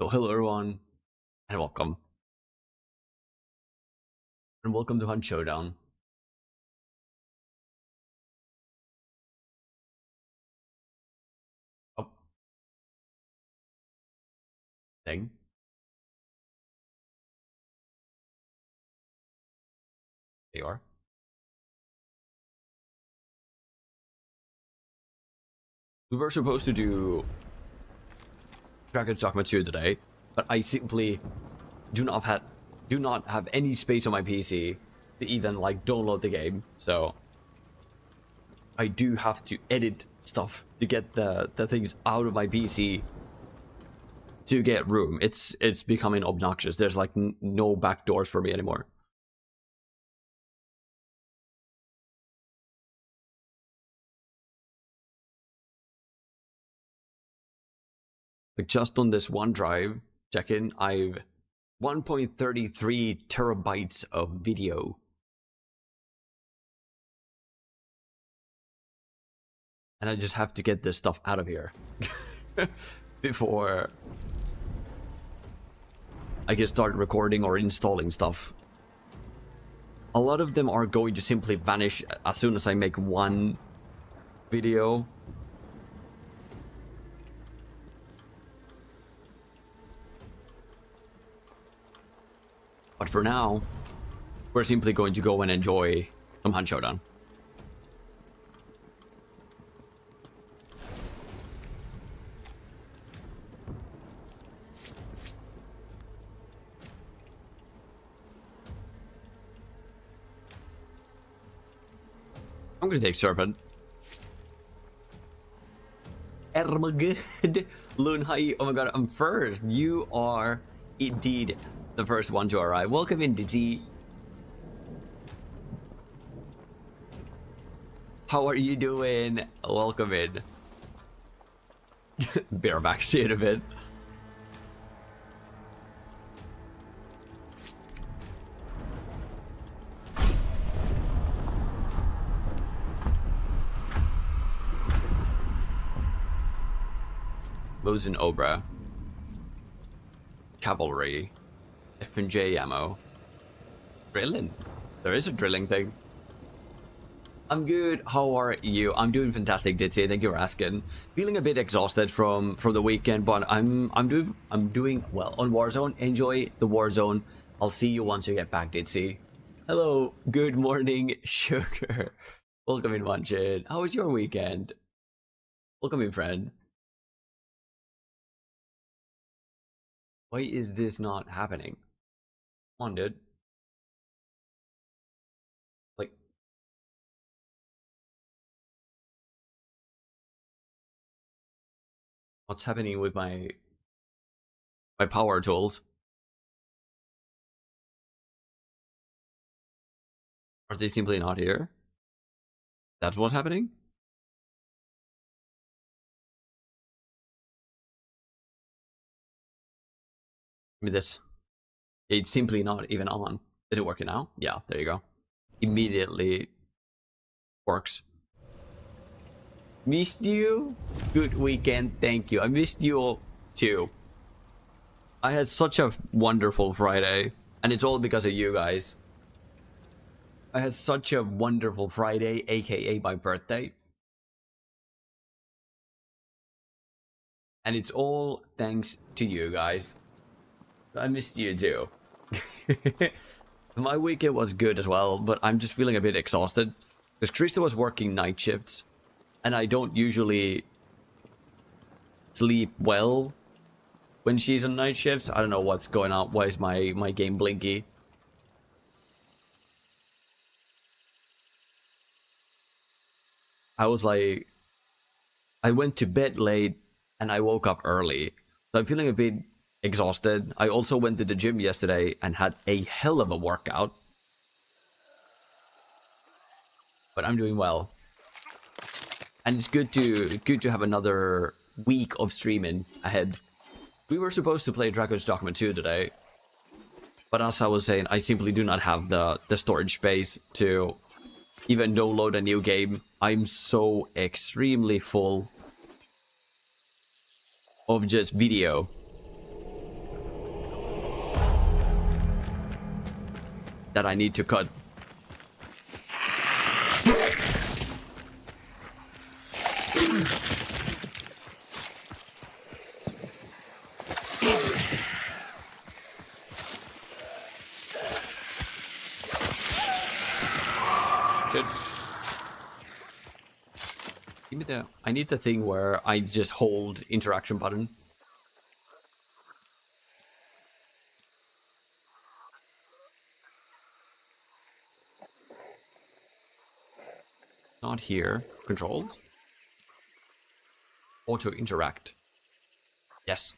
So hello everyone, and welcome. And welcome to Hunt Showdown. Oh, thing. There you are. We were supposed to do Dragon's Dogma 2 today, but I simply do not have any space on my PC to even like download the game. So I do have to edit stuff to get the things out of my PC to get room. It's becoming obnoxious. There's like no back doors for me anymore. Like just on this OneDrive check-in, I've 1.33 terabytes of video. And I just have to get this stuff out of here before I can start recording or installing stuff. A lot of them are going to simply vanish as soon as I make one video. But for now, we're simply going to go and enjoy some Hunt Showdown. I'm gonna take Serpent. Ermagud Lunhai. Oh my god, I'm first. You are indeed the first one to arrive. Welcome in, Dizzy. How are you doing? Welcome in. Bareback, see it a bit. Modes in Obra. Cavalry. F&J ammo. Drilling. There is a drilling thing. I'm good. How are you? I'm doing fantastic, Ditzy. Thank you for asking. Feeling a bit exhausted from the weekend, but I'm doing well on Warzone. Enjoy the Warzone. I'll see you once you get back, Ditzy. Hello. Good morning, Sugar. Welcome in, Wanchin. How was your weekend? Welcome in, friend. Why is this not happening? Come on, dude. Like, what's happening with my power tools? Are they simply not here? That's what's happening? Give me this. It's simply not even on. Is it working now? Yeah, there you go. Immediately works. Missed you? Good weekend, thank you. I missed you all too. I had such a wonderful Friday, and it's all because of you guys. I had such a wonderful Friday, aka my birthday. And it's all thanks to you guys. I missed you too. My weekend was good as well, but I'm just feeling a bit exhausted. Because Krista was working night shifts, and I don't usually sleep well when she's on night shifts. I don't know what's going on. Why is my game blinky? I was like, I went to bed late and I woke up early. So I'm feeling a bit exhausted. I also went to the gym yesterday and had a hell of a workout. But I'm doing well. And it's good to have another week of streaming ahead. We were supposed to play Dragon's Dogma 2 today. But as I was saying, I simply do not have the storage space to even download a new game. I'm so extremely full of just video. that I need to cut. Shit. Give me the... I need the thing where I just hold interaction button. Not here. Controls. Auto interact. Yes.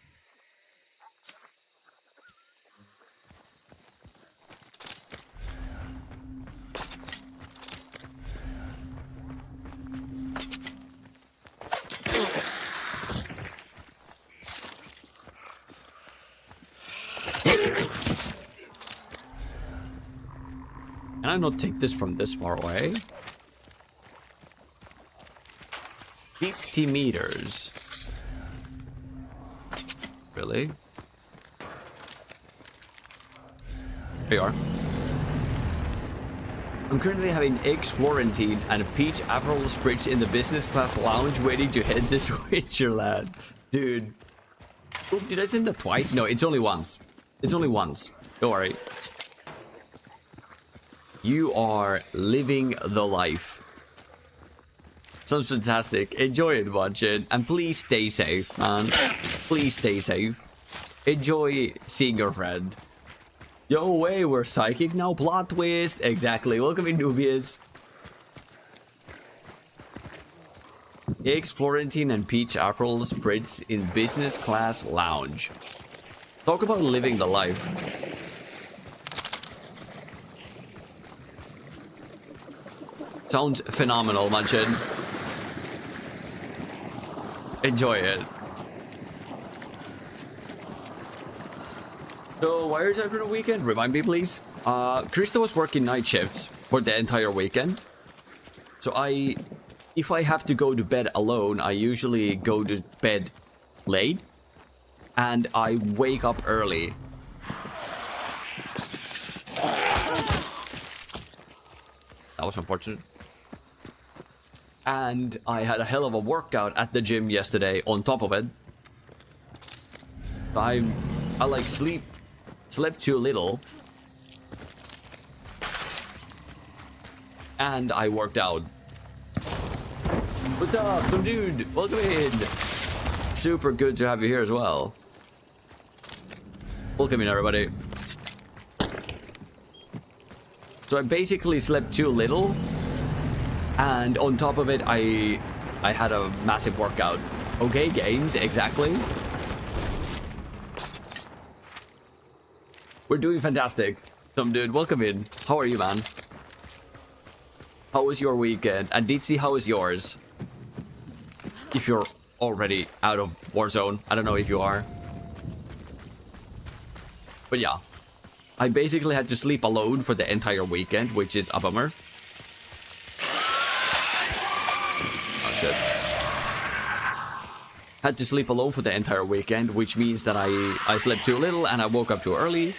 Can I not take this from this far away? 50 meters. Really? There you are. I'm currently having eggs Florentine and a peach Aperol Spritz in the business class lounge waiting to head to Switzerland. Dude. Oop, did I send that twice? No, it's only once. It's only once. Don't worry. You are living the life. Sounds fantastic. Enjoy it, watch it. And please stay safe, man. Please stay safe. Enjoy seeing your friend. Yo, way, we're psychic now. Plot twist. Exactly. Welcome in, Nubians. Eggs, Florentine, and peach Aperol Spritz in business class lounge. Talk about living the life. Sounds phenomenal, Munchin. Enjoy it. So, why are you having a weekend? Remind me, please. Krista was working night shifts for the entire weekend. So if I have to go to bed alone, I usually go to bed late. And I wake up early. That was unfortunate. And I had a hell of a workout at the gym yesterday on top of it. I like slept too little. And I worked out. What's up, some dude? Welcome in. Super good to have you here as well. Welcome in, everybody. So I basically slept too little. And on top of it, I had a massive workout. Okay, games, exactly. We're doing fantastic. Some dude, welcome in. How are you, man? How was your weekend? And Ditsy, how was yours? If you're already out of Warzone. I don't know if you are. But yeah. I basically had to sleep alone for the entire weekend, which is a bummer. Had to sleep alone for the entire weekend, which means that I slept too little and I woke up too early.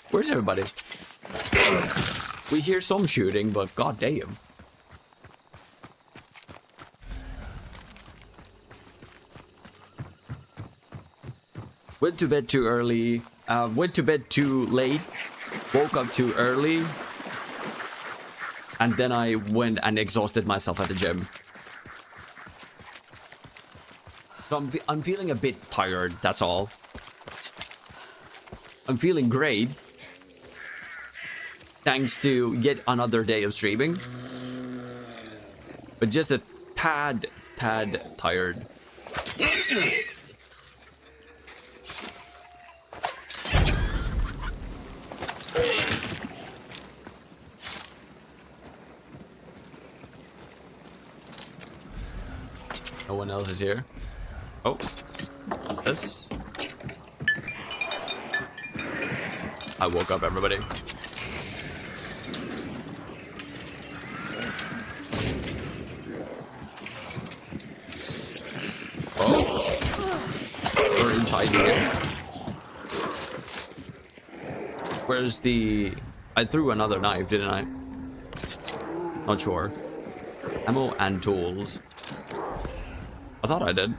Where's everybody? We hear some shooting, but goddamn. Went to bed too early. Went to bed too late. Woke up too early. And then I went and exhausted myself at the gym. So I'm feeling a bit tired, that's all. I'm feeling great. Thanks to yet another day of streaming. But just a tad tired. No one else is here. Oh. This. I woke up, everybody. Oh. We're in side here. Where's the... I threw another knife, didn't I? Not sure. Ammo and tools. I thought I did.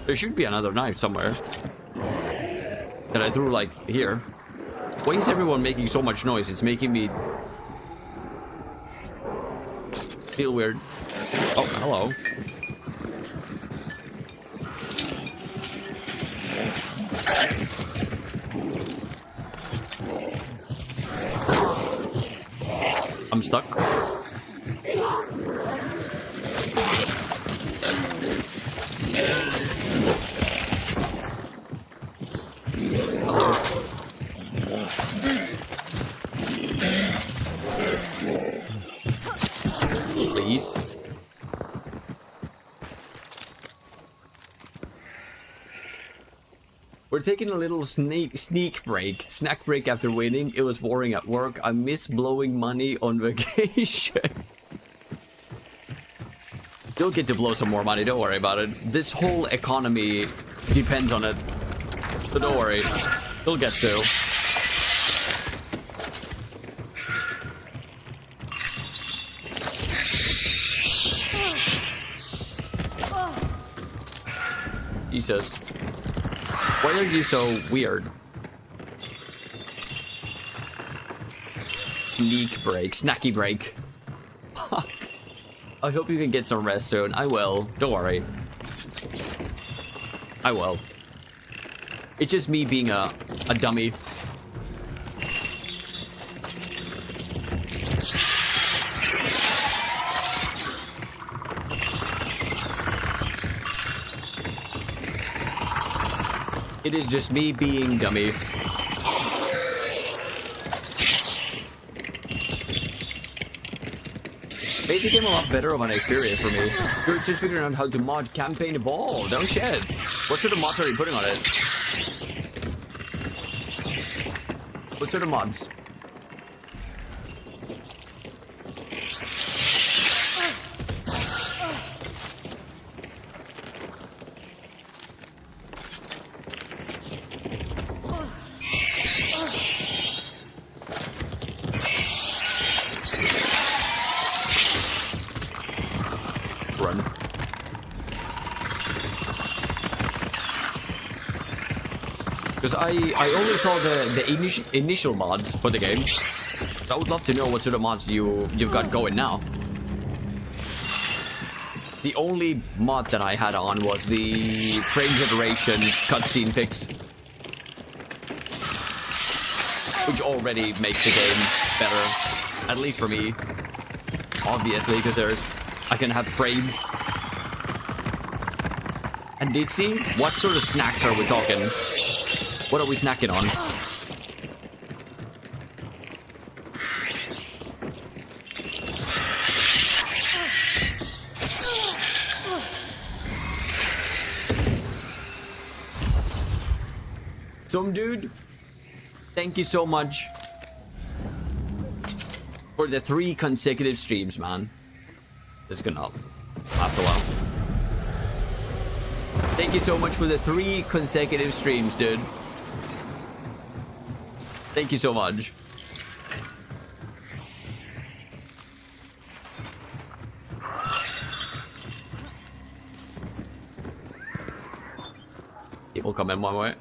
There should be another knife somewhere. That I threw, like, here. Why is everyone making so much noise? It's making me... feel weird. Oh, hello. I'm stuck. Hello. Please. We're taking a little snack break after winning. It was boring at work. I miss blowing money on vacation. You'll get to blow some more money, don't worry about it. This whole economy depends on it. So don't worry. You'll get to. Jesus. Why are you so weird? Snacky break. Fuck. I hope you can get some rest soon. I will. Don't worry. I will. It's just me being a dummy. It is just me being dummy. Made the game a lot better of an experience for me. You're just figuring out how to mod campaign evolve. No shit. What sort of mods are you putting on it? What sort of mods? Run. Because I only saw the initial mods for the game. I would love to know what sort of mods you've got going now. The only mod that I had on was the frame generation cutscene fix, which already makes the game better, at least for me. Obviously, because I can have frames. And Ditsy, what sort of snacks are we talking? What are we snacking on? Some dude, thank you so much for the 3 consecutive streams, man. This is gonna last a while. Thank you so much for the 3 consecutive streams, dude. Thank you so much. People come in my way.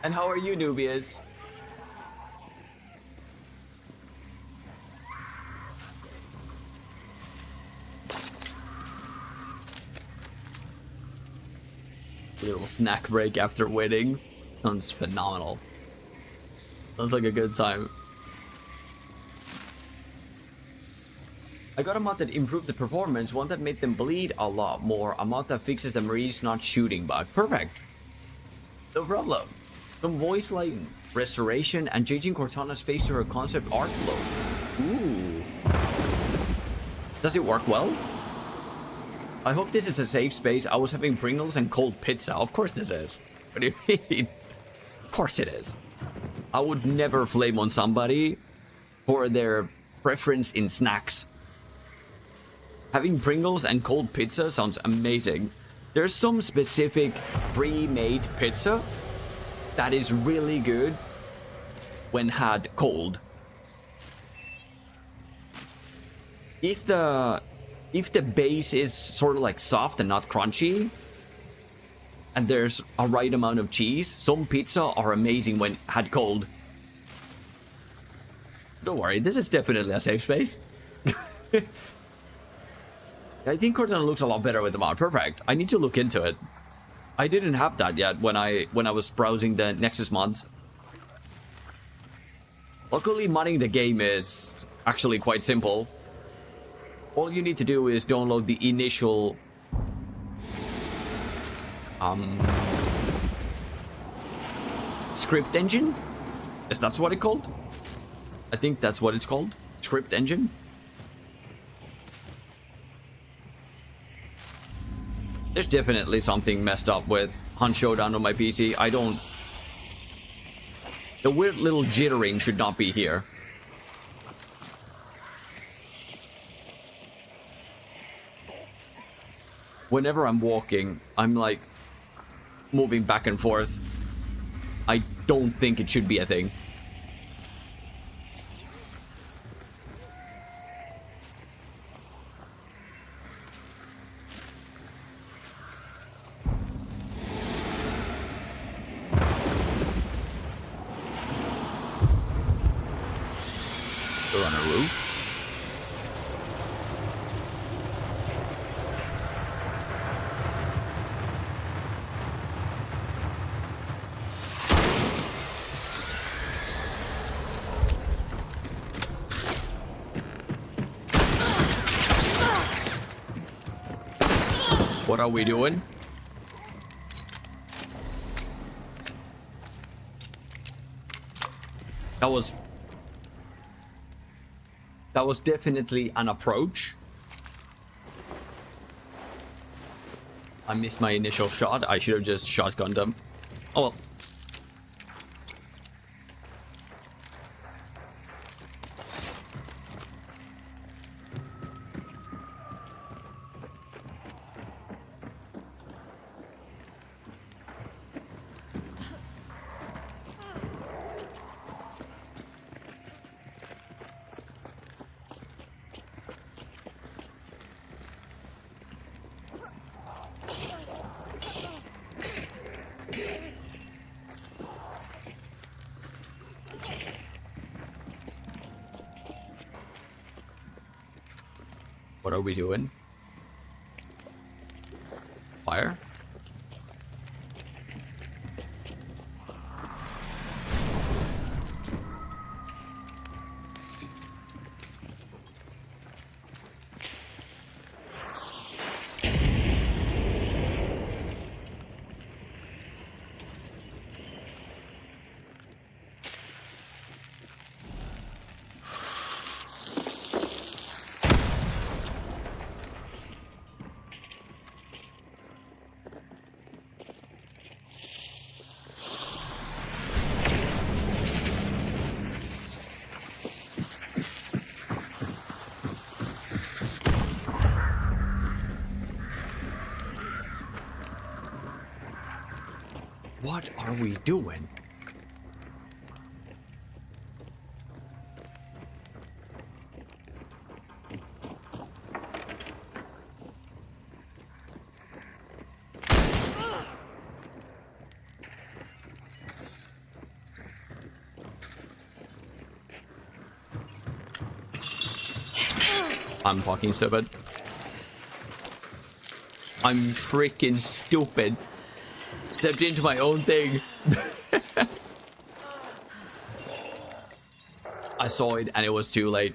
And how are you, Nubians? A little snack break after winning. Sounds phenomenal. Sounds like a good time. I got a mod that improved the performance, one that made them bleed a lot more, a mod that fixes the Marie's not shooting bug. Perfect. No problem. Some voice line restoration and changing Cortana's face to her concept art look. Ooh. Does it work well? I hope this is a safe space. I was having Pringles and cold pizza. Of course this is. What do you mean? course it is. I would never flame on somebody for their preference in snacks. Having Pringles and cold pizza sounds amazing. There's some specific pre-made pizza that is really good when had cold. If the base is sort of like soft and not crunchy, and there's a right amount of cheese, some pizza are amazing when had cold. Don't worry, this is definitely a safe space. I think Cortana looks a lot better with the mod. Perfect. I need to look into it. I didn't have that yet when I was browsing the Nexus mods. Luckily, modding the game is actually quite simple. All you need to do is download the initial script engine. Is that what it's called? I think that's what it's called. Script engine. There's definitely something messed up with Showdown on my PC. The weird little jittering should not be here. Whenever I'm walking, I'm like moving back and forth. I don't think it should be a thing. We're on a roof. What are we doing? That was definitely an approach. I missed my initial shot. I should have just shotgunned him. Oh well. What are we doing? Fire? What are we doing? I'm fucking stupid. I'm freaking stupid. Stepped into my own thing. I saw it and it was too late.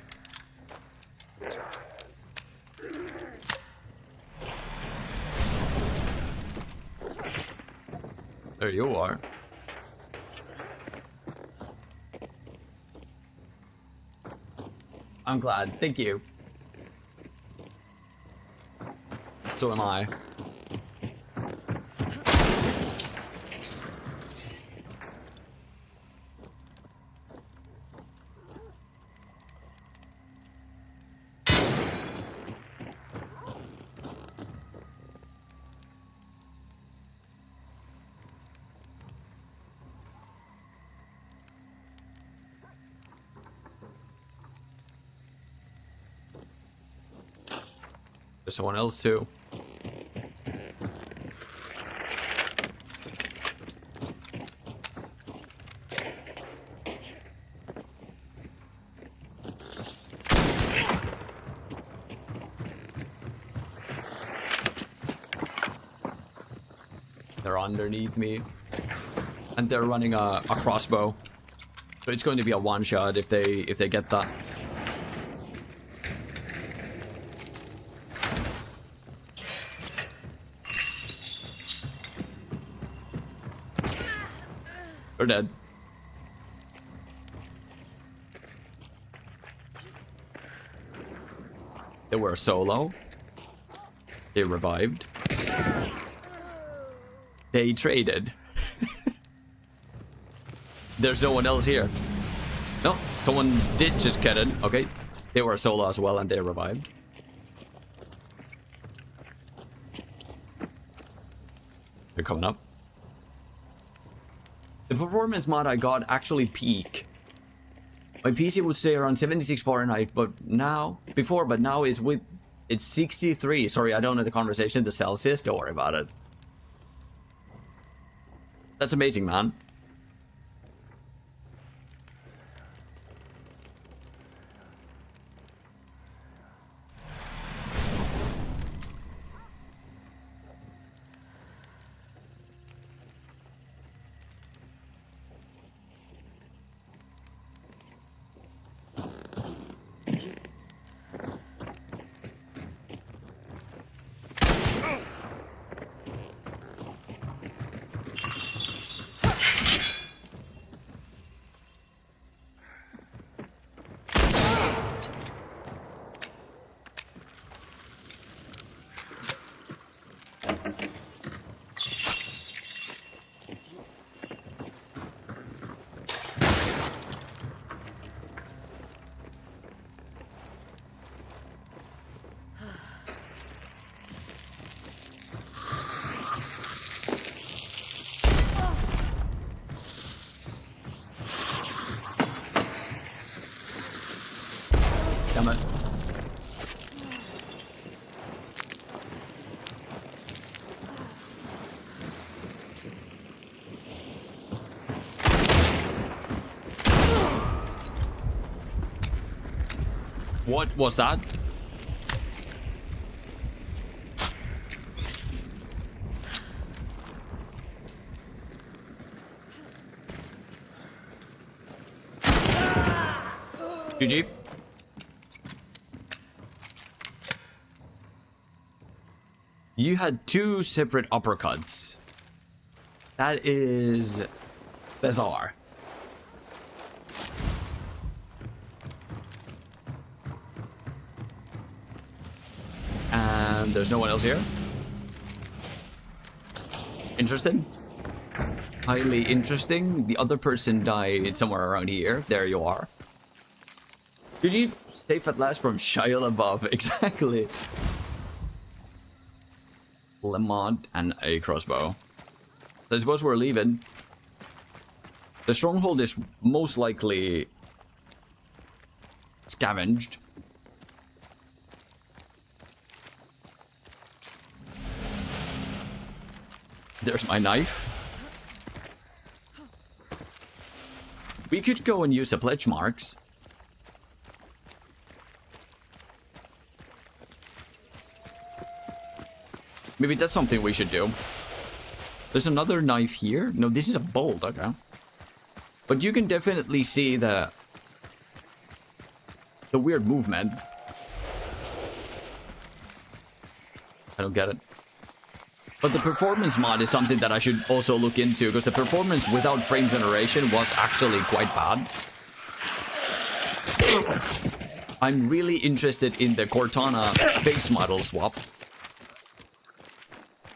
There you are. I'm glad. Thank you. So am I. There's someone else too. They're underneath me. And they're running a crossbow. So it's going to be a one-shot if they get that. They're dead. They were solo. They revived. They traded. There's no one else here. No, someone did just get in. Okay. They were solo as well and they revived. They're coming up. The performance mod I got actually peak. My PC would stay around 76 Fahrenheit, but now it's 63. Sorry, I don't know the conversation, the Celsius, don't worry about it. That's amazing, man. Damn it. What was that? GG. You had two separate uppercuts. That is bizarre. And there's no one else here. Interesting. Highly interesting. The other person died somewhere around here. There you are. Did you safe at last from Shia above? Exactly. Lemont and a crossbow. So I suppose we're leaving. The stronghold is most likely scavenged. There's my knife. We could go and use the pledge marks. Maybe that's something we should do. There's another knife here. No, this is a bolt, okay. But you can definitely see the weird movement. I don't get it. But the performance mod is something that I should also look into, because the performance without frame generation was actually quite bad. I'm really interested in the Cortana face model swap.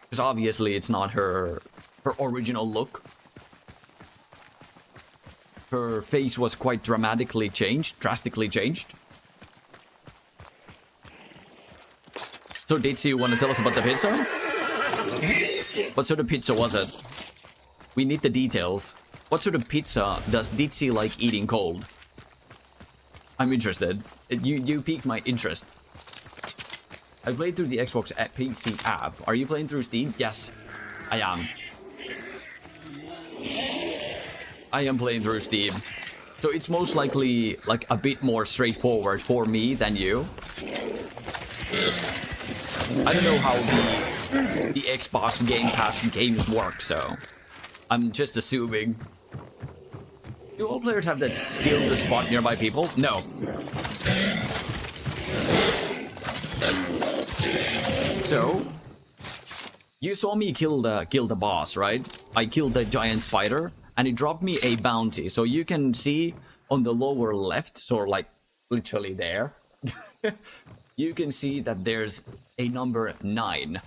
Because obviously it's not her original look. Her face was quite drastically changed. So Ditzy, you want to tell us about the pizza? What sort of pizza was it? We need the details. What sort of pizza does Ditzy like eating cold? I'm interested. You piqued my interest. I played through the Xbox PC app. Are you playing through Steam? Yes, I am. I am playing through Steam. So it's most likely like a bit more straightforward for me than you. I don't know how the Xbox Game Pass games work, so I'm just assuming. Do all players have that skill to spot nearby people? No. So, you saw me kill the boss, right? I killed the giant spider, and it dropped me a bounty. So you can see on the lower left, so like literally there, you can see that there's a number 9,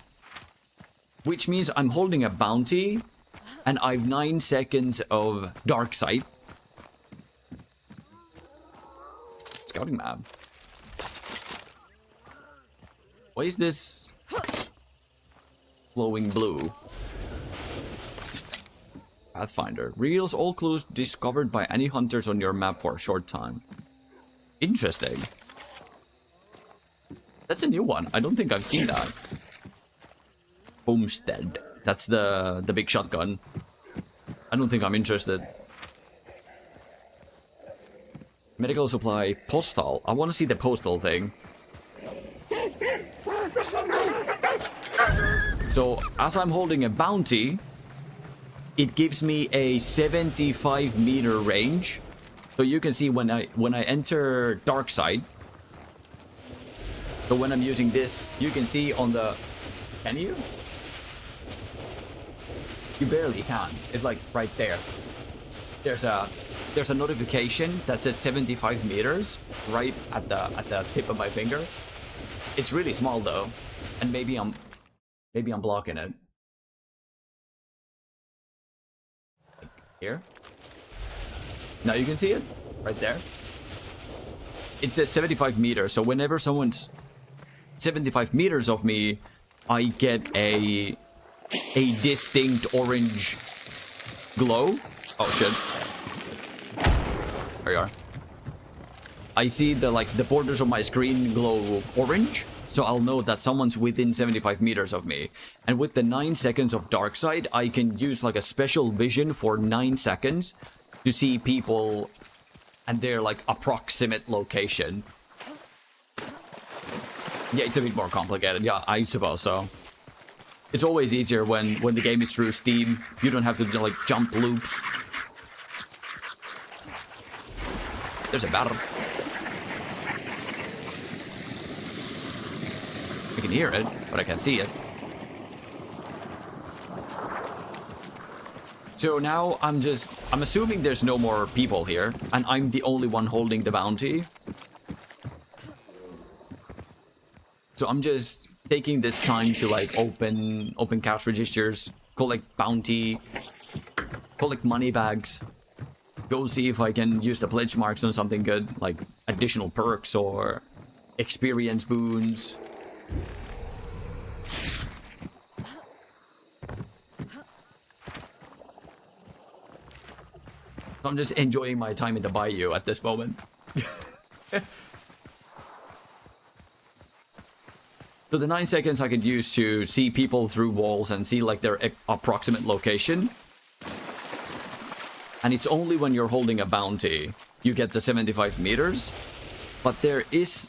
which means I'm holding a bounty, and I've 9 seconds of dark sight. Scouting map. Why is this glowing blue? Pathfinder. Reveals all clues discovered by any hunters on your map for a short time. Interesting. That's a new one. I don't think I've seen that. Homestead. That's the big shotgun. I don't think I'm interested. Medical supply. Postal. I want to see the postal thing. So, as I'm holding a bounty, it gives me a 75-meter range. So you can see when I enter dark side. So when I'm using this, you can see on the... Can you? You barely can. It's like right there. There's a notification that says 75 meters right at the tip of my finger. It's really small though, and maybe I'm blocking it. Like here. Now you can see it right there. It says 75 meters, so whenever someone's 75 meters of me, I get a distinct orange glow. Oh shit. There you are. I see the borders of my screen glow orange, so I'll know that someone's within 75 meters of me. And with the 9 seconds of dark side, I can use like a special vision for 9 seconds to see people and their like approximate location. Yeah, it's a bit more complicated. Yeah, I suppose so. It's always easier when the game is through Steam. You don't have to do like jump loops. There's a battle. I can hear it, but I can't see it. So now I'm assuming there's no more people here, and I'm the only one holding the bounty. So I'm just taking this time to like open cash registers, collect bounty, collect money bags, go see if I can use the pledge marks on something good, like additional perks or experience boons. I'm just enjoying my time in the bayou at this moment. So the 9 seconds I could use to see people through walls and see like their approximate location. And it's only when you're holding a bounty you get the 75 meters. But there is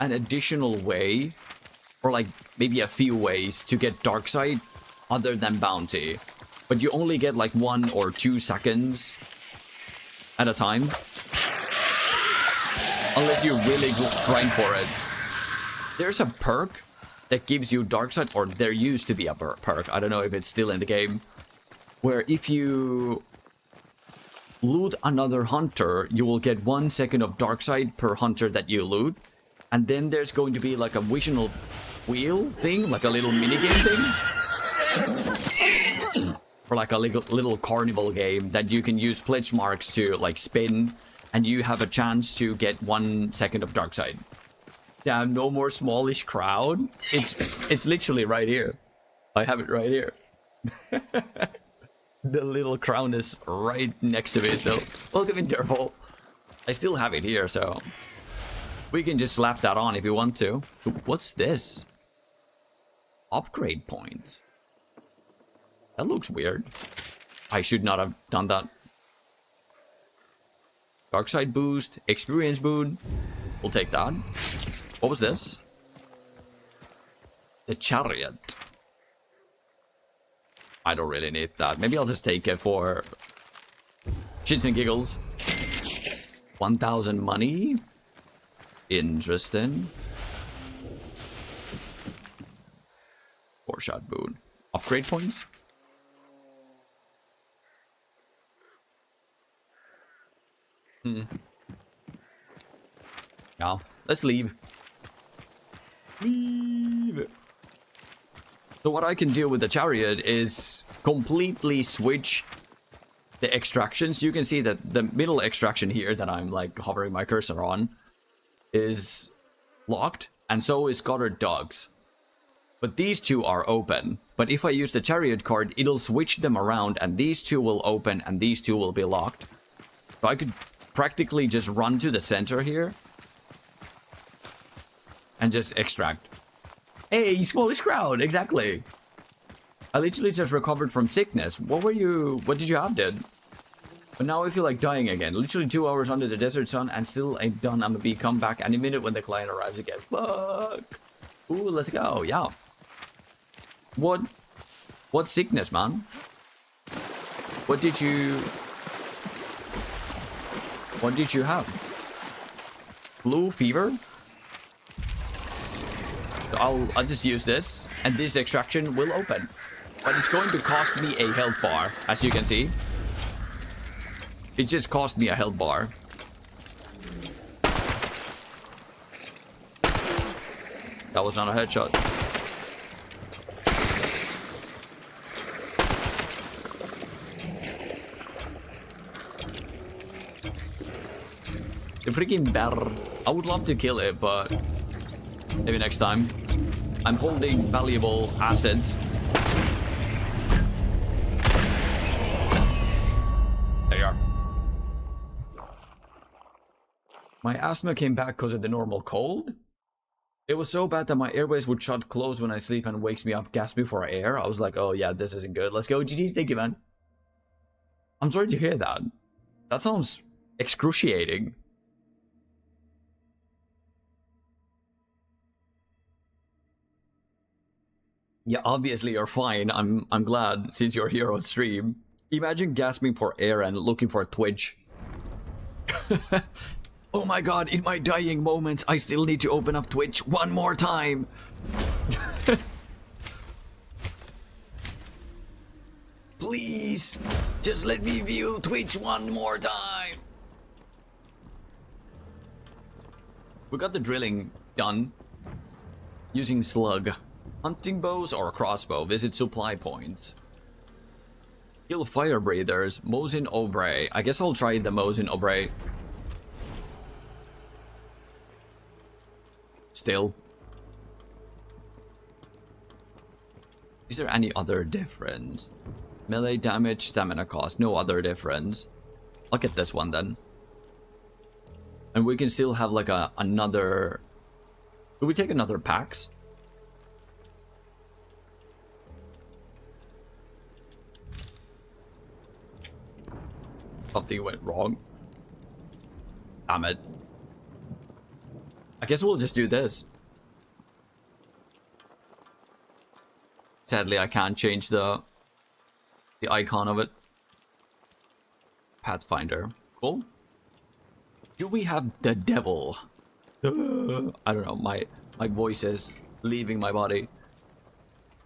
an additional way, or like maybe a few ways to get dark side other than bounty. But you only get like 1 or 2 seconds at a time. Unless you really grind for it. There's a perk that gives you dark side, or there used to be a perk. I don't know if it's still in the game. Where if you loot another hunter, you will get 1 second of dark side per hunter that you loot. And then there's going to be like a visual wheel thing, like a little minigame thing. Or like a little carnival game that you can use pledge marks to like spin, and you have a chance to get 1 second of dark side. Yeah, no more smallish crowd. It's literally right here. I have it right here. The little crown is right next to me still. Welcome in, Derpol. I still have it here, so We can just slap that on if you want to. What's this? Upgrade points. That looks weird. I should not have done that. Dark side boost, experience boon. We'll take that. What was this? The chariot. I don't really need that. Maybe I'll just take it for shits and giggles. 1,000 money. Interesting. 4-shot boon. Upgrade points? Yeah, let's leave. Leave. So what I can do with the chariot is completely switch the extractions. You can see that the middle extraction here that I'm like hovering my cursor on is locked, and so is Goddard Dogs. But these two are open. But if I use the chariot card, it'll switch them around, and these two will open and these two will be locked. So I could practically just run to the center here and just extract. Hey, smallish crowd, exactly. I literally just recovered from sickness. What did you have, dude? But now I feel like dying again. Literally 2 hours under the desert sun and still ain't done. I'm gonna be come back any minute when the client arrives again. Fuck. Ooh, let's go. Yeah. What sickness, man? What did you have? Flu, fever? I'll just use this, and this extraction will open. But it's going to cost me a health bar, as you can see. It just cost me a health bar. That was not a headshot. The freaking bear. I would love to kill it, but maybe next time. I'm holding valuable assets. There you are. My asthma came back because of the normal cold. It was so bad that my airways would shut close when I sleep and wakes me up gasping for air. I was like, oh yeah, this isn't good. Let's go. GG's, thank you, man. I'm sorry to hear that. That sounds excruciating. Yeah, obviously you're fine. I'm glad since you're here on stream. Imagine gasping for air and looking for Twitch. Oh my god, in my dying moments, I still need to open up Twitch one more time. Please, just let me view Twitch one more time. We got the drilling done. Using slug. Hunting bows or crossbow. Visit supply points. Kill fire breathers. Mosin Obre. I guess I'll try the Mosin Obre. Still. Is there any other difference? Melee damage, stamina cost. No other difference. I'll get this one then. And we can still have like another... Do we take another packs? Something went wrong. Damn it. I guess we'll just do this. Sadly, I can't change the icon of it. Pathfinder. Cool. Do we have the devil? I don't know. My voice is leaving my body.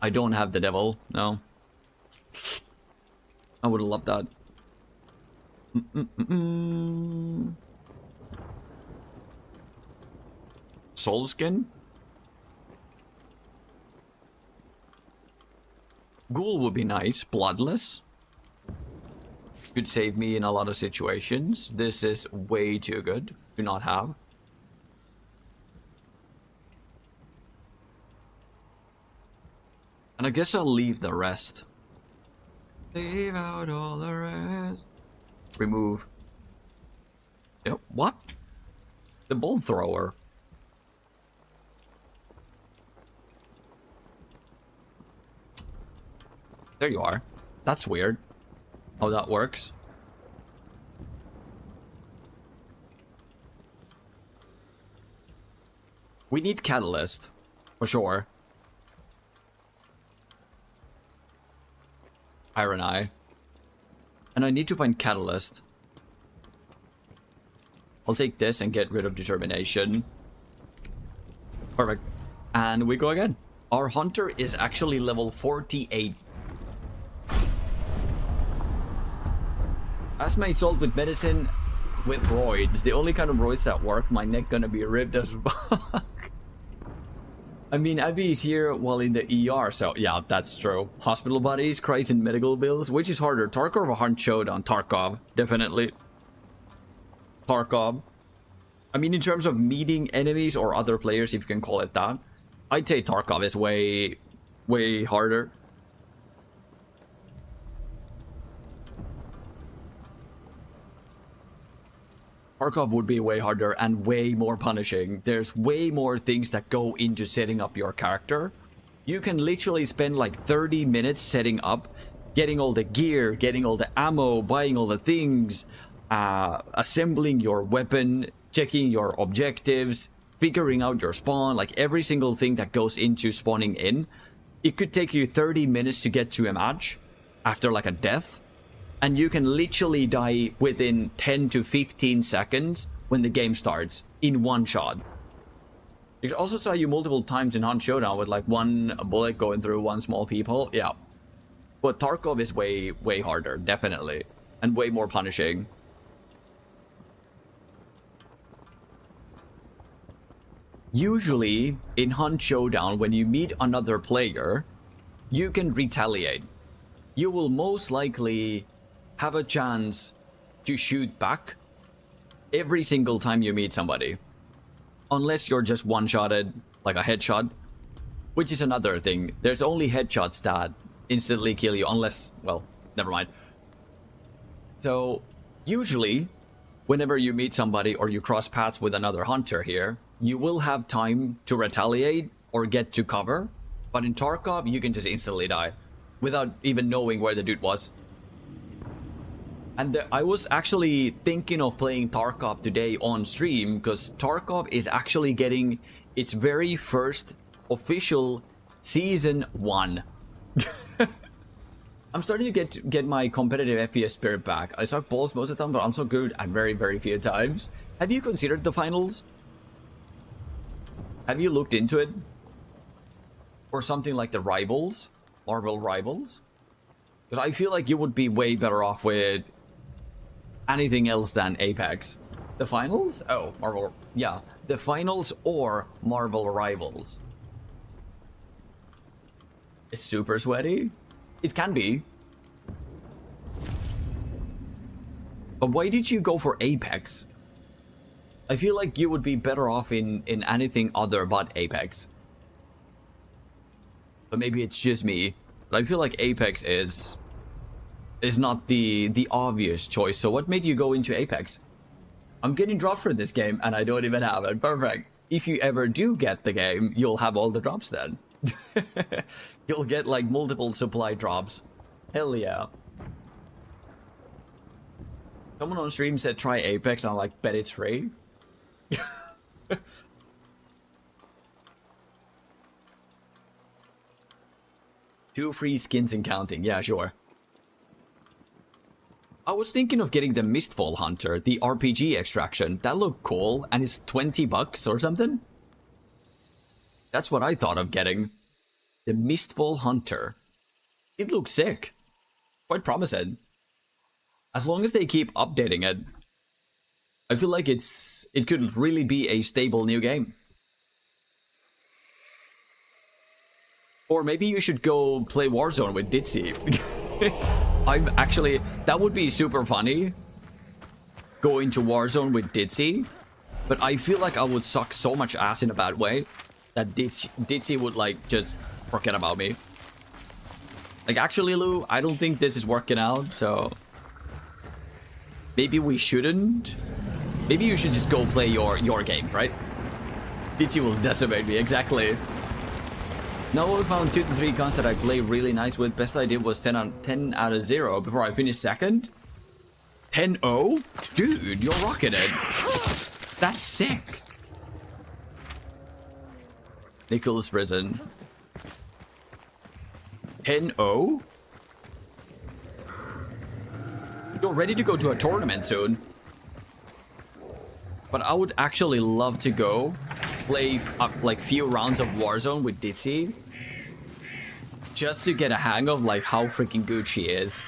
I don't have the devil. No. I would have loved that. Soul skin? Ghoul would be nice. Bloodless. Could save me in a lot of situations. This is way too good to not have. And I guess I'll leave the rest. Leave out all the rest. Remove. Yep. What? The bolt thrower. There you are. That's weird. How that works. We need catalyst. For sure. Iron Eye. And I need to find catalyst. I'll take this and get rid of determination. Perfect. And we go again. Our hunter is actually level 48. As my salt with medicine with roids. The only kind of roids that work, my neck gonna be ripped as fuck. I mean, Abby's here while in the ER, so yeah, that's true. Hospital bodies, cries and medical bills. Which is harder, Tarkov or Hunt Showdown? Tarkov, definitely. Tarkov. I mean, in terms of meeting enemies or other players, if you can call it that, I'd say Tarkov is way harder. Tarkov would be way harder and way more punishing. There's way more things that go into setting up your character. You can literally spend like 30 minutes setting up, getting all the gear, getting all the ammo, buying all the things, assembling your weapon, checking your objectives, figuring out your spawn, like every single thing that goes into spawning in. It could take you 30 minutes to get to a match after like a death. And you can literally die within 10 to 15 seconds when the game starts, in one shot. It also saw you multiple times in Hunt Showdown with like one bullet going through one small people. Yeah. But Tarkov is way harder, definitely. And way more punishing. Usually, in Hunt Showdown, when you meet another player, you can retaliate. You will most likely have a chance to shoot back every single time you meet somebody. Unless you're just one-shotted, like a headshot. Which is another thing. There's only headshots that instantly kill you, unless, well, never mind. So, usually, whenever you meet somebody or you cross paths with another hunter here, you will have time to retaliate or get to cover. But in Tarkov, you can just instantly die without even knowing where the dude was. And I was actually thinking of playing Tarkov today on stream, because Tarkov is actually getting its very first official Season 1. I'm starting to get my competitive FPS spirit back. I suck balls most of the time, but I'm so good at very few times. Have you considered the finals? Have you looked into it? Or something like the Rivals? Marvel Rivals? Because I feel like you would be way better off with anything else than Apex. The finals? Oh, Marvel. Yeah, the finals or Marvel Rivals. It's super sweaty? It can be. But why did you go for Apex? I feel like you would be better off in anything other but Apex. But maybe it's just me. But I feel like Apex is not the obvious choice. So what made you go into Apex? I'm getting drops for this game and I don't even have it. Perfect. If you ever do get the game, you'll have all the drops then. You'll get like multiple supply drops. Hell yeah. Someone on stream said try Apex and I'm like, bet it's free. 2 free skins and counting. Yeah, sure. I was thinking of getting the Mistfall Hunter, the RPG extraction. That looked cool, and it's 20 bucks or something? That's what I thought of getting. The Mistfall Hunter. It looks sick. Quite promising. As long as they keep updating it, I feel like it could really be a stable new game. Or maybe you should go play Warzone with Ditzy. I'm actually... That would be super funny. Going to Warzone with Ditzy. But I feel like I would suck so much ass in a bad way that Ditzy would like just forget about me. Like actually, Lou, I don't think this is working out, so... Maybe we shouldn't. Maybe you should just go play your games, right? Ditzy will decimate me, exactly. No, I found 2 to 3 guns that I play really nice with. Best I did was 10 out of 0 before I finished second. 10-0? Dude, you're rocking it. That's sick. Nicholas Prison. 10-0? You're ready to go to a tournament soon. But I would actually love to go play like few rounds of Warzone with Ditzy. Just to get a hang of like how freaking good she is.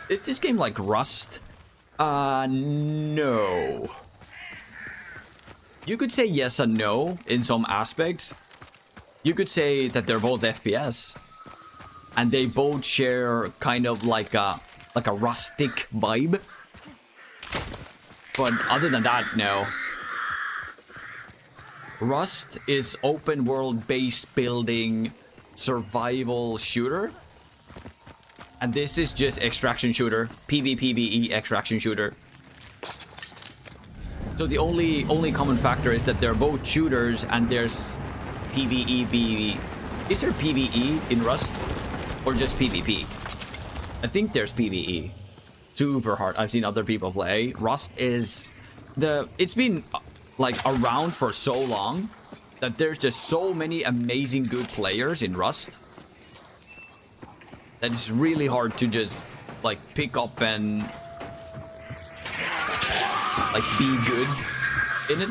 Is this game like Rust? No. You could say yes and no in some aspects. You could say that they're both FPS. And they both share kind of like a rustic vibe. But other than that, no. Rust is open world base building survival shooter. And this is just extraction shooter. PvPvE extraction shooter. So the only common factor is that they're both shooters and there's PvE. Is there PvE in Rust? Or just PvP? I think there's PvE. Super hard. I've seen other people play. Rust is it's been like around for so long that there's just so many amazing good players in Rust that it's really hard to just like pick up and like be good in it.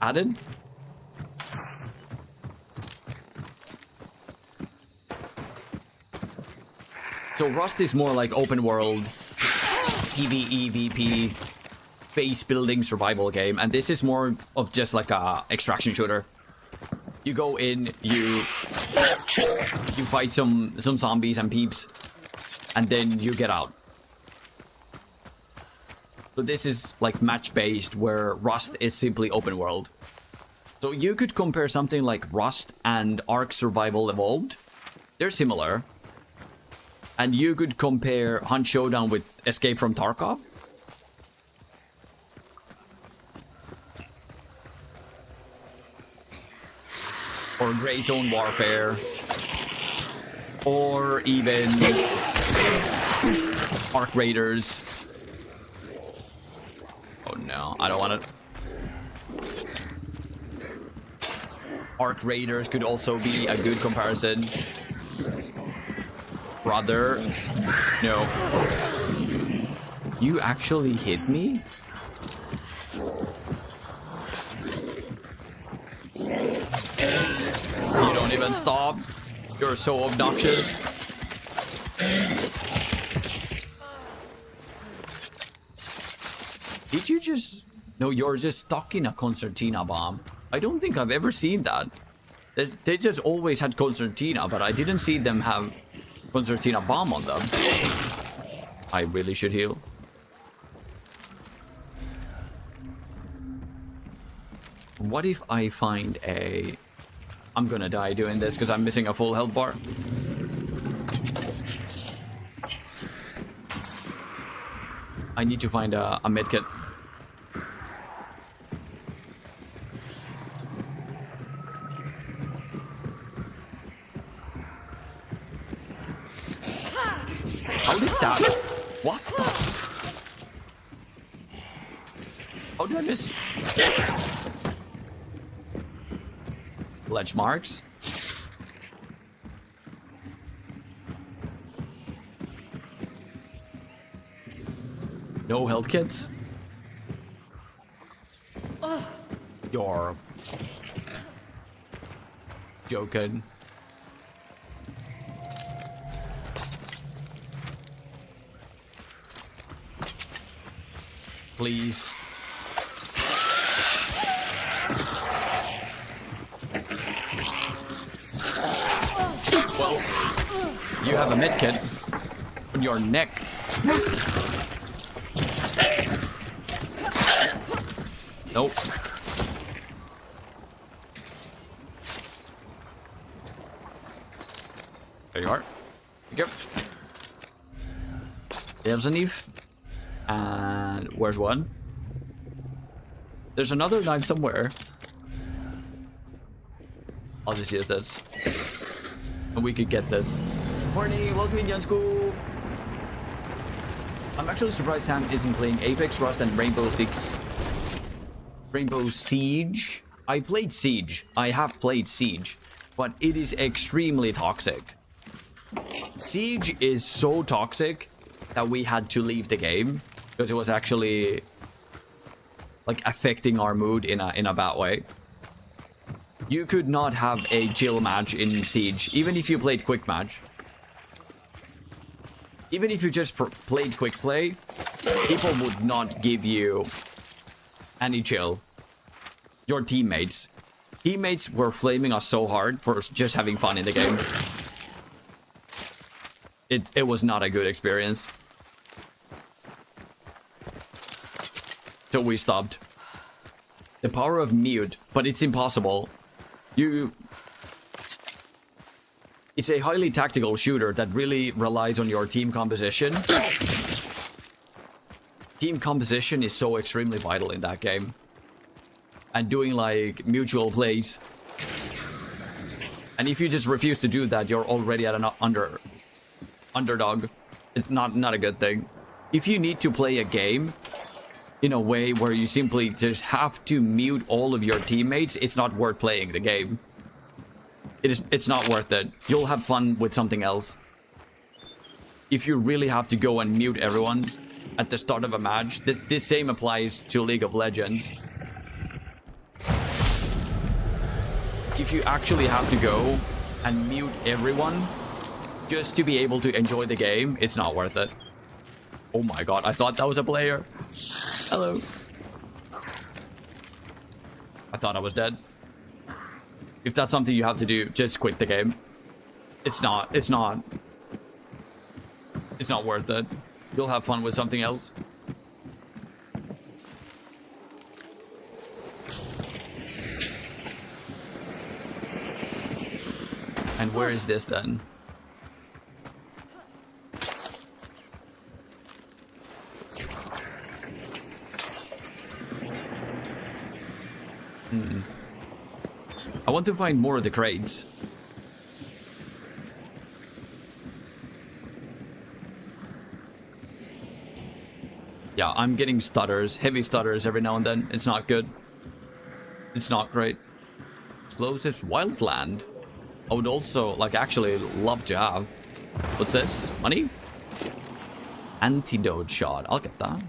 Added. So Rust is more like open world PvE, VP, base building survival game, and this is more of just like a extraction shooter. You go in, you fight some zombies and peeps, and then you get out. So this is like match based, where Rust is simply open world. So you could compare something like Rust and Ark Survival Evolved. They're similar. And you could compare Hunt Showdown with Escape from Tarkov. Or Grey Zone Warfare. Or even Ark Raiders. Oh no, I don't want it. Ark Raiders could also be a good comparison. Brother. No. You actually hit me? You don't even stop. You're so obnoxious. Did you just... No, you're just stuck in a concertina bomb. I don't think I've ever seen that. They just always had concertina, but I didn't see them have concertina bomb on them. I really should heal. What if I find a... I'm gonna die doing this because I'm missing a full health bar. I need to find a medkit. How did that... What? How did I miss? Ledge marks. No health kits. You're joking. Please. Well, you have a medkit on your neck. Nope. There you are. Yep. There's a knife. And where's one? There's another knife somewhere. I'll just use this. And we could get this. Morning, welcome in, Young School. I'm actually surprised Sam isn't playing Apex, Rust, and Rainbow Siege. I played Siege. I have played Siege. But it is extremely toxic. Siege is so toxic that we had to leave the game. Because it was actually... like, affecting our mood in a bad way. You could not have a chill match in Siege. Even if you played quick match. Even if you just played quick play, people would not give you any chill. Your teammates. Teammates were flaming us so hard for just having fun in the game. It was not a good experience. So we stopped. The power of mute, but it's impossible. It's a highly tactical shooter that really relies on your team composition. Team composition is so extremely vital in that game. And doing like mutual plays. And if you just refuse to do that, you're already at an underdog. It's not a good thing. If you need to play a game in a way where you simply just have to mute all of your teammates, it's not worth playing the game. It's not worth it. You'll have fun with something else. If you really have to go and mute everyone at the start of a match, this same applies to League of Legends. If you actually have to go and mute everyone just to be able to enjoy the game, it's not worth it. Oh my god, I thought that was a player. Hello. I thought I was dead. If that's something you have to do, just quit the game. It's not worth it. You'll have fun with something else. And where is this then? I want to find more of the crates. Yeah, I'm getting stutters, heavy stutters every now and then. It's not good. It's not great. Explosives, wildland. I would also, like, actually love to have. What's this? Money? Antidote shot. I'll get that.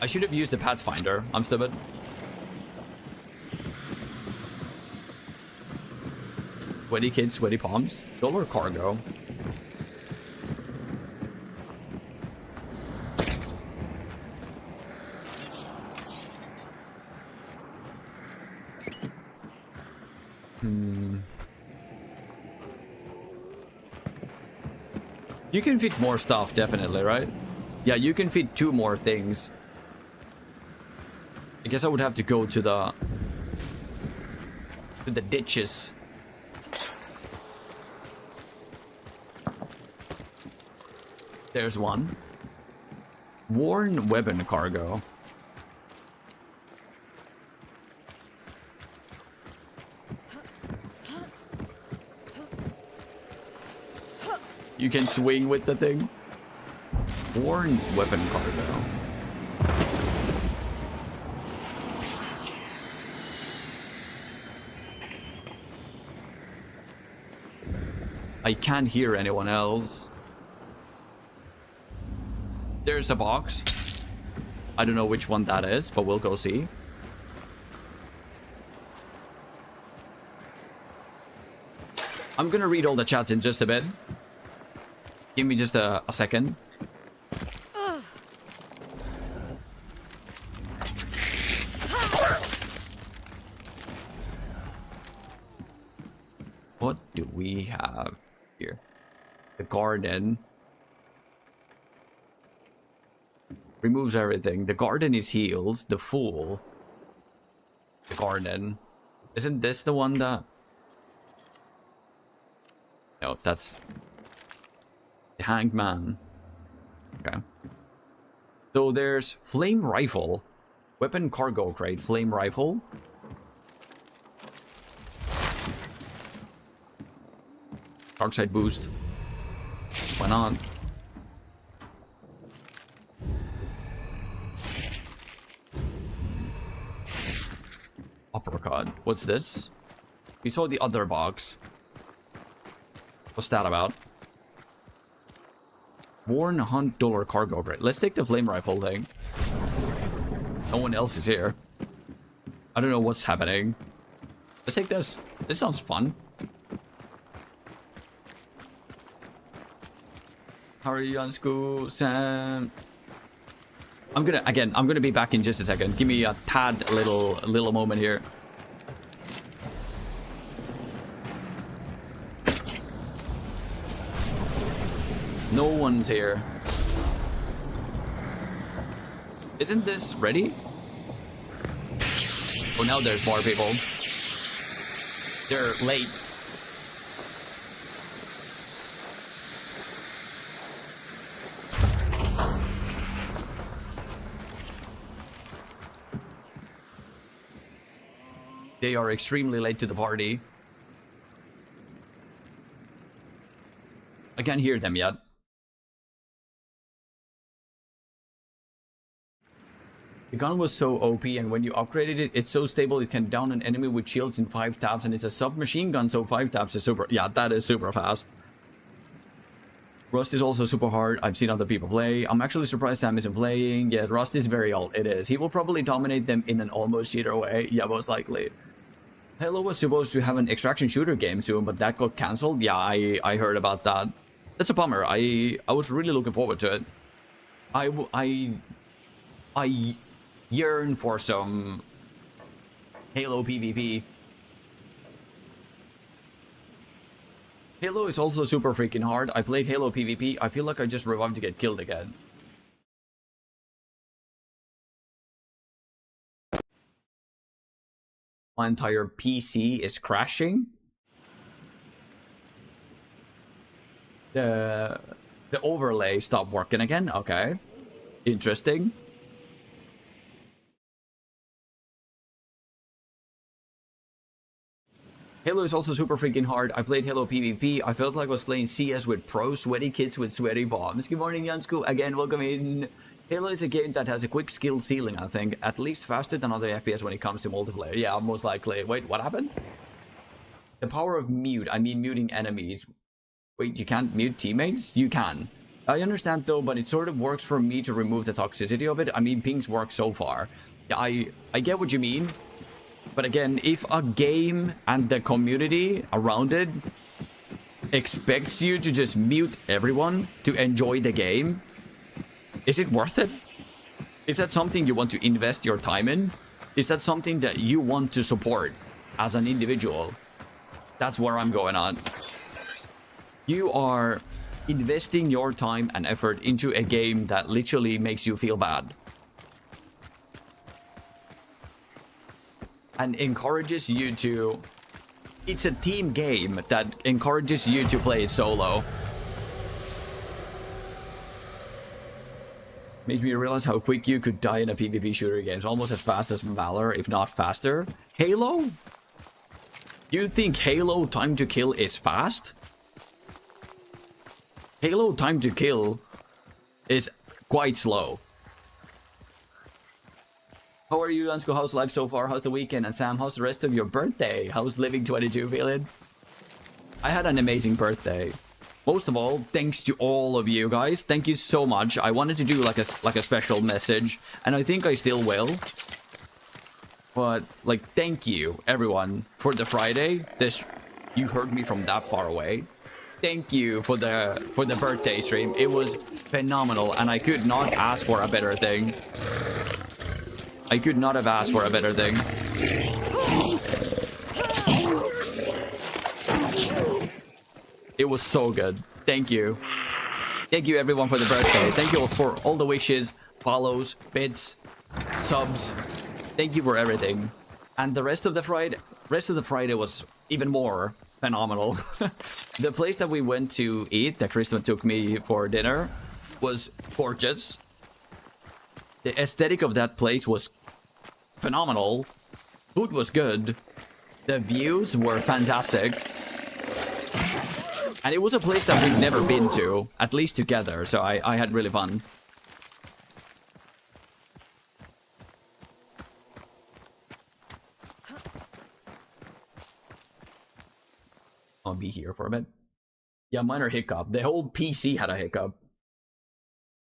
I should have used the Pathfinder. I'm stupid. Sweaty kids, sweaty palms. Dollar cargo. You can fit more stuff, definitely, right? Yeah, you can fit 2 more things. I guess I would have to go to the ditches. There's one. Worn weapon cargo. You can swing with the thing. Worn weapon cargo. I can't hear anyone else. There's a box. I don't know which one that is, but we'll go see. I'm gonna read all the chats in just a bit. Give me just a second. What do we have here? The garden. Removes everything. The garden is healed. The fool. The garden. Isn't this the one that... No, that's... the hanged man. Okay. So there's flame rifle. Weapon cargo crate. Flame rifle. Dark side boost. Why not? Uppercut. What's this? We saw the other box. What's that about? Worn Hunt Dollar Cargo Crate. Let's take the flame rifle thing. No one else is here. I don't know what's happening. Let's take this. This sounds fun. How are you on school, Sam? I'm gonna be back in just a second. Give me a tad little moment here. No one's here. Isn't this ready? Oh, now there's more people. They're late. They are extremely late to the party. I can't hear them yet. The gun was so OP, and when you upgraded it, it's so stable it can down an enemy with shields in 5 taps, and it's a submachine gun, so 5 taps is super... Yeah, that is super fast. Rust is also super hard. I've seen other people play. I'm actually surprised Sam isn't playing. Yeah, Rust is very old. It is. He will probably dominate them in an almost cheater way. Yeah, most likely. Halo was supposed to have an extraction shooter game soon, but that got cancelled. Yeah, I heard about that. That's a bummer. I was really looking forward to it. I yearn for some Halo PvP. Halo is also super freaking hard. I played Halo PvP. I feel like I just revived to get killed again. My entire PC is crashing. The overlay stopped working again. Okay. Interesting. Halo is also super freaking hard. I played Halo PvP. I felt like I was playing CS with pro sweaty kids with sweaty bombs. Good morning, Jansku. Again, welcome in. Halo is a game that has a quick skill ceiling, I think. At least faster than other FPS when it comes to multiplayer. Yeah, most likely. Wait, what happened? The power of mute. I mean muting enemies. Wait, you can't mute teammates? You can. I understand though, but it sort of works for me to remove the toxicity of it. I mean, pings work so far. Yeah, I get what you mean. But again, if a game and the community around it expects you to just mute everyone to enjoy the game, is it worth it? Is that something you want to invest your time in? Is that something that you want to support as an individual? That's where I'm going on. You are investing your time and effort into a game that literally makes you feel bad. And encourages you to... It's a team game that encourages you to play it solo. Made me realize how quick you could die in a PvP shooter game. It's almost as fast as Valor, if not faster. Halo? You think Halo time to kill is fast? Halo time to kill is quite slow. How are you, Dansko? How's life so far? How's the weekend? And Sam, how's the rest of your birthday? How's living 22 feeling? I had an amazing birthday. Most of all, thanks to all of you guys. Thank you so much. I wanted to do like a special message, and I think I still will. But like, thank you everyone for the Friday. You heard me from that far away. Thank you for the birthday stream. It was phenomenal, and I could not ask for a better thing. I could not have asked for a better thing. It was so good. Thank you. Thank you everyone for the birthday. Thank you for all the wishes, follows, bits, subs. Thank you for everything. And the rest of the Friday was even more phenomenal. The place that we went to eat, that Kristen took me for dinner, was gorgeous. The aesthetic of that place was phenomenal. Food was good. The views were fantastic. And it was a place that we've never been to, at least together, so I had really fun. I'll be here for a bit. Yeah, minor hiccup. The whole PC had a hiccup.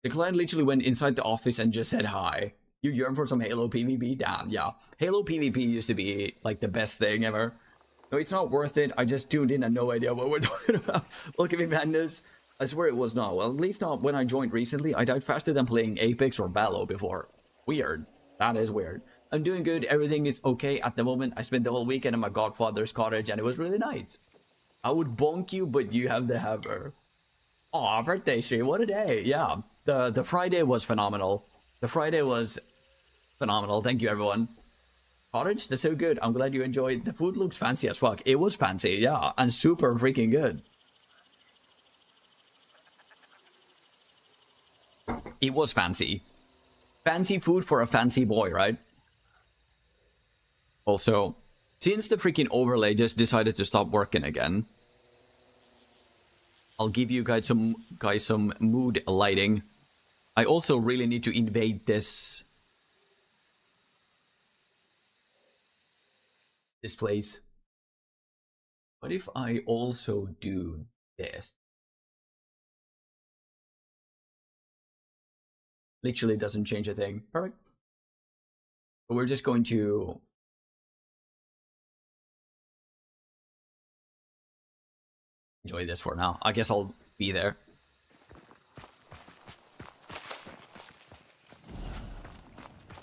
The client literally went inside the office and just said hi. You yearn for some Halo PvP? Damn, yeah. Halo PvP used to be like the best thing ever. No, it's not worth it. I just tuned in and no idea what we're talking about. Look at me, madness. I swear it was not. Well, at least not when I joined recently. I died faster than playing Apex or Valo before. Weird. That is weird. I'm doing good. Everything is okay at the moment. I spent the whole weekend in my godfather's cottage and it was really nice. I would bonk you, but you have the hammer. Aw, birthday stream. What a day. Yeah. The Friday was phenomenal. The Friday was phenomenal. Thank you, everyone. Cottage, that's so good. I'm glad you enjoyed. The food looks fancy as fuck. It was fancy, yeah. And super freaking good. It was fancy. Fancy food for a fancy boy, right? Also, since the freaking overlay just decided to stop working again, I'll give you guys some mood lighting. I also really need to invade this place. What if I also do this? Literally doesn't change a thing. Perfect. But we're just going to enjoy this for now. I guess I'll be there.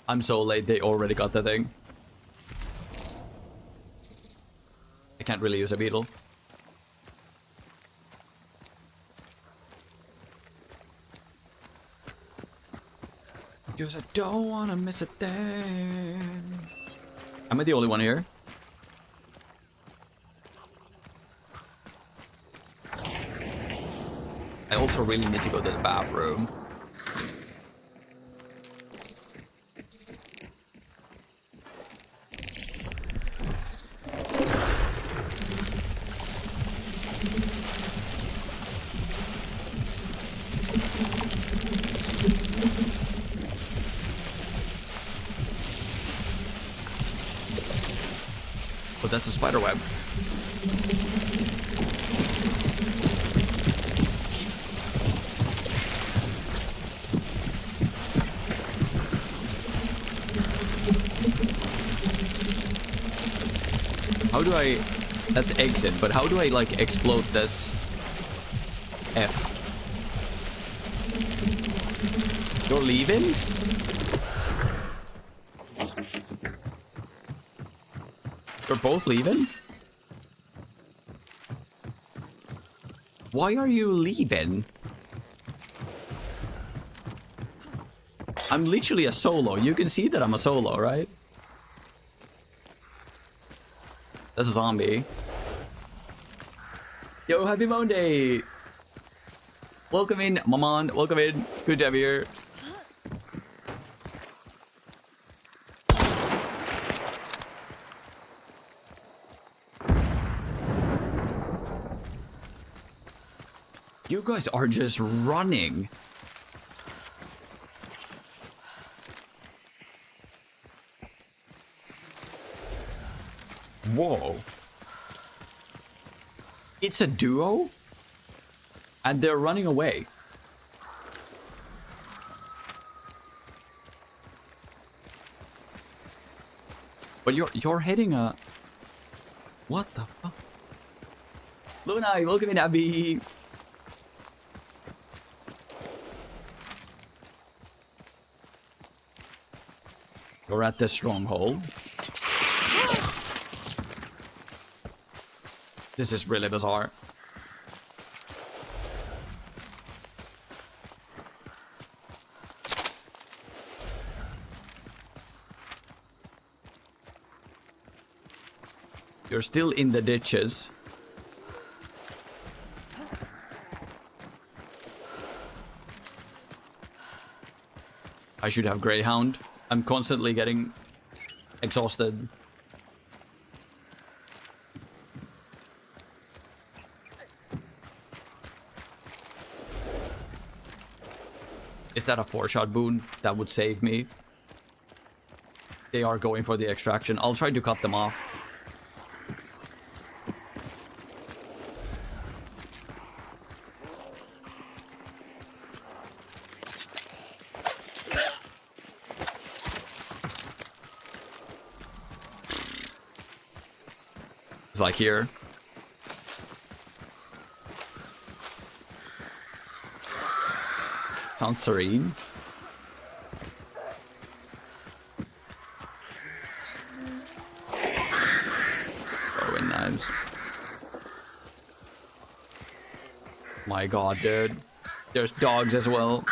I'm so late, they already got the thing. I can't really use a beetle. Because I don't want to miss a thing. Am I the only one here? I also really need to go to the bathroom. But that's a spider web. How do I... That's exit, but how do I, like, explode this? F. You're leaving? You're both leaving? Why are you leaving? I'm literally a solo. You can see that I'm a solo, right? That's a zombie. Yo, happy moanday! Welcome in, Maman. Welcome in. Good to have you here. You guys are just running. Whoa. It's a duo? And they're running away. But you're hitting a... What the fuck? Luna, welcome in, Abby. You're at the stronghold. This is really bizarre. You're still in the ditches. I should have Greyhound. I'm constantly getting exhausted. Is that a 4-shot boon? That would save me. They are going for the extraction. I'll try to cut them off. It's like here. Sounds serene. Throwing knives. My god, dude. There's dogs as well.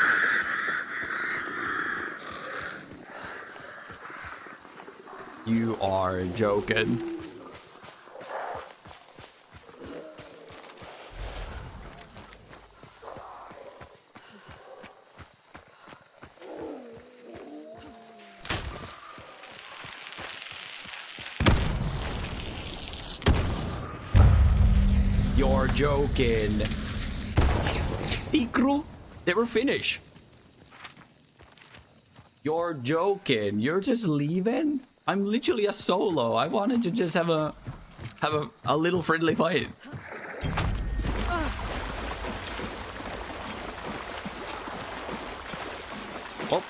You are joking. You're joking. Ticro, they were finished. You're joking. You're just leaving? I'm literally a solo. I wanted to just have a little friendly fight. Oh.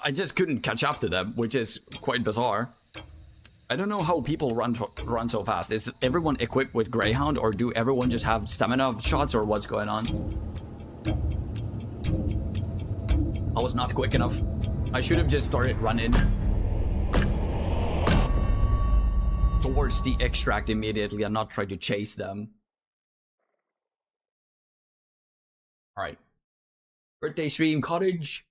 I just couldn't catch up to them, which is quite bizarre. I don't know how people run so fast. Is everyone equipped with Greyhound, or do everyone just have stamina shots, or what's going on? I was not quick enough. I should have just started running towards the extract immediately and not try to chase them. Alright. Birthday stream cottage.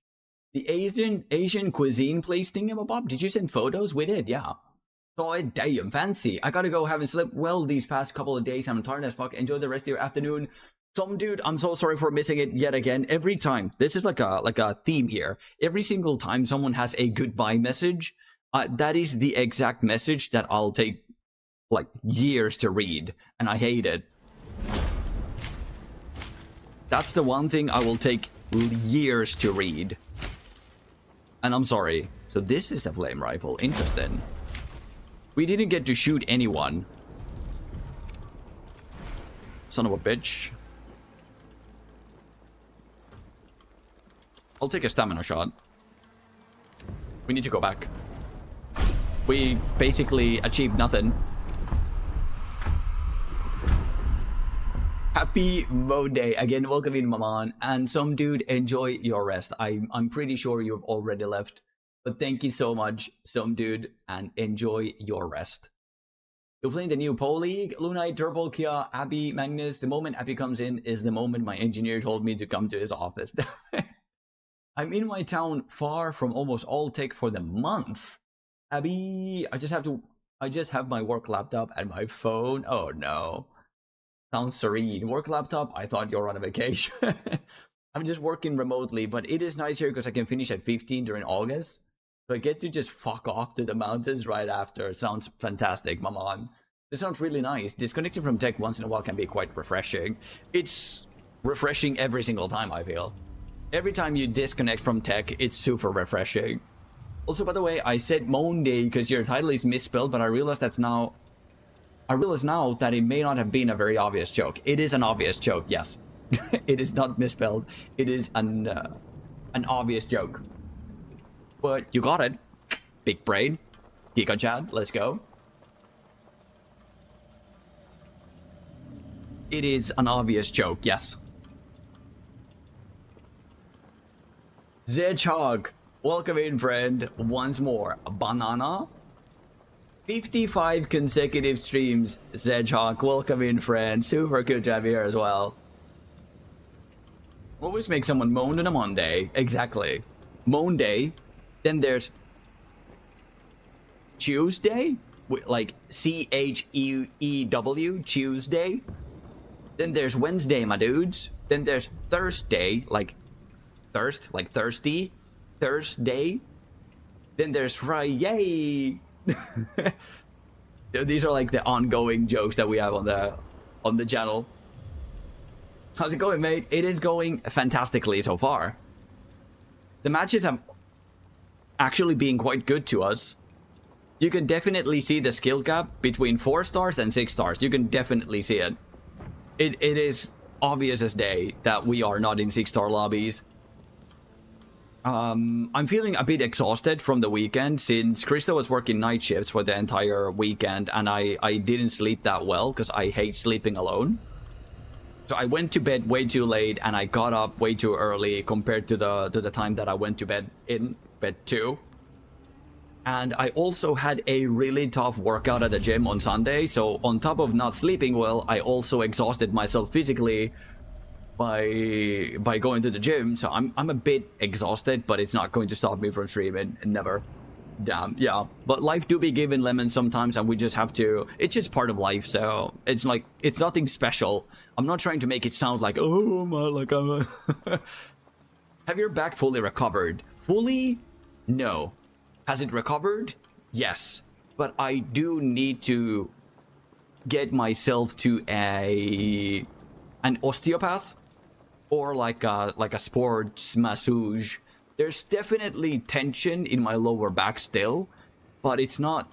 The Asian cuisine place thingamabob. Did you send photos? We did, yeah. Saw it, damn fancy. I gotta go, haven't slept well these past couple of days. I'm tired as fuck. Enjoy the rest of your afternoon. Some dude, I'm so sorry for missing it yet again. Every time, this is like a theme here. Every single time someone has a goodbye message, that is the exact message that I'll take like years to read, and I hate it. That's the one thing I will take years to read. And I'm sorry. So this is the flame rifle. Interesting. We didn't get to shoot anyone. Son of a bitch. I'll take a stamina shot. We need to go back. We basically achieved nothing. Happy moanday. Again, welcome in, Maman. And some dude, enjoy your rest. I'm pretty sure you've already left. But thank you so much, some dude, and enjoy your rest. You're playing the new Pole League, Lunite, Turbo, Kia, Abby, Magnus. The moment Abby comes in is the moment my engineer told me to come to his office. I'm in my town, far from almost all tech for the month. Abby, I just have my work laptop and my phone. Oh no. Sounds serene. Work laptop, I thought you're on a vacation. I'm just working remotely, but it is nice here because I can finish at 15 during August. So I get to just fuck off to the mountains right after. It sounds fantastic, Maman. This sounds really nice. Disconnecting from tech once in a while can be quite refreshing. It's refreshing every single time, I feel. Every time you disconnect from tech, it's super refreshing. Also, by the way, I said moanday because your title is misspelled, but I realize now that it may not have been a very obvious joke. It is an obvious joke, yes. It is not misspelled. It is an obvious joke. But you got it. Big brain. Giga Chad, let's go. It is an obvious joke, yes. Zedhog, welcome in, friend. Once more. Banana. 55 consecutive streams, Zedhog. Welcome in, friend. Super good to have you here as well. Always make someone moan on a Monday. Exactly. Moanday. Then there's Tuesday, like CHEEW, Tuesday. Then there's Wednesday, my dudes. Then there's Thursday, like thirsty, Thursday. Then there's Friday. These are like the ongoing jokes that we have on the on the channel. How's it going, mate? It is going fantastically so far. The matches have actually been quite good to us. You can definitely see the skill gap between 4 stars and 6 stars. You can definitely see it. It is obvious as day that we are not in 6-star lobbies. I'm feeling a bit exhausted from the weekend since Krista was working night shifts for the entire weekend and I didn't sleep that well because I hate sleeping alone. So I went to bed way too late and I got up way too early compared to the time that I went to bed too. And I also had a really tough workout at the gym on Sunday, so on top of not sleeping well, I also exhausted myself physically by going to the gym. So I'm a bit exhausted, but it's not going to stop me from streaming. Never. Damn. Yeah. But life do be given lemons sometimes, and we just have to. It's just part of life. So it's like it's nothing special. I'm not trying to make it sound like, oh my, like I'm. Have your back fully recovered? Fully? No. Has it recovered? Yes. But I do need to get myself to an osteopath or like a sports massage. There's definitely tension in my lower back still, but it's not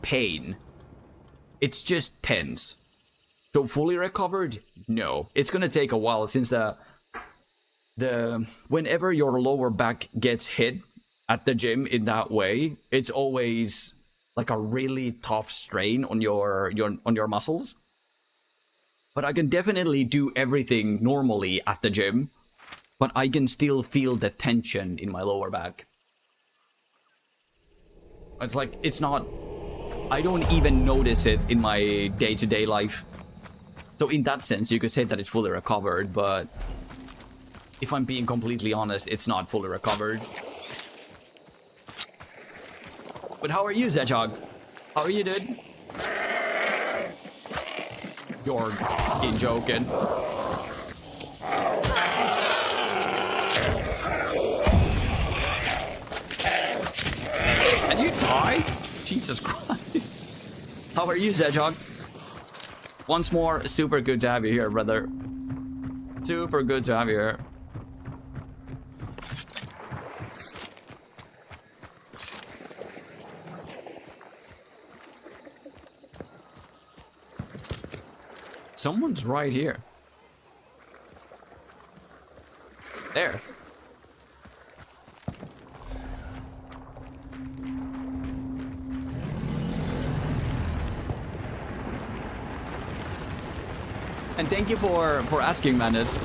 pain. It's just tense. So fully recovered? No. It's gonna take a while since whenever your lower back gets hit at the gym in that way, it's always like a really tough strain on your muscles. But I can definitely do everything normally at the gym, but I can still feel the tension in my lower back. It's like, it's not, I don't even notice it in my day-to-day life. So in that sense, you could say that it's fully recovered, but if I'm being completely honest, it's not fully recovered. But how are you, Zedgehog? How are you, dude? You're fucking joking. And you die? Jesus Christ. How are you, Zedgehog? Once more, super good to have you here, brother. Super good to have you here. Someone's right here. There. And thank you for asking, Manus.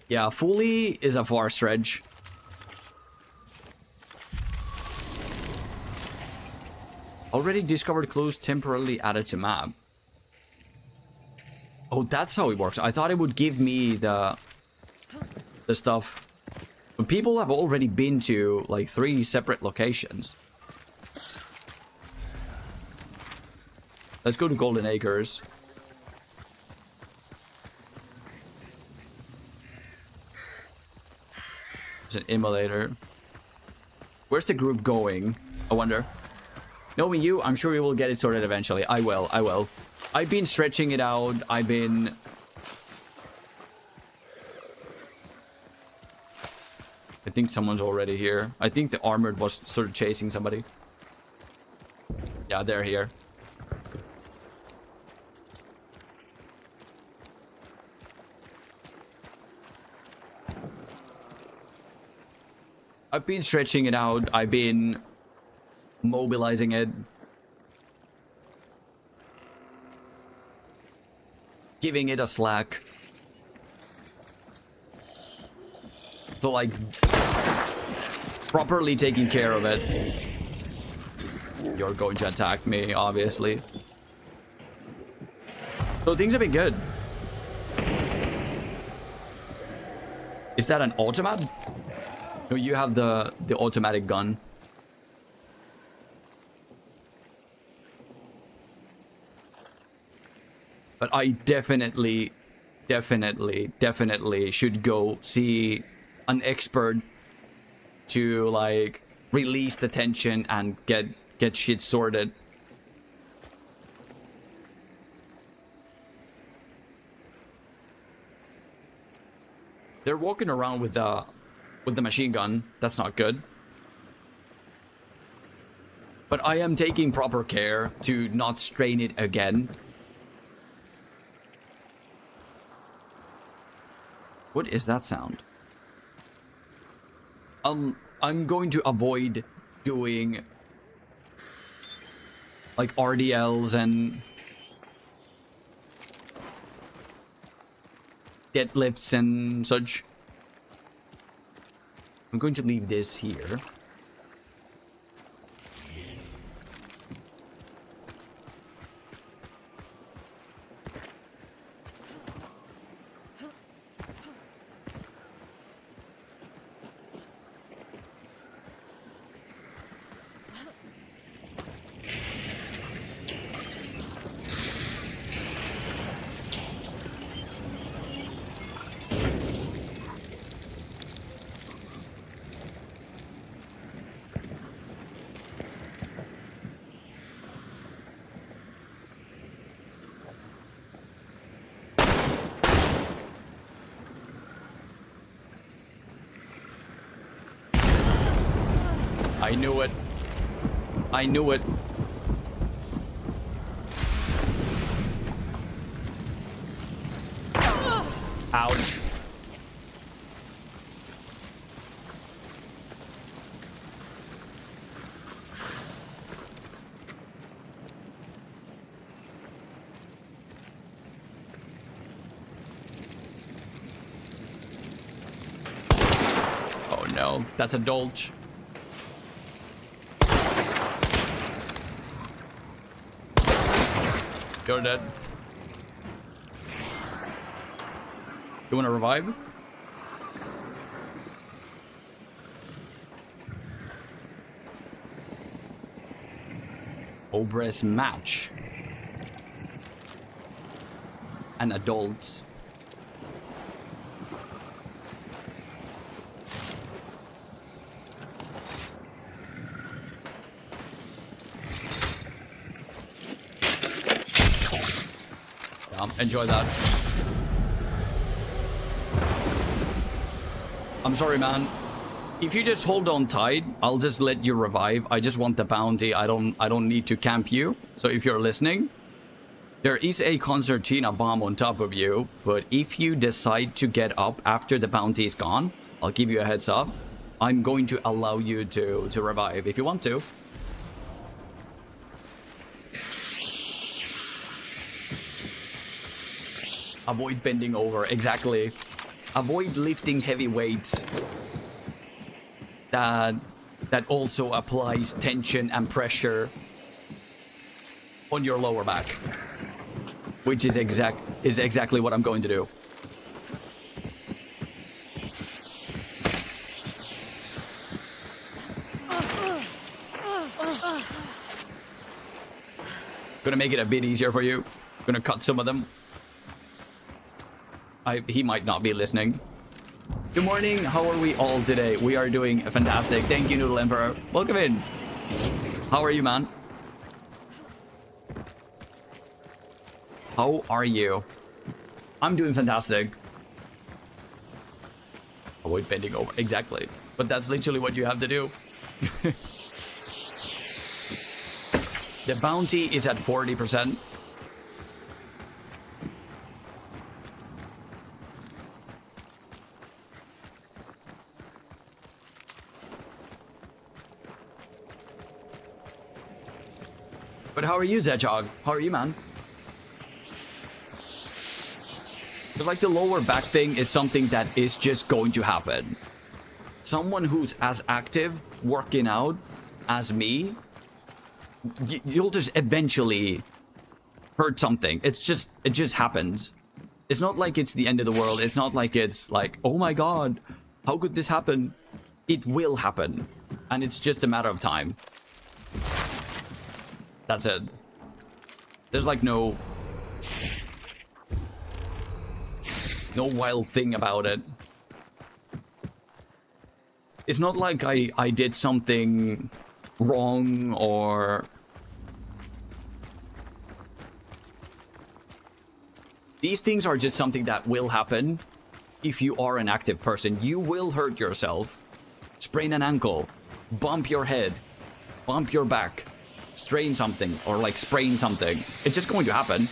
Yeah, fully is a far stretch. Already discovered clues temporarily added to map. Oh, that's how it works. I thought it would give me the stuff. But people have already been to like 3 separate locations. Let's go to Golden Acres. There's an emulator. Where's the group going? I wonder. Knowing you, I'm sure we will get it sorted eventually. I will. I've been stretching it out. I think someone's already here. I think the armored was sort of chasing somebody. Yeah, they're here. I've been stretching it out. I've been mobilizing it, giving it a slack. So like properly taking care of it. You're going to attack me, obviously. So things have been good. Is that an automat? No, you have the automatic gun. But I definitely should go see an expert to like release the tension and get get shit sorted. They're walking around with the machine gun. That's not good. But I am taking proper care to not strain it again. What is that sound? I'm going to avoid doing like RDLs and deadlifts and such. I'm going to leave this here. I knew it. I knew it. Ouch. Oh no, that's a dolch. You're dead. You want to revive? Obres match. And adults. Enjoy that. I'm sorry, man. If you just hold on tight, I'll just let you revive. I just want the bounty. I don't need to camp you. So if you're listening, there is a concertina bomb on top of you, but if you decide to get up after the bounty is gone, I'll give you a heads up. I'm going to allow you to revive if you want to. Avoid bending over, exactly. Avoid lifting heavy weights. That also applies tension and pressure on your lower back. Which is exactly what I'm going to do. Gonna make it a bit easier for you. Gonna cut some of them. He might not be listening. Good morning. How are we all today? We are doing fantastic. Thank you, Noodle Emperor. Welcome in. How are you, man? How are you? I'm doing fantastic. Avoid bending over. Exactly. But that's literally what you have to do. The bounty is at 40%. But how are you, Zedgehog? How are you, man? But like the lower back thing is something that is just going to happen. Someone who's as active working out as me, you'll just eventually hurt something. It just happens. It's not like it's the end of the world. It's not like it's like, oh my god, how could this happen? It will happen. And it's just a matter of time. That's it. There's like no wild thing about it. It's not like I did something wrong or... These things are just something that will happen if you are an active person. You will hurt yourself, sprain an ankle, bump your head, bump your back, strain something, or like sprain something. It's just going to happen.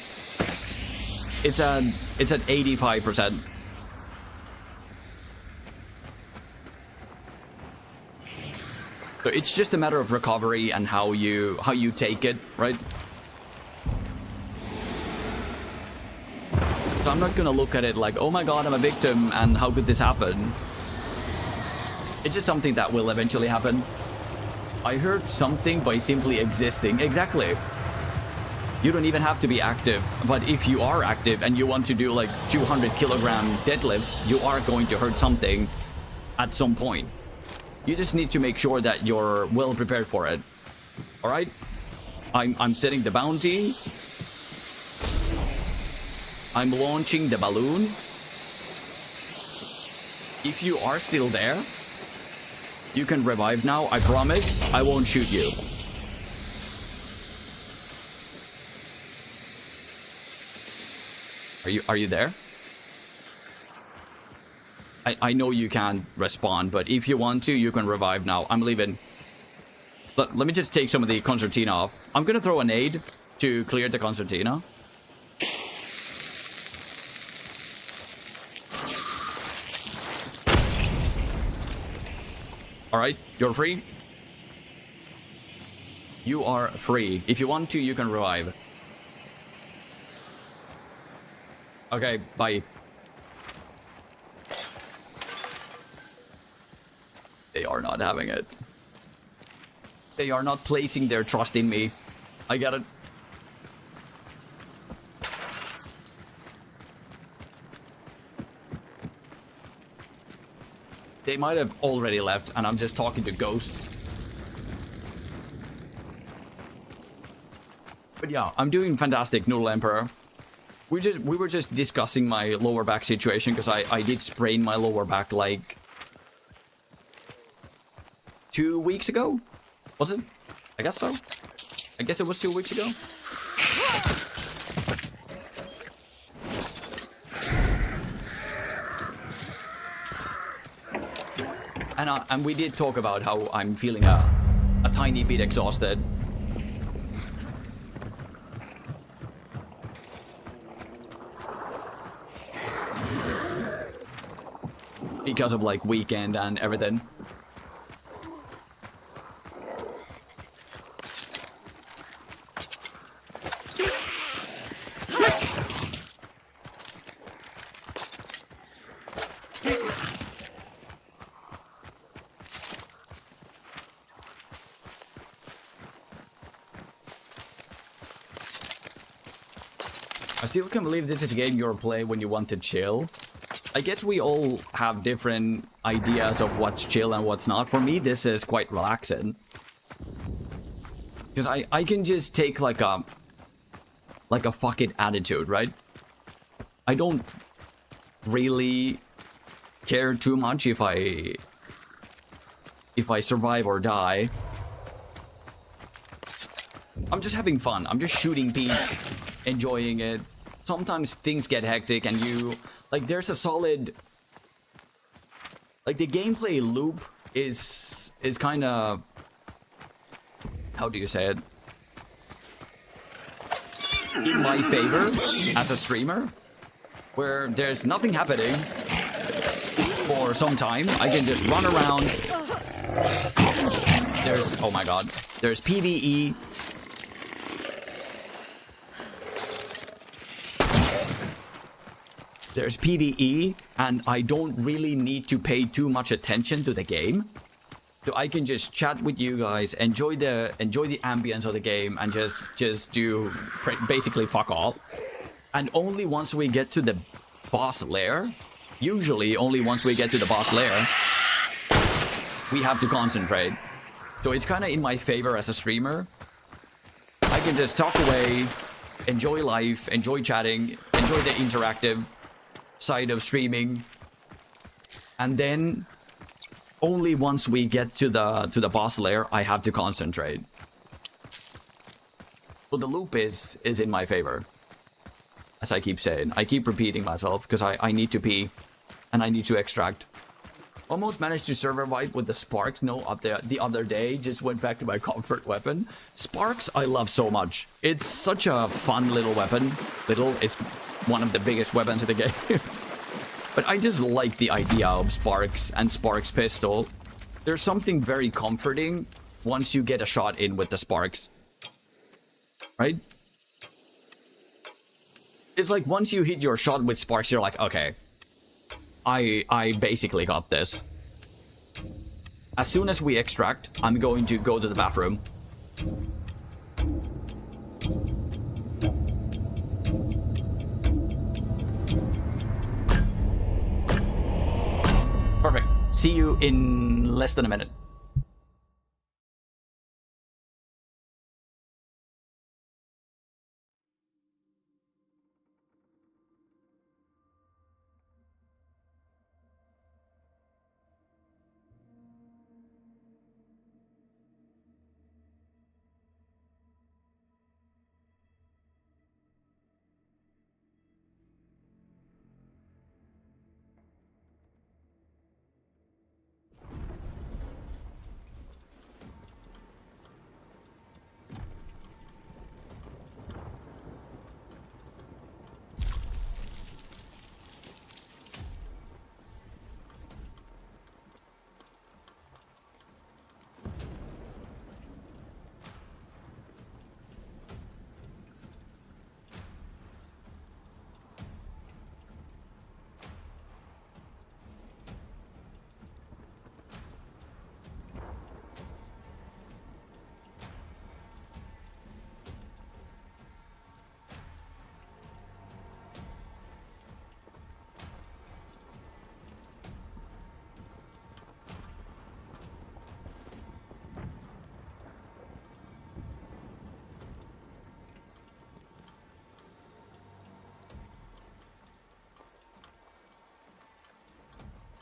It's at 85%. So it's just a matter of recovery and how you take it, right? So I'm not gonna look at it like, oh my god, I'm a victim and how could this happen? It's just something that will eventually happen. I heard something by simply existing. Exactly. You don't even have to be active, but if you are active and you want to do like 200 kilogram deadlifts, you are going to hurt something at some point. You just need to make sure that you're well prepared for it. All right? I'm setting the bounty. I'm launching the balloon. If you are still there, you can revive now. I promise I won't shoot you. Are you there? I know you can't respond, but if you want to, you can revive now. I'm leaving. Let me just take some of the concertina off. I'm gonna throw a nade to clear the concertina. Alright, you're free. You are free. If you want to, you can revive. Okay, bye. They are not having it. They are not placing their trust in me. I get it. They might have already left and I'm just talking to ghosts. But yeah, I'm doing fantastic, Noodle Emperor. We were just discussing my lower back situation because I did sprain my lower back like 2 weeks ago? Was it? I guess so. I guess it was 2 weeks ago. And we did talk about how I'm feeling a tiny bit exhausted. Because of like weekend and everything. I still can't believe this is a game you'll play when you want to chill. I guess we all have different ideas of what's chill and what's not. For me, this is quite relaxing. Because I can just take like a fuck it attitude, right? I don't really care too much if I survive or die. I'm just having fun. I'm just shooting peeps, enjoying it. Sometimes things get hectic and you... Like, there's a solid... Like, the gameplay loop is kind of... How do you say it? In my favor, as a streamer. Where there's nothing happening for some time. I can just run around. There's... Oh my god. There's PvE. There's PvE, and I don't really need to pay too much attention to the game. So I can just chat with you guys, enjoy the ambience of the game, and just do basically fuck all. And only once we get to the boss lair, usually only once we get to the boss lair, we have to concentrate. So it's kind of in my favor as a streamer. I can just talk away, enjoy life, enjoy chatting, enjoy the interactive side of streaming, and then Only once we get to the boss lair, I have to concentrate. So the loop is in my favor. As I keep saying. I keep repeating myself because I need to pee. And I need to extract. Almost managed to server wipe with the sparks. No, up there the other day. Just went back to my comfort weapon. Sparks I love so much. It's such a fun little weapon. It's one of the biggest weapons in the game. But I just like the idea of sparks and sparks pistol. There's something very comforting once you get a shot in with the sparks. Right? It's like once you hit your shot with sparks, you're like, okay, I basically got this. As soon as we extract, I'm going to go to the bathroom. Perfect. See you in less than a minute.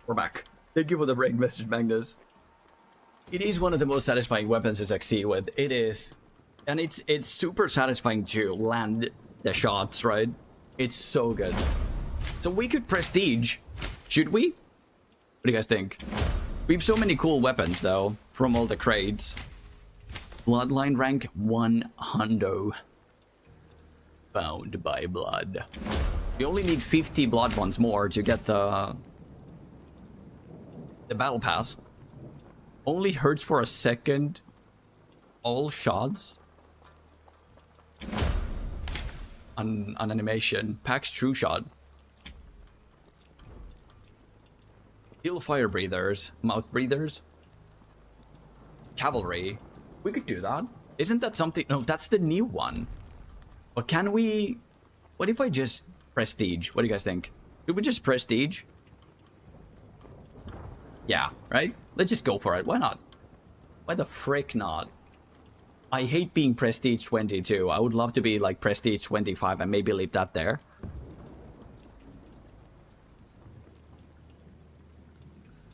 We're back. Thank you for the break message, Magnus. It is one of the most satisfying weapons to succeed with. It is. And it's super satisfying to land the shots, right? It's so good. So we could prestige. Should we? What do you guys think? We have so many cool weapons, though, from all the crates. Bloodline rank 100. Bound by blood. We only need 50 blood ones more to get the battle pass. Only hurts for a second. All shots. An animation. Packs true shot. Heal fire breathers. Mouth breathers. Cavalry. We could do that. Isn't that something? No, that's the new one. But can we? What if I just prestige? What do you guys think? Should we just prestige? Yeah, right? Let's just go for it. Why not? Why the frick not? I hate being prestige 22. I would love to be like prestige 25 and maybe leave that there.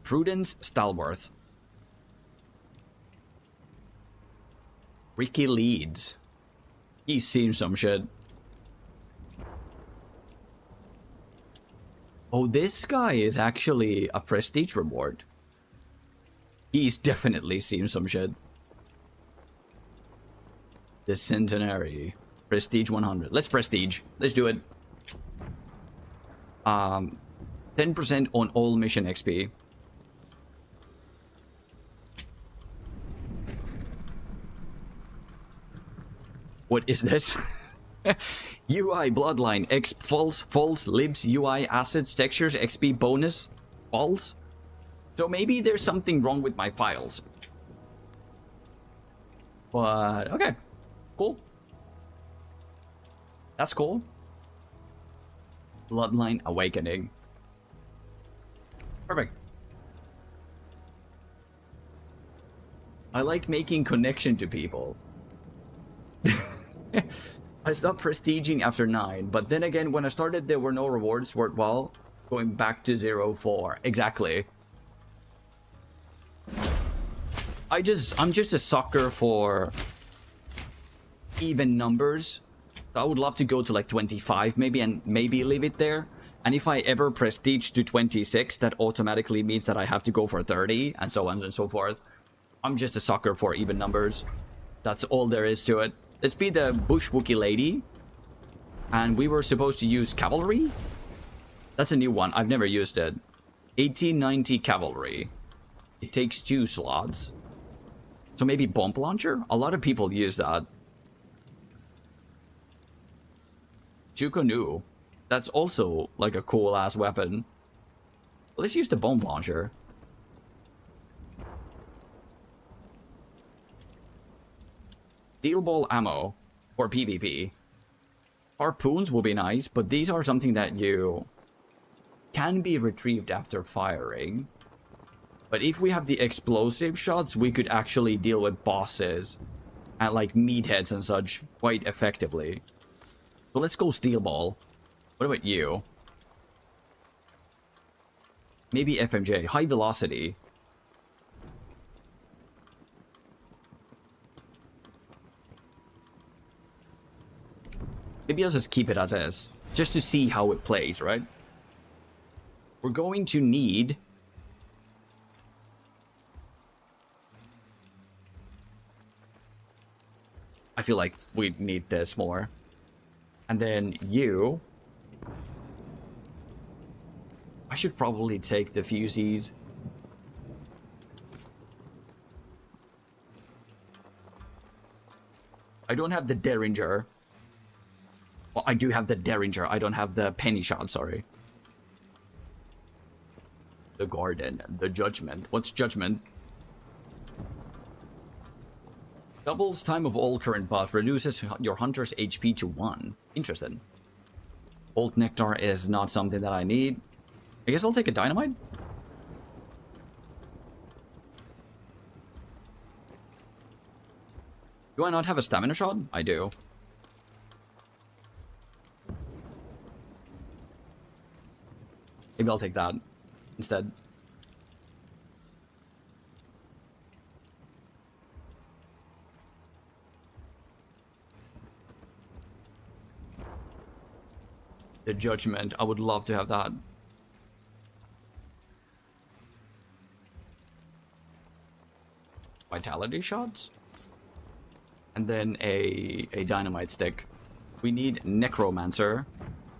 Prudence Stalworth. Ricky Leeds. He's seen some shit. Oh, this guy is actually a prestige reward. He's definitely seen some shit. The Centenary. Prestige 100. Let's prestige. Let's do it. 10% on all mission XP. What is this? UI bloodline X false libs UI assets textures XP bonus false. So maybe there's something wrong with my files. But okay, cool. That's cool. Bloodline awakening. Perfect. I like making connection to people. I stopped prestiging after 9, but then again, when I started, there were no rewards worthwhile. Going back to 0-4. Exactly. I'm just a sucker for even numbers. So I would love to go to like 25 maybe, and maybe leave it there. And if I ever prestige to 26, that automatically means that I have to go for 30, and so on and so forth. I'm just a sucker for even numbers. That's all there is to it. Let's be the Bush Wookiee lady. And we were supposed to use cavalry? That's a new one. I've never used it. 1890 cavalry. It takes 2 slots. So maybe bomb launcher? A lot of people use that. Chukonu. That's also like a cool ass weapon. Let's use the bomb launcher. Steel ball ammo for PvP. Harpoons will be nice, but these are something that you can be retrieved after firing. But if we have the explosive shots, we could actually deal with bosses and like meatheads and such quite effectively. So let's go steel ball. What about you? Maybe FMJ. High velocity. Maybe I'll just keep it as is. Just to see how it plays, right? We're going to need... I feel like we need this more. And then you... I should probably take the fusees. I don't have the Derringer. Well, I do have the Derringer. I don't have the penny shot, sorry. The Garden. The Judgment. What's Judgment? Doubles time of all current buff. Reduces your hunter's HP to 1. Interesting. Bolt Nectar is not something that I need. I guess I'll take a dynamite. Do I not have a stamina shot? I do. Maybe I'll take that instead. The Judgment. I would love to have that. Vitality shots? And then a dynamite stick. We need Necromancer.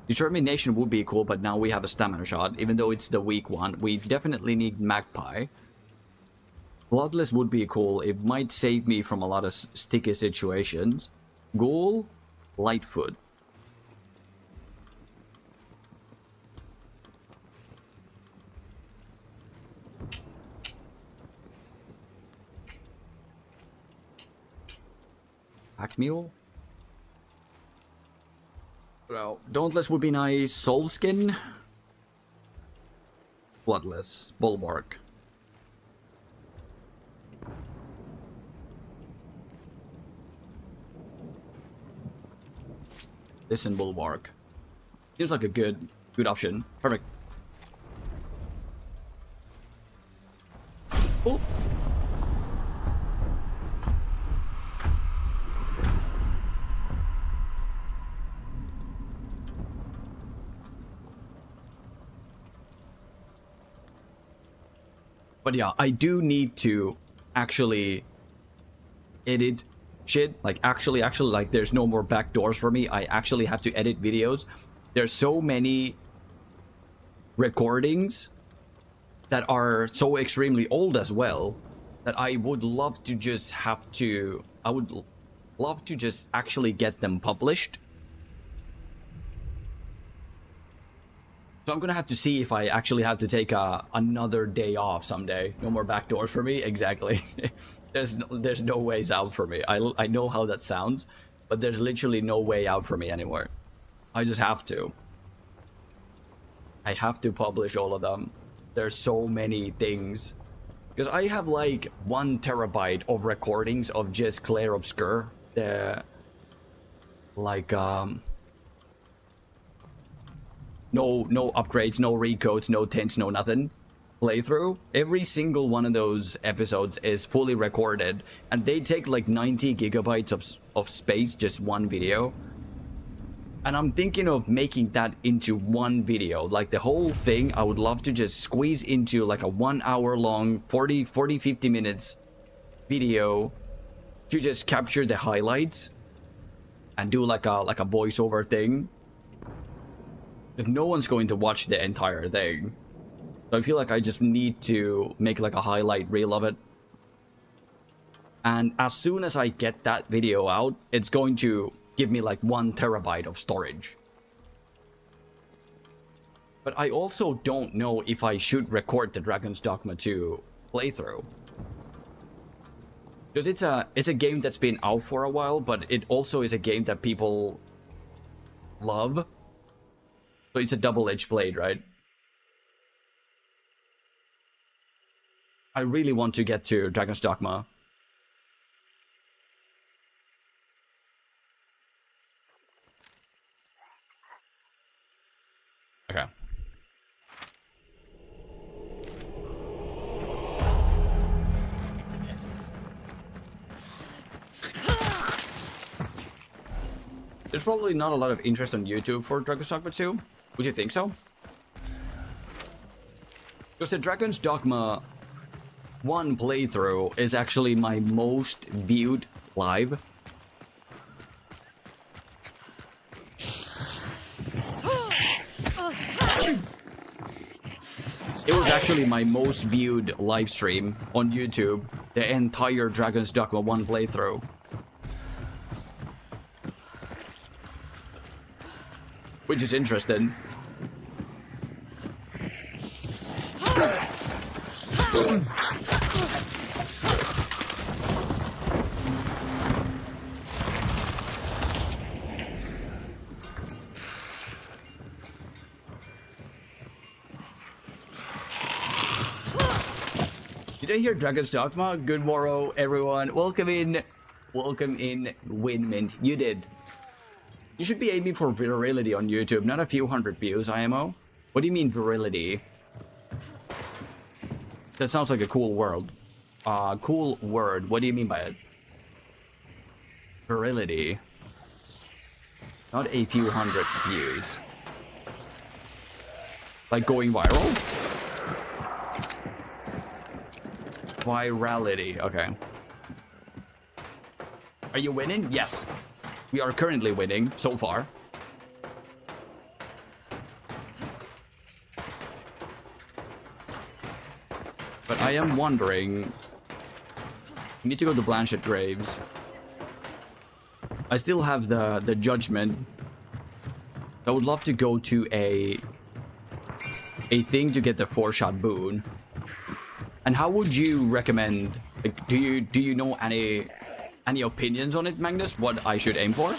Determination would be cool, but now we have a stamina shot, even though it's the weak one. We definitely need Magpie. Bloodless would be cool. It might save me from a lot of sticky situations. Ghoul, Lightfoot. Pack Mule? Well, Dauntless would be nice. Soul Skin? Bloodless. Bulwark. This and Bulwark. Seems like a good option. Perfect. Oh! But yeah, I do need to actually edit shit. Like, actually, like, there's no more back doors for me. I actually have to edit videos. There's so many recordings that are so extremely old as well that I would love to just have to... I would love to just actually get them published. So I'm gonna have to see if I actually have to take another day off someday. No more back doors for me. Exactly. there's no ways out for me. I know how that sounds, but there's literally no way out for me anymore. I just have to. I have to publish all of them. There's so many things. Because I have like 1 terabyte of recordings of just Clair Obscur. Like, no upgrades, no recodes, no tints, no nothing. playthrough. Every single one of those episodes is fully recorded, and they take like 90 gigabytes of space, just one video. And I'm thinking of making that into one video, like the whole thing. I would love to just squeeze into like a 1 hour long 50 minutes video to just capture the highlights and do like a voiceover thing. If no one's going to watch the entire thing, so I feel like I just need to make like a highlight reel of it. And as soon as I get that video out, it's going to give me like 1 terabyte of storage. But I also don't know if I should record the Dragon's Dogma 2 playthrough. Because it's a game that's been out for a while, but it also is a game that people love. So it's a double-edged blade, right? I really want to get to Dragon's Dogma. Okay. There's probably not a lot of interest on YouTube for Dragon's Dogma 2. Would you think so? Because the Dragon's Dogma 1 playthrough is actually my most viewed live. It was actually my most viewed live stream on YouTube, the entire Dragon's Dogma 1 playthrough. Which is interesting. Did I hear Dragon's Dogma? Good morrow, everyone. Welcome in, Winmint. You did. You should be aiming for virility on YouTube, not a few hundred views, IMO. What do you mean virility? That sounds like a cool word. Cool word. What do you mean by it? Virility. Not a few hundred views. Like going viral? Virality, okay. Are you winning? Yes. We are currently winning, so far. But I am wondering... We need to go to Blanchett Graves. I still have the judgment. I would love to go to a thing to get the 4-shot boon. And how would you recommend... Like, do you know any opinions on it, Magnus? What I should aim for?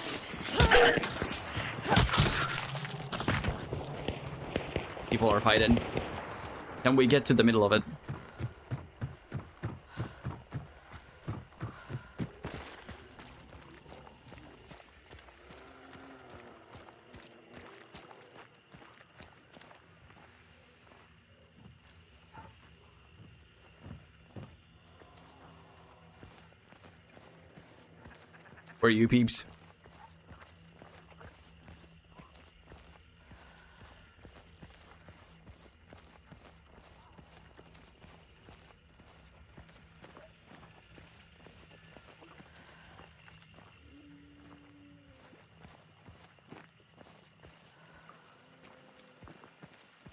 People are fighting. Can we get to the middle of it? Where are you, peeps?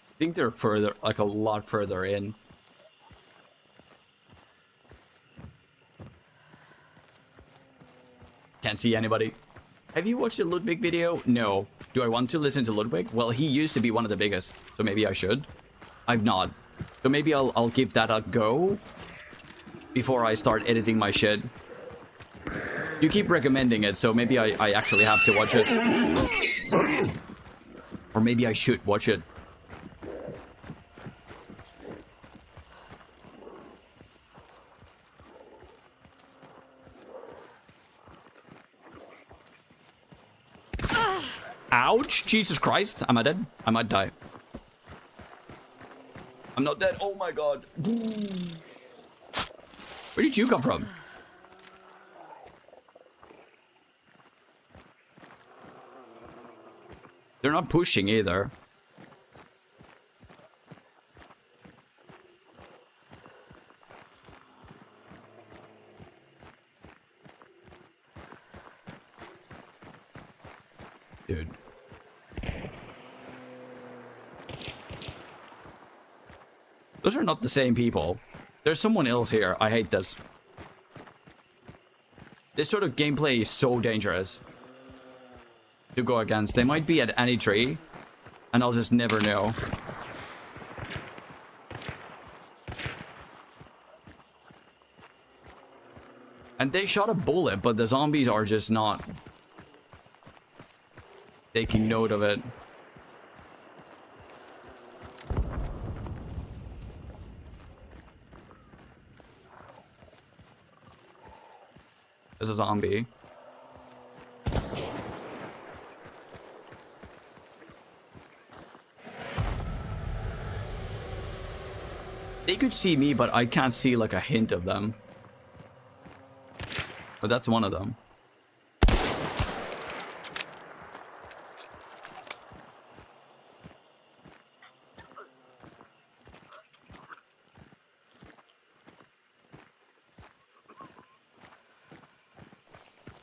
I think they're further, like a lot further in. Can't see anybody. Have you watched the Ludwig video? No. Do I want to listen to Ludwig? Well, he used to be one of the biggest, so maybe I should. I've not. So maybe I'll give that a go before I start editing my shit. You keep recommending it, so maybe I actually have to watch it. Or maybe I should watch it. Ouch! Jesus Christ! Am I dead? I might die. I'm not dead. Oh my god. Where did you come from? They're not pushing either. Dude. Those are not the same people. There's someone else here. I hate this. This sort of gameplay is so dangerous to go against. They might be at any tree, and I'll just never know. And they shot a bullet, but the zombies are just not taking note of it. There's a zombie. They could see me, but I can't see like a hint of them. But that's one of them.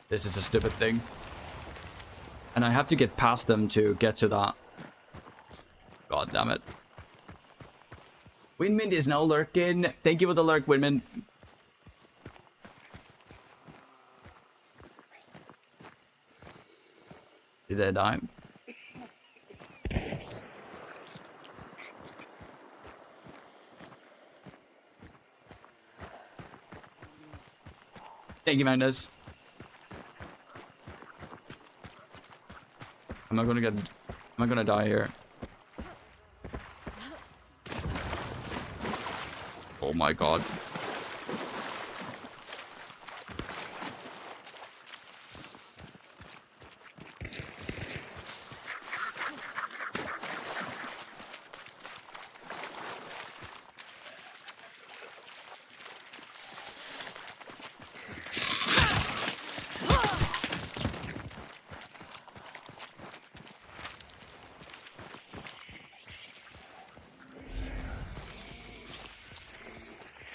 This is a stupid thing. And I have to get past them to get to that. God damn it. Winmint is now lurking. Thank you for the lurk, Winmint. Did they die? Thank you, Magnus. I'm not gonna die here. Oh my god.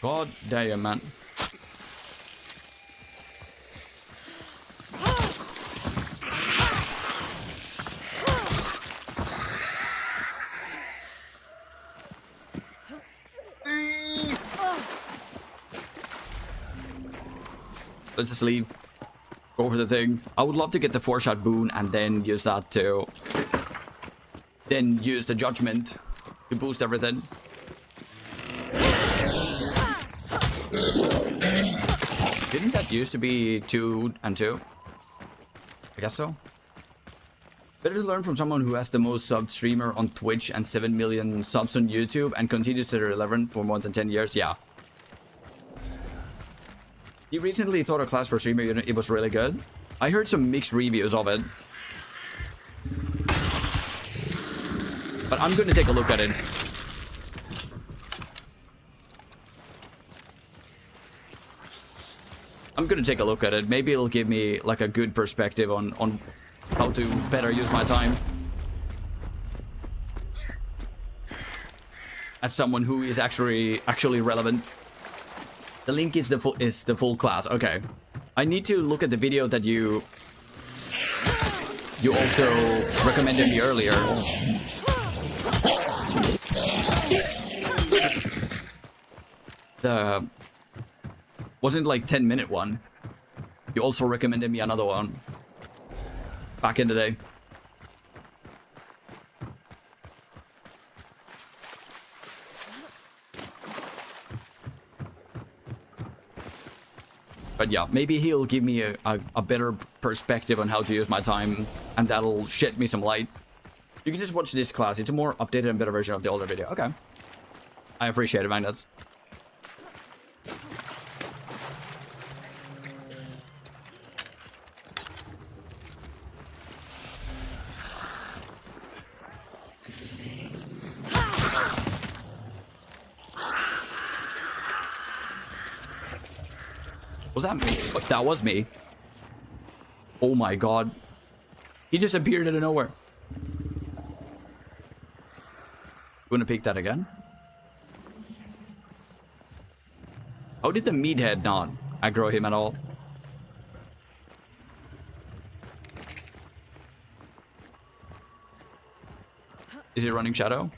God damn, man. Let's just leave. Go for the thing. I would love to get the 4-shot boon and then use that to... Then use the judgment to boost everything. Didn't that used to be 2 and 2? I guess so. Better to learn from someone who has the most subbed streamer on Twitch and 7 million subs on YouTube and continues to relevant for more than 10 years. Yeah. He recently taught a class for streamer. It was really good. I heard some mixed reviews of it. But I'm going to take a look at it. I'm gonna take a look at it. Maybe it'll give me like a good perspective on how to better use my time. As someone who is actually relevant. The link is the full class. Okay. I need to look at the video that you also recommended me earlier. The wasn't like 10-minute one. You also recommended me another one back in the day. But yeah, maybe he'll give me a better perspective on how to use my time, and that'll shed me some light. You can just watch this class. It's a more updated and better version of the older video. Okay. I appreciate it, Magnets. Was that me? Oh, that was me. Oh my god. He just appeared out of nowhere. You wanna peek that again? How did the meathead not aggro him at all? Is he running shadow?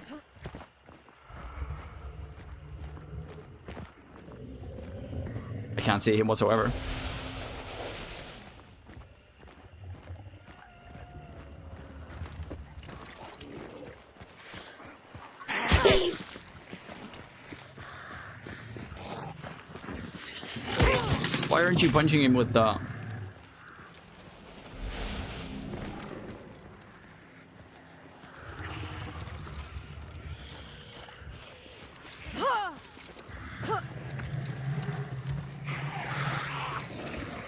I can't see him whatsoever. Why aren't you punching him with the...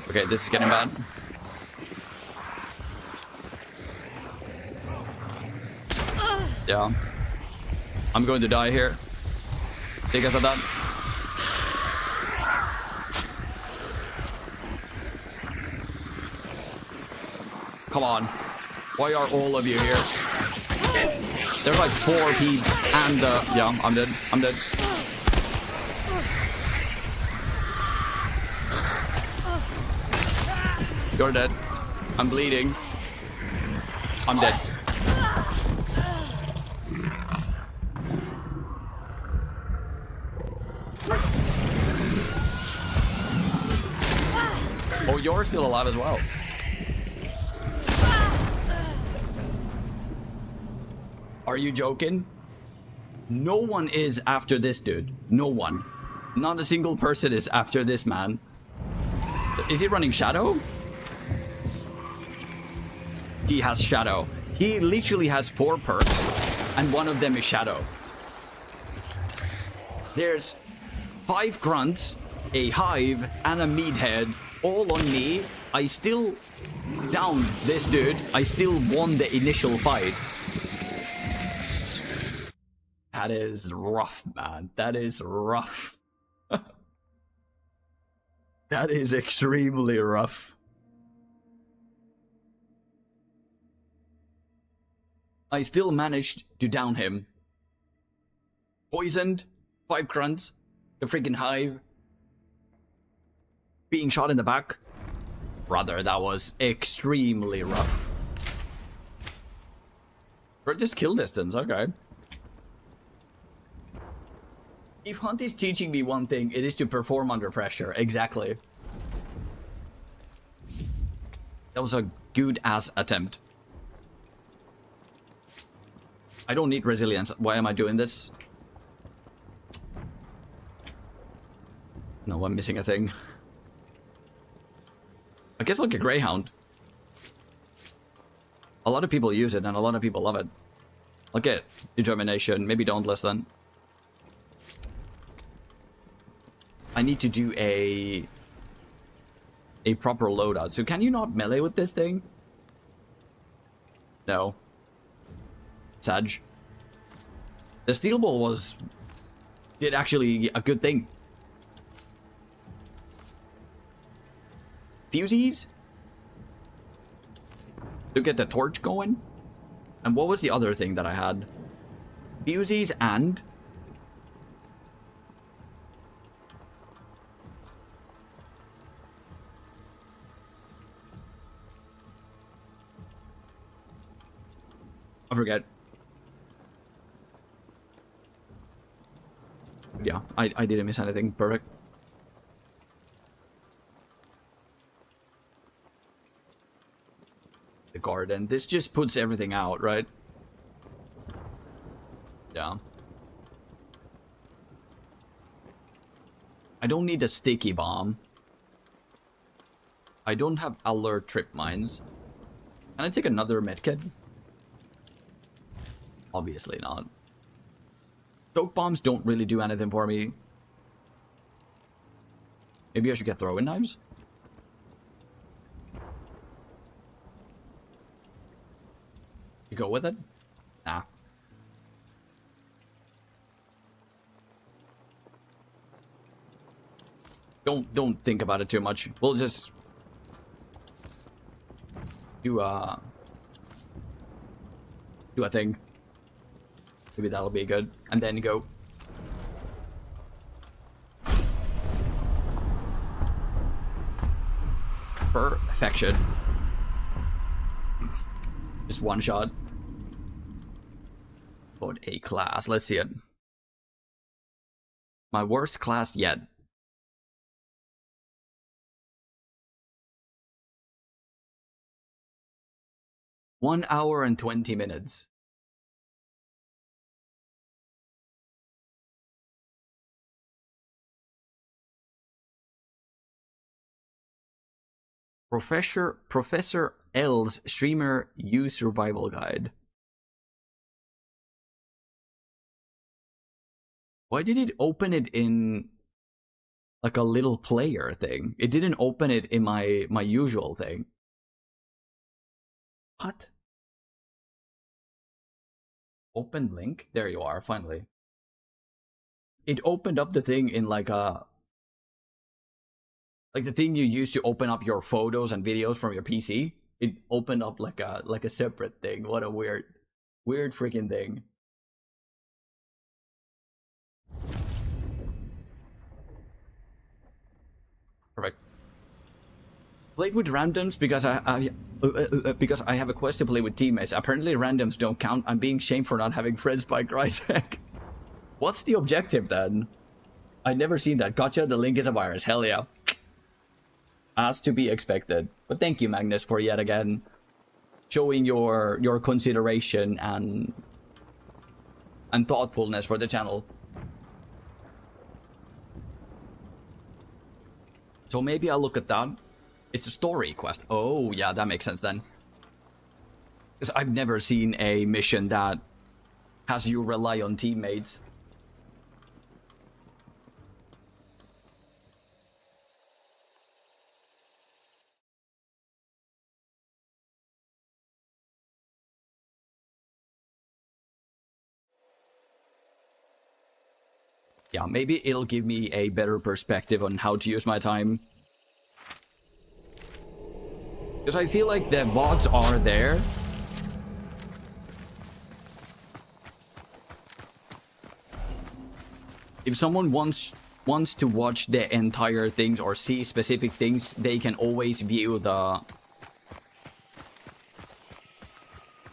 Okay, this is getting bad. Yeah. I'm going to die here. Because of that. Come on. Why are all of you here? There's like 4 peeps and yeah, I'm dead. I'm dead. You're dead. I'm bleeding. I'm dead. Oh, you're still alive as well. Are you joking? No one is after this dude. No one. Not a single person is after this man. Is he running shadow? He has shadow. He literally has 4 perks, and one of them is shadow. There's 5 grunts, a hive, and a meathead all on me. I still downed this dude. I still won the initial fight. That is rough, man. That is rough. That is extremely rough. I still managed to down him. Poisoned, 5 grunts, the freaking hive, being shot in the back. Brother, that was extremely rough. Or just kill distance, okay. If Hunt is teaching me one thing, it is to perform under pressure. Exactly. That was a good-ass attempt. I don't need resilience. Why am I doing this? No, I'm missing a thing. I guess like a Greyhound. A lot of people use it and a lot of people love it. Look at Determination. Maybe Dauntless then. I need to do a proper loadout. So can you not melee with this thing? No. Sag. The steel ball did actually a good thing. Fusies? To get the torch going? And what was the other thing that I had? Fusies and... I forget. Yeah, I didn't miss anything. Perfect. The garden. This just puts everything out, right? Yeah. I don't need a sticky bomb. I don't have alert trip mines. Can I take another medkit? Obviously not. Choke bombs don't really do anything for me. Maybe I should get throwing knives? You go with it? Nah. Don't think about it too much. We'll just do a thing. Maybe that'll be good. And then go. Perfection. Just one shot. About a class. Let's see it. My worst class yet. One hour and 20 minutes. Professor L's Streamer U Survival Guide. Why did it open it in like a little player thing? It didn't open it in my usual thing. What? Open link? There you are, finally. It opened up the thing in like a... like the thing you use to open up your photos and videos from your PC. It opened up like a separate thing. What a weird freaking thing. Perfect. Played with randoms because I have a quest to play with teammates. Apparently randoms don't count. I'm being shamed for not having friends by Crytek. What's the objective then? I'd never seen that. Gotcha, the link is a virus. Hell yeah. As to be expected. But thank you, Magnus, for yet again showing your consideration and thoughtfulness for the channel. So maybe I'll look at that. It's a story quest. Oh, yeah, that makes sense then. Because I've never seen a mission that has you rely on teammates. Yeah, maybe it'll give me a better perspective on how to use my time. Because I feel like the bots are there. If someone wants to watch the entire things or see specific things, they can always view the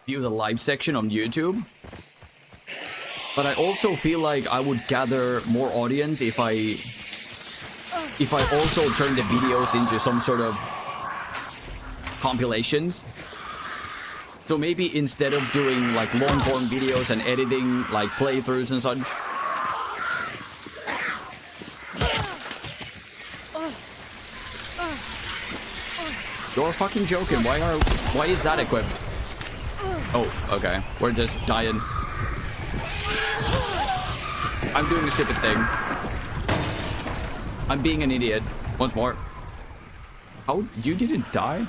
live section on YouTube. But I also feel like I would gather more audience if I also turn the videos into some sort of compilations. So maybe instead of doing like long form videos and editing like playthroughs and such. You're fucking joking. Why is that equipped? Oh, okay. We're just dying. I'm doing a stupid thing. I'm being an idiot. Once more. How? You didn't die?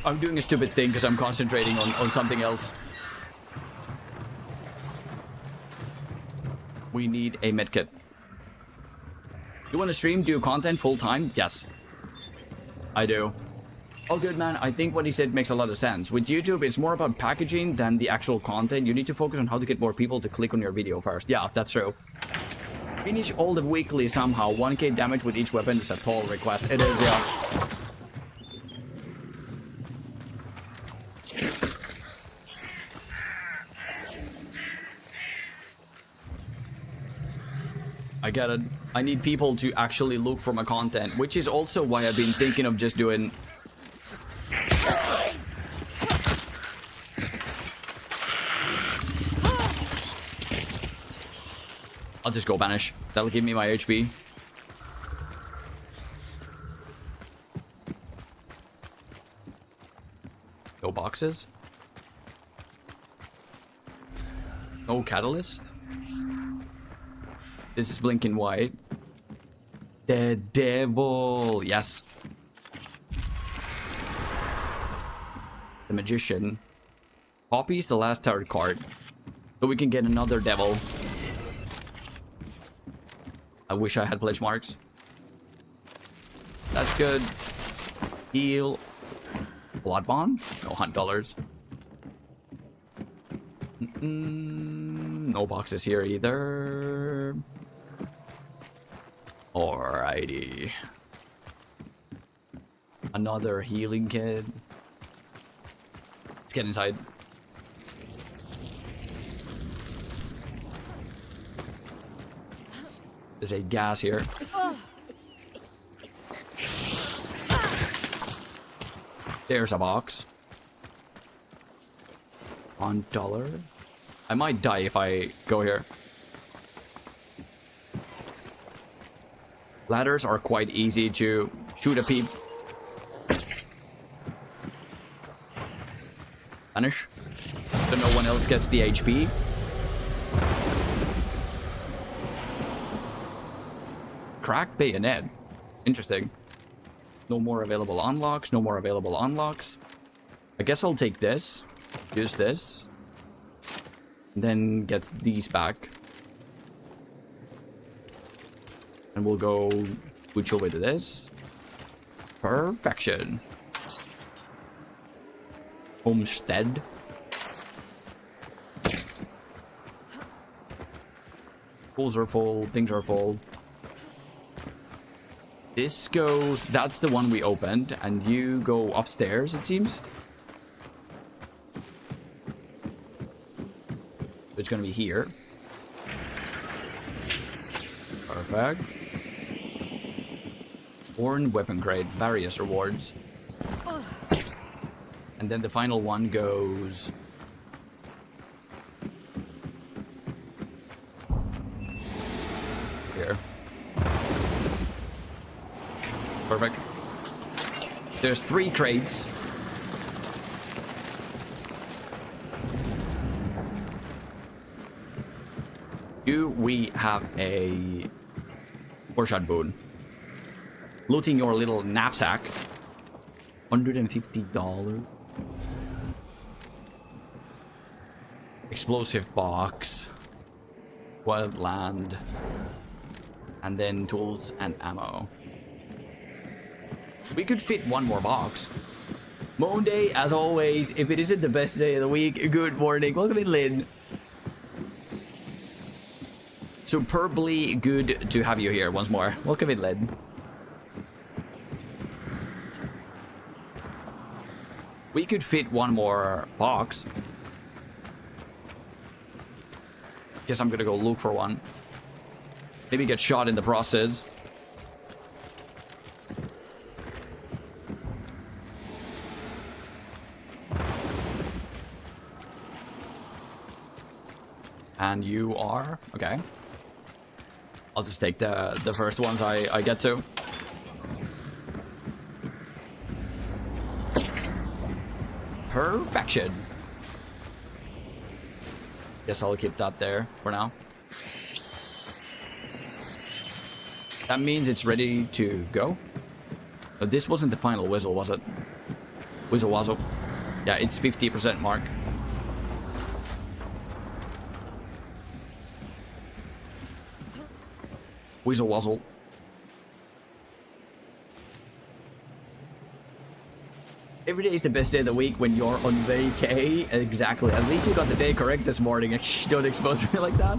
I'm doing a stupid thing because I'm concentrating on something else. We need a medkit. You want to stream, do content full time? Yes. I do. Oh, good, man. I think what he said makes a lot of sense. With YouTube, it's more about packaging than the actual content. You need to focus on how to get more people to click on your video first. Yeah, that's true. Finish all the weekly somehow. 1k damage with each weapon is a tall request. It is, yeah. I get it. I need people to actually look for my content, which is also why I've been thinking of just doing... I'll just go banish. That'll give me my HP. No boxes? No catalyst? This is blinking white. The devil. Yes. The magician. Poppy's the last tarot card. So we can get another devil. I wish I had pledge marks. That's good. Heal. Blood bond? No hunt dollars. No boxes here either. Alrighty. Another healing kit. Let's get inside. There's a gas here. There's a box. $1. I might die if I go here. Ladders are quite easy to shoot a peep. Vanish. So no one else gets the HP. Cracked bayonet. Interesting. No more available unlocks. No more available unlocks. I guess I'll take this. Use this. Then get these back. And we'll go switch over to this. Perfection. Homestead. Pools are full. Things are full. This goes... That's the one we opened. And you go upstairs, it seems. It's gonna be here. Perfect. Worn weapon crate. Various rewards. And then the final one goes... here. Perfect. There's 3 crates. Do we have a 4-shot boon? Looting your little knapsack. $150. Explosive box. Wildland. And then tools and ammo. We could fit one more box. Moanday, as always, if it isn't the best day of the week, good morning. Welcome in, Lynn. Superbly good to have you here once more. Welcome in, Lynn. We could fit one more box. Guess I'm gonna go look for one. Maybe get shot in the process. And you are? Okay. I'll just take the first ones I get to. Perfection. Guess I'll keep that there for now. That means it's ready to go. But this wasn't the final whistle, was it? Whistle wazzle. Yeah, it's 50% mark. Weasel Wuzzle. Every day is the best day of the week when you're on vacay. Exactly. At least you got the day correct this morning. Shh, don't expose me like that.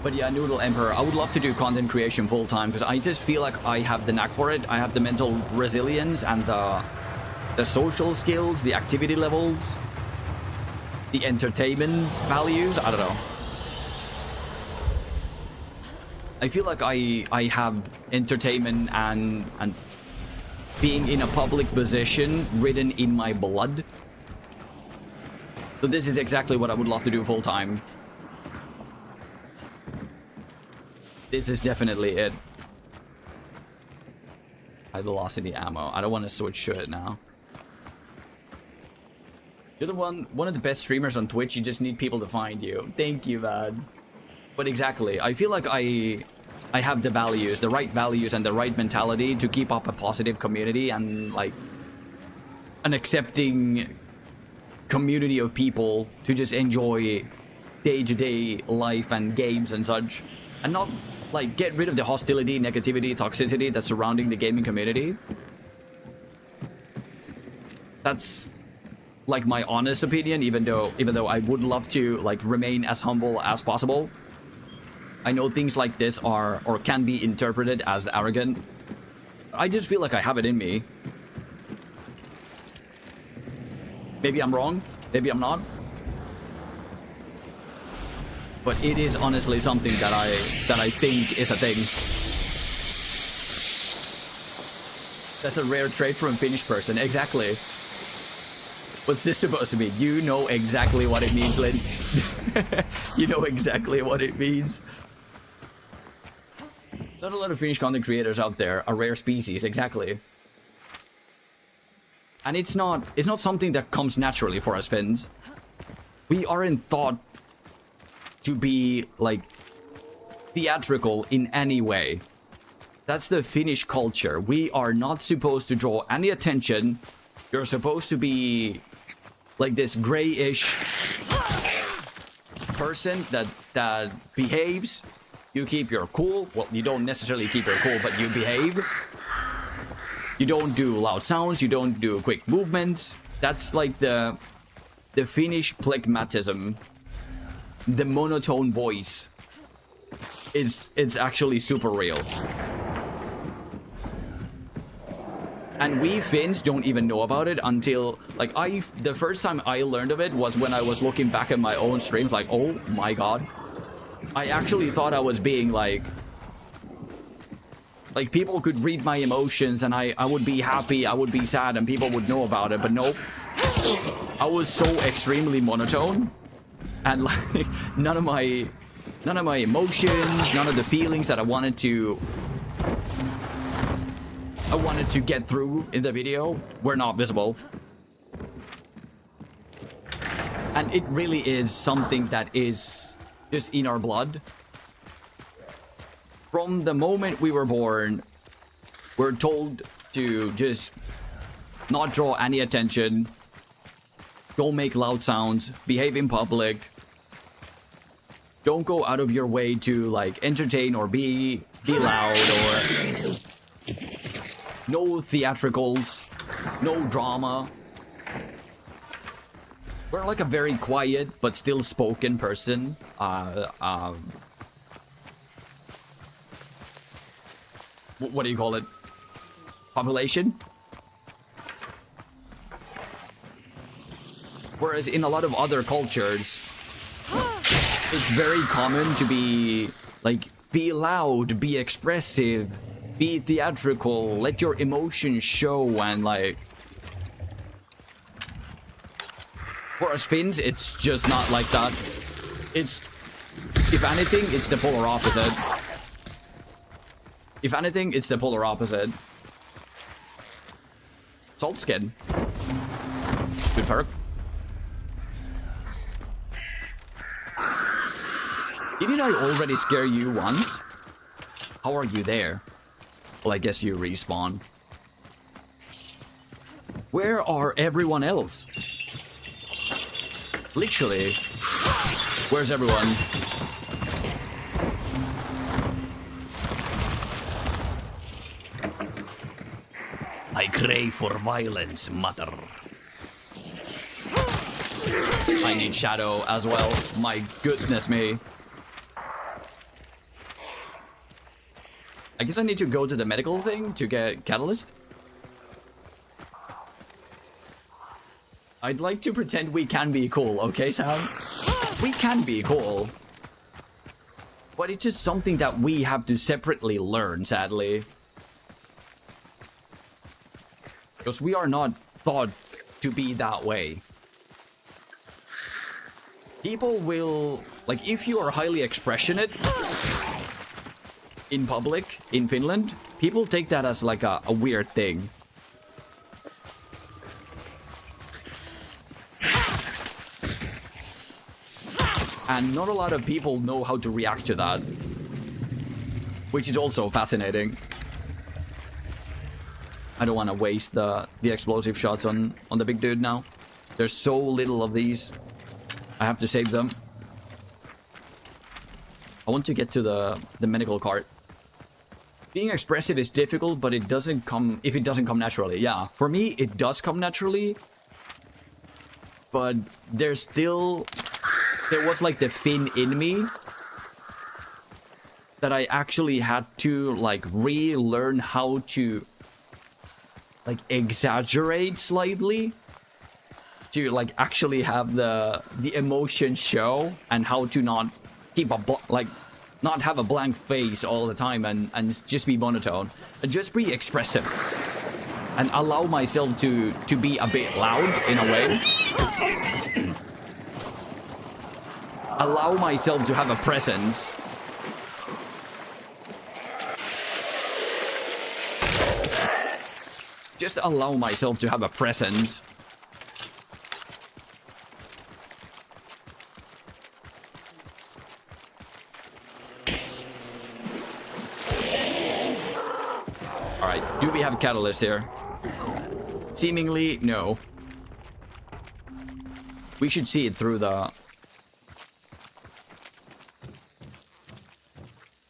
But yeah, Noodle Emperor, I would love to do content creation full time because I just feel like I have the knack for it. I have the mental resilience and the social skills, the activity levels, the entertainment values. I don't know. I feel like I have entertainment and being in a public position written in my blood. So this is exactly what I would love to do full time. This is definitely it. High velocity ammo. I don't want to switch to it now. You're the one of the best streamers on Twitch. You just need people to find you. Thank you, man. But exactly, I feel like I have the values, the right values and the right mentality to keep up a positive community and like an accepting community of people to just enjoy day-to-day life and games and such, and not like get rid of the hostility, negativity, toxicity that's surrounding the gaming community. That's like my honest opinion, even though I would love to like remain as humble as possible. I know things like this are or can be interpreted as arrogant. I just feel like I have it in me. Maybe I'm wrong, maybe I'm not. But it is honestly something that I think is a thing. That's a rare trait from a Finnish person, exactly. What's this supposed to be? You know exactly what it means, Lynn. You know exactly what it means. Not a lot of Finnish content creators out there, a rare species, exactly. And it's not something that comes naturally for us Finns. We aren't thought to be like theatrical in any way. That's the Finnish culture. We are not supposed to draw any attention. You're supposed to be like this grayish person that behaves. You keep your cool. Well, you don't necessarily keep your cool, but you behave. You don't do loud sounds. You don't do quick movements. That's like the Finnish phlegmatism. The monotone voice. It's actually super real. And we Finns don't even know about it until, like, the first time I learned of it was when I was looking back at my own streams, like, oh my god. I actually thought I was being, like people could read my emotions and I would be happy, I would be sad, and people would know about it, but nope. I was so extremely monotone, and, like, none of my emotions, none of the feelings that I wanted to get through in the video were not visible. And it really is something that is just in our blood. From the moment we were born, we're told to just not draw any attention, don't make loud sounds, behave in public, don't go out of your way to, like, entertain or be loud, or no theatricals, no drama. We're like a very quiet but still spoken person. What do you call it? Population? Whereas in a lot of other cultures, it's very common to be, like, be loud, be expressive, be theatrical, let your emotions show, and, like, for us Finns, it's just not like that. It's, if anything, it's the polar opposite. If anything, it's the polar opposite. Salt skin. Good perk. Didn't I already scare you once? How are you there? Well, I guess you respawn. Where are everyone else? Literally. Where's everyone? I crave for violence, mother. I need shadow as well. My goodness me. I guess I need to go to the medical thing to get catalyst. I'd like to pretend we can be cool, okay, Sam? We can be cool. But it's just something that we have to separately learn, sadly. Because we are not thought to be that way. People will, like, if you are highly expressionate in public in Finland, people take that as like a weird thing. And not a lot of people know how to react to that, which is also fascinating. I don't want to waste the explosive shots on the big dude now. There's so little of these. I have to save them. I want to get to the medical cart. Being expressive is difficult, but it doesn't come if it doesn't come naturally. Yeah, for me it does come naturally, but there was like the Finn in me that I actually had to like relearn how to like exaggerate slightly to like actually have the emotion show, and how to not keep not have a blank face all the time and just be monotone and just be expressive and allow myself to be a bit loud in a way. Allow myself to have a presence. Just allow myself to have a presence. Alright, do we have a catalyst here? Seemingly, no. We should see it through the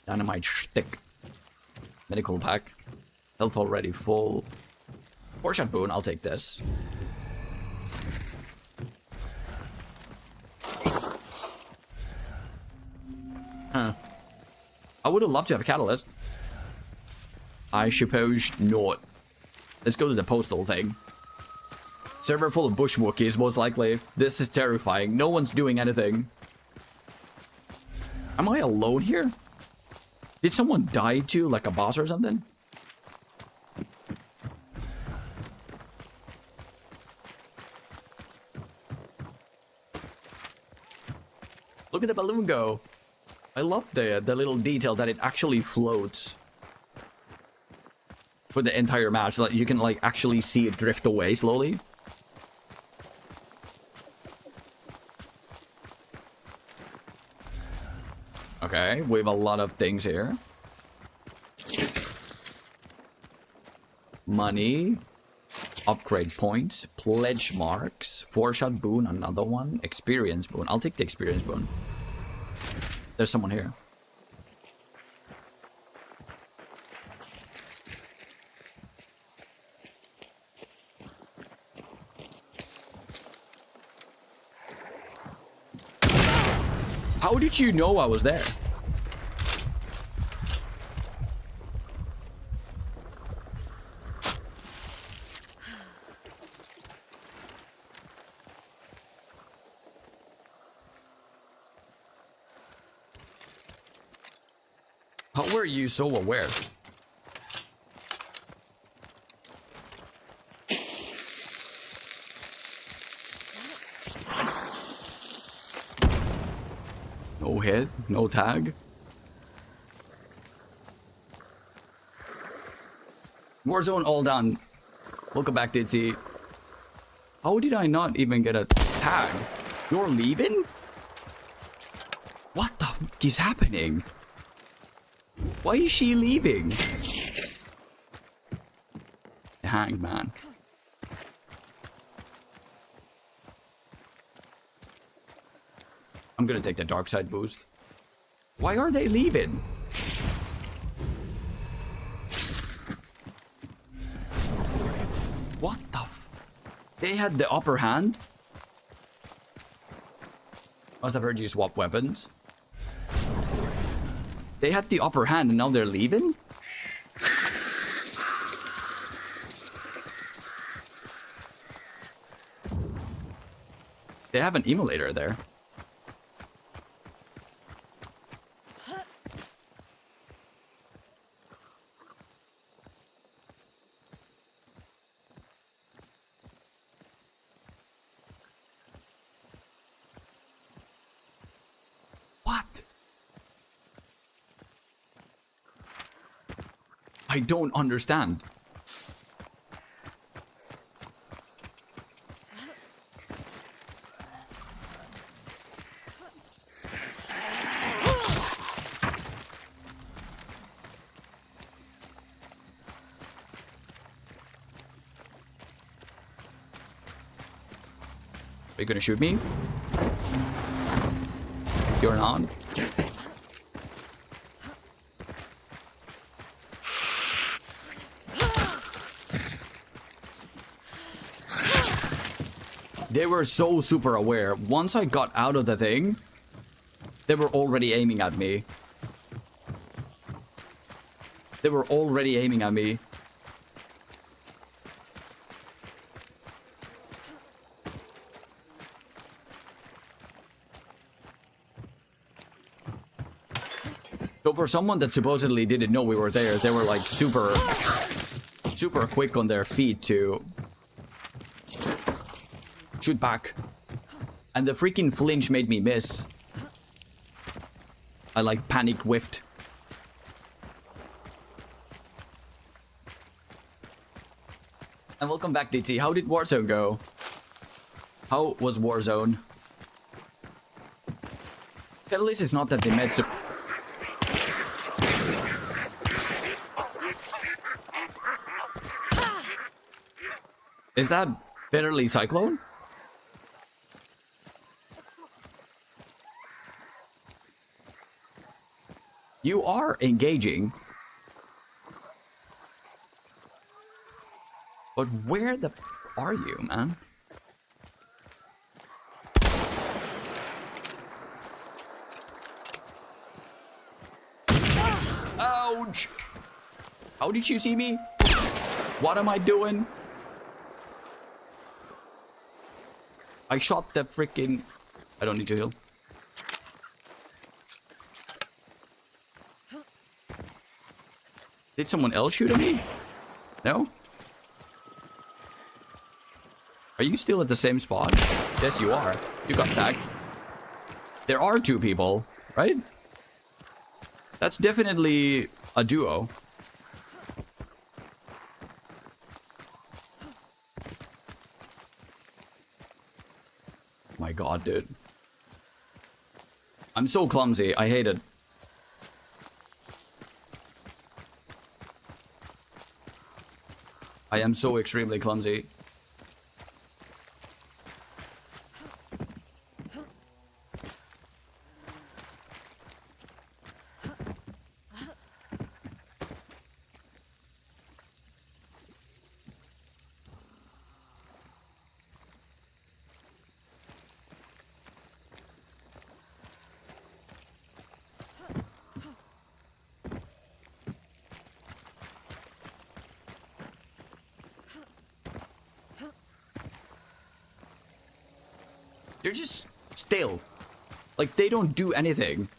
dynamite stick. Medical pack. Health already full. 4-shot boon, I'll take this. Huh. I would have loved to have a catalyst. I suppose not. Let's go to the postal thing. Server full of bushwookies, most likely. This is terrifying. No one's doing anything. Am I alone here? Did someone die too, like a boss or something? Look at the balloon go. I love the little detail that it actually floats for the entire match. Like you can like actually see it drift away slowly. Okay, we have a lot of things here. Money, upgrade points, pledge marks, 4-shot boon, another one, experience boon. I'll take the experience boon. There's someone here. How did you know I was there? How were you so aware? No hit, no tag. Warzone all done. Welcome back, Ditsy. How did I not even get a tag? You're leaving? What the fuck is happening? Why is she leaving? The hanged man. I'm gonna take the dark side boost. Why are they leaving? What the f— They had the upper hand? Must have heard you swap weapons. They had the upper hand and now they're leaving? They have an emulator there. What? I don't understand. Are you gonna shoot me? You're not. They were so super aware. Once I got out of the thing, they were already aiming at me. They were already aiming at me. So for someone that supposedly didn't know we were there, they were like super quick on their feet to shoot back. And the freaking flinch made me miss. I like panic whiffed. And welcome back, DT. How did Warzone go? How was Warzone? At least it's not that they met so... Is that Bitterly Cyclone? You are engaging. But where the are you, man? Ouch! How did you see me? What am I doing? I shot the freaking... I don't need to heal. Did someone else shoot at me? No? Are you still at the same spot? Yes, you are. You got tagged. There are two people, right? That's definitely a duo. My god, dude. I'm so clumsy. I hate it. I am so extremely clumsy. They're just still. Like, they don't do anything.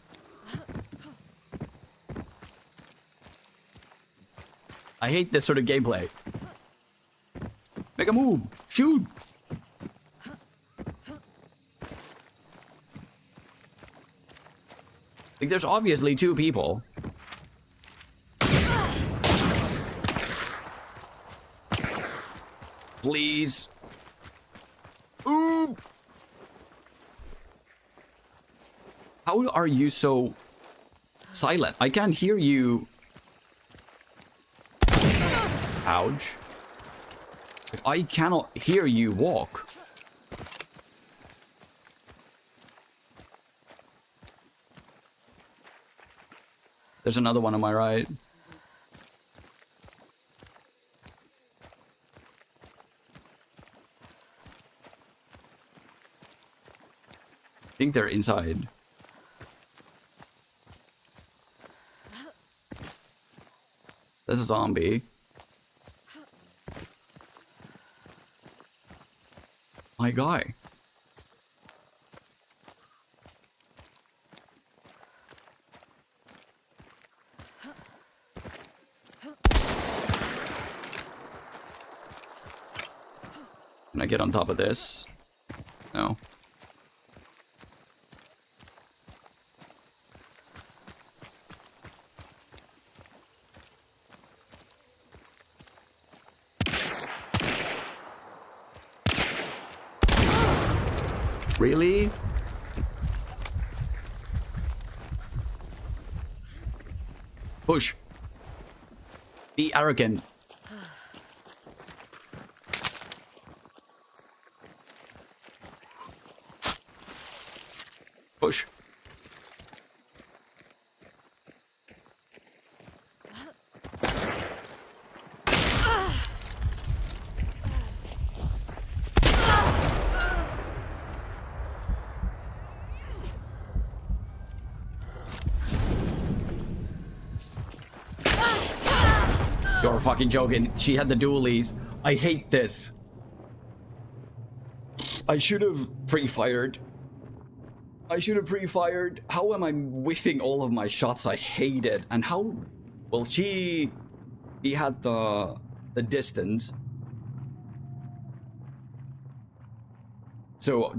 I hate this sort of gameplay. Make a move. Shoot. Like, there's obviously two people. Please. Ooh. How are you so silent? I can't hear you. Ouch. I cannot hear you walk. There's another one on my right. I think they're inside. There's a zombie. My guy. Can I get on top of this? No. Really? Push. Be arrogant. Push. You're fucking joking. She had the dualies. I hate this. I should have pre-fired. How am I whiffing all of my shots? I hate it. And how... Well, he had the distance. So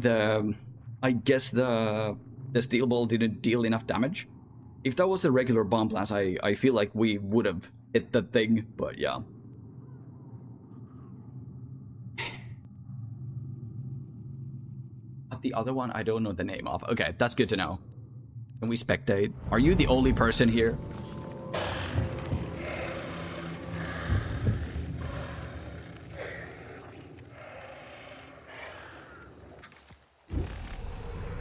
I guess the steel ball didn't deal enough damage. If that was the regular bomb blast, I feel like we would have hit the thing, but yeah. But the other one, I don't know the name of. Okay, that's good to know. Can we spectate? Are you the only person here?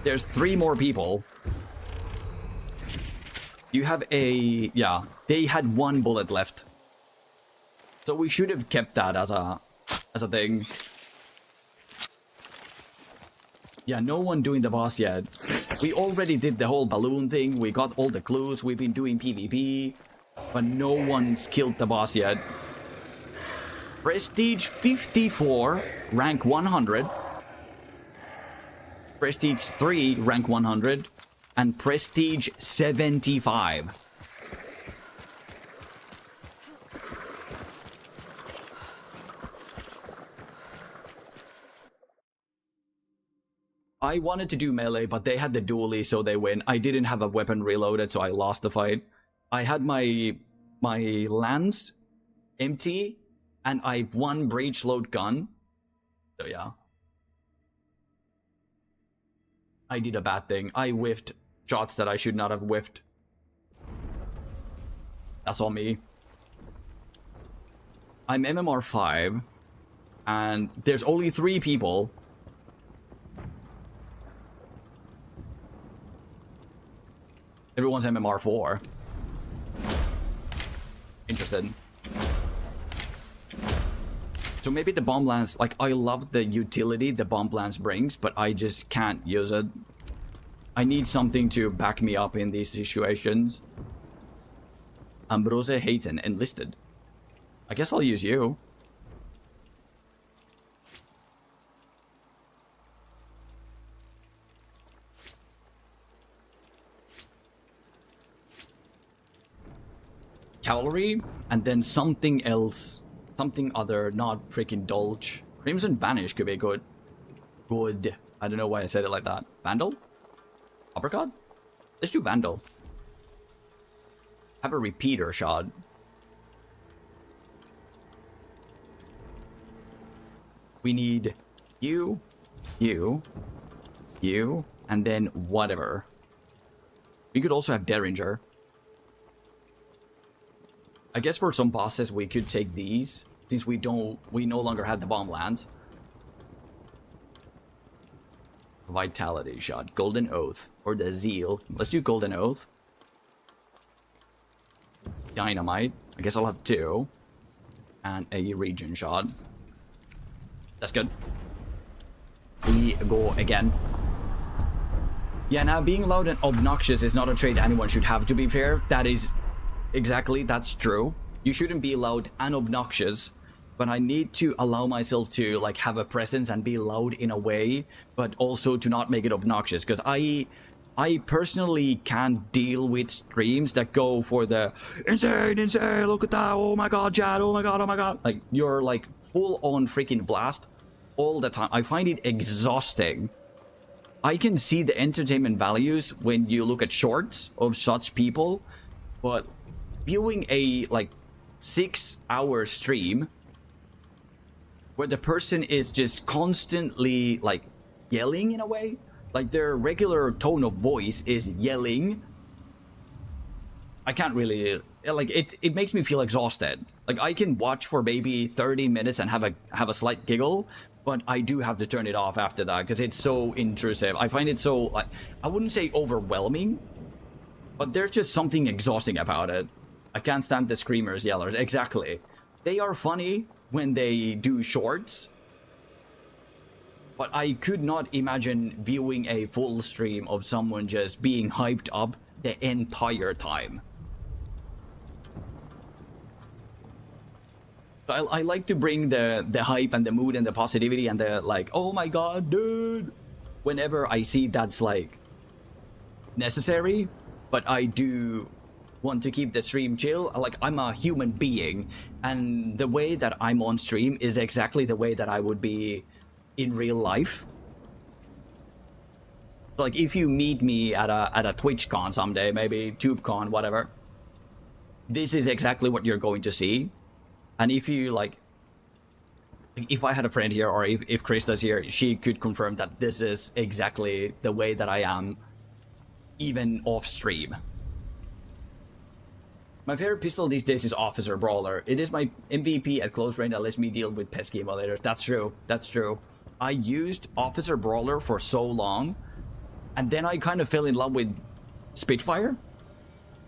There's 3 more people. You have a... Yeah, they had 1 bullet left. So we should have kept that as a thing. Yeah, no one doing the boss yet. We already did the whole balloon thing. We got all the clues. We've been doing PvP. But no one's killed the boss yet. Prestige 54, rank 100. Prestige 3, rank 100. And Prestige 75. I wanted to do melee, but they had the dually, so they win. I didn't have a weapon reloaded, so I lost the fight. I had my lance empty, and I 1 breach load gun. So yeah. I did a bad thing. I whiffed shots that I should not have whiffed. That's on me. I'm MMR 5, and there's only 3 people. Everyone's MMR 4. Interesting. So maybe the bomb lance, like, I love the utility the bomb lance brings, but I just can't use it. I need something to back me up in these situations. Ambrose hates an enlisted. I guess I'll use you. Cavalry, and then something else. Something other, not freaking Dolch. Crimson Banish could be good. Good. I don't know why I said it like that. Vandal? Uppercut? Let's do Vandal. Have a repeater shot. We need you, and then whatever. We could also have Derringer. I guess for some bosses we could take these, since we no longer have the bomb lance. Vitality shot, Golden Oath, or the Zeal. Let's do Golden Oath. Dynamite. I guess I'll have 2. And a regen shot. That's good. We go again. Yeah, now being loud and obnoxious is not a trait anyone should have, to be fair. That is... Exactly, that's true. You shouldn't be loud and obnoxious, but I need to allow myself to like have a presence and be loud in a way, but also to not make it obnoxious, because I personally can't deal with streams that go for the insane, look at that, oh my god, Chad, oh my god. Like, you're like full on freaking blast all the time. I find it exhausting. I can see the entertainment values when you look at shorts of such people, but viewing a like 6-hour stream where the person is just constantly like yelling in a way, like their regular tone of voice is yelling, I can't really like it makes me feel exhausted. Like, I can watch for maybe 30 minutes and have a slight giggle, but I do have to turn it off after that because it's so intrusive. I find it so, like, I wouldn't say overwhelming, but there's just something exhausting about it. I can't stand the screamers, yellers. Exactly. They are funny when they do shorts, but I could not imagine viewing a full stream of someone just being hyped up the entire time. I like to bring the hype and the mood and the positivity and the like, oh my god, dude, whenever I see that's like necessary. But I do want to keep the stream chill. Like, I'm a human being, and the way that I'm on stream is exactly the way that I would be in real life. Like, if you meet me at a TwitchCon someday, maybe TubeCon, whatever, this is exactly what you're going to see. And if you like, if I had a friend here, or if Krista's here, she could confirm that this is exactly the way that I am, even off stream. My favorite pistol these days is Officer Brawler. It is my MVP at close range that lets me deal with pesky emulators. That's true. That's true. I used Officer Brawler for so long, and then I kind of fell in love with Spitfire.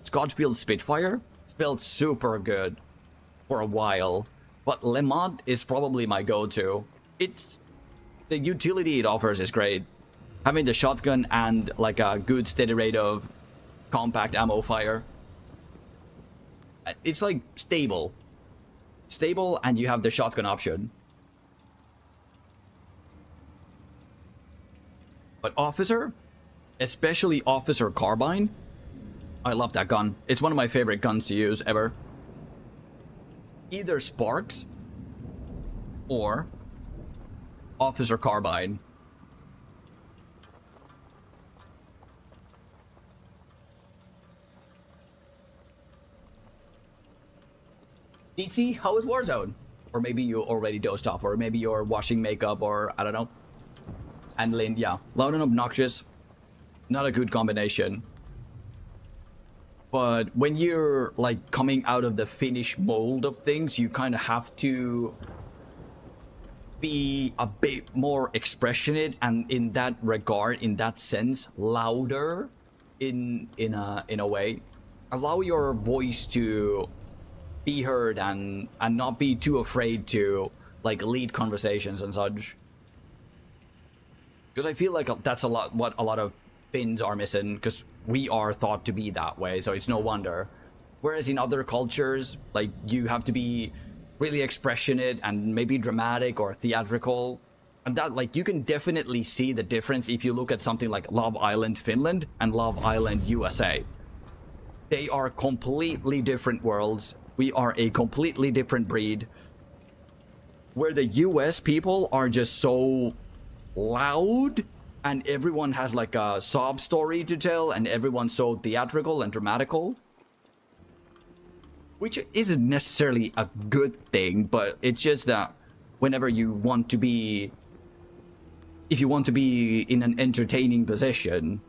Scotchfield Spitfire felt super good for a while, but Lemont is probably my go-to. It's the utility it offers is great. Having the shotgun and like a good steady rate of compact ammo fire. It's like stable, and you have the shotgun option. But Officer, especially Officer Carbine, I love that gun. It's one of my favorite guns to use ever. Either Sparks or Officer Carbine. Deetsy, how is Warzone? Or maybe you already dozed off, or maybe you're washing makeup, or I don't know. And Lynn, yeah, loud and obnoxious, not a good combination. But when you're like coming out of the Finnish mold of things, you kind of have to be a bit more expressionate, and in that regard, in that sense, louder in a way. Allow your voice to be heard and not be too afraid to like lead conversations and such. Because I feel like that's what a lot of Finns are missing, because we are thought to be that way, so it's no wonder. Whereas in other cultures, like, you have to be really expressionate and maybe dramatic or theatrical. And that, like, you can definitely see the difference if you look at something like Love Island Finland and Love Island USA. They are completely different worlds. We are a completely different breed. Where the US people are just so loud, and everyone has like a sob story to tell, and everyone's so theatrical and dramatical. Which isn't necessarily a good thing, but it's just that whenever you want to be... If you want to be in an entertaining position,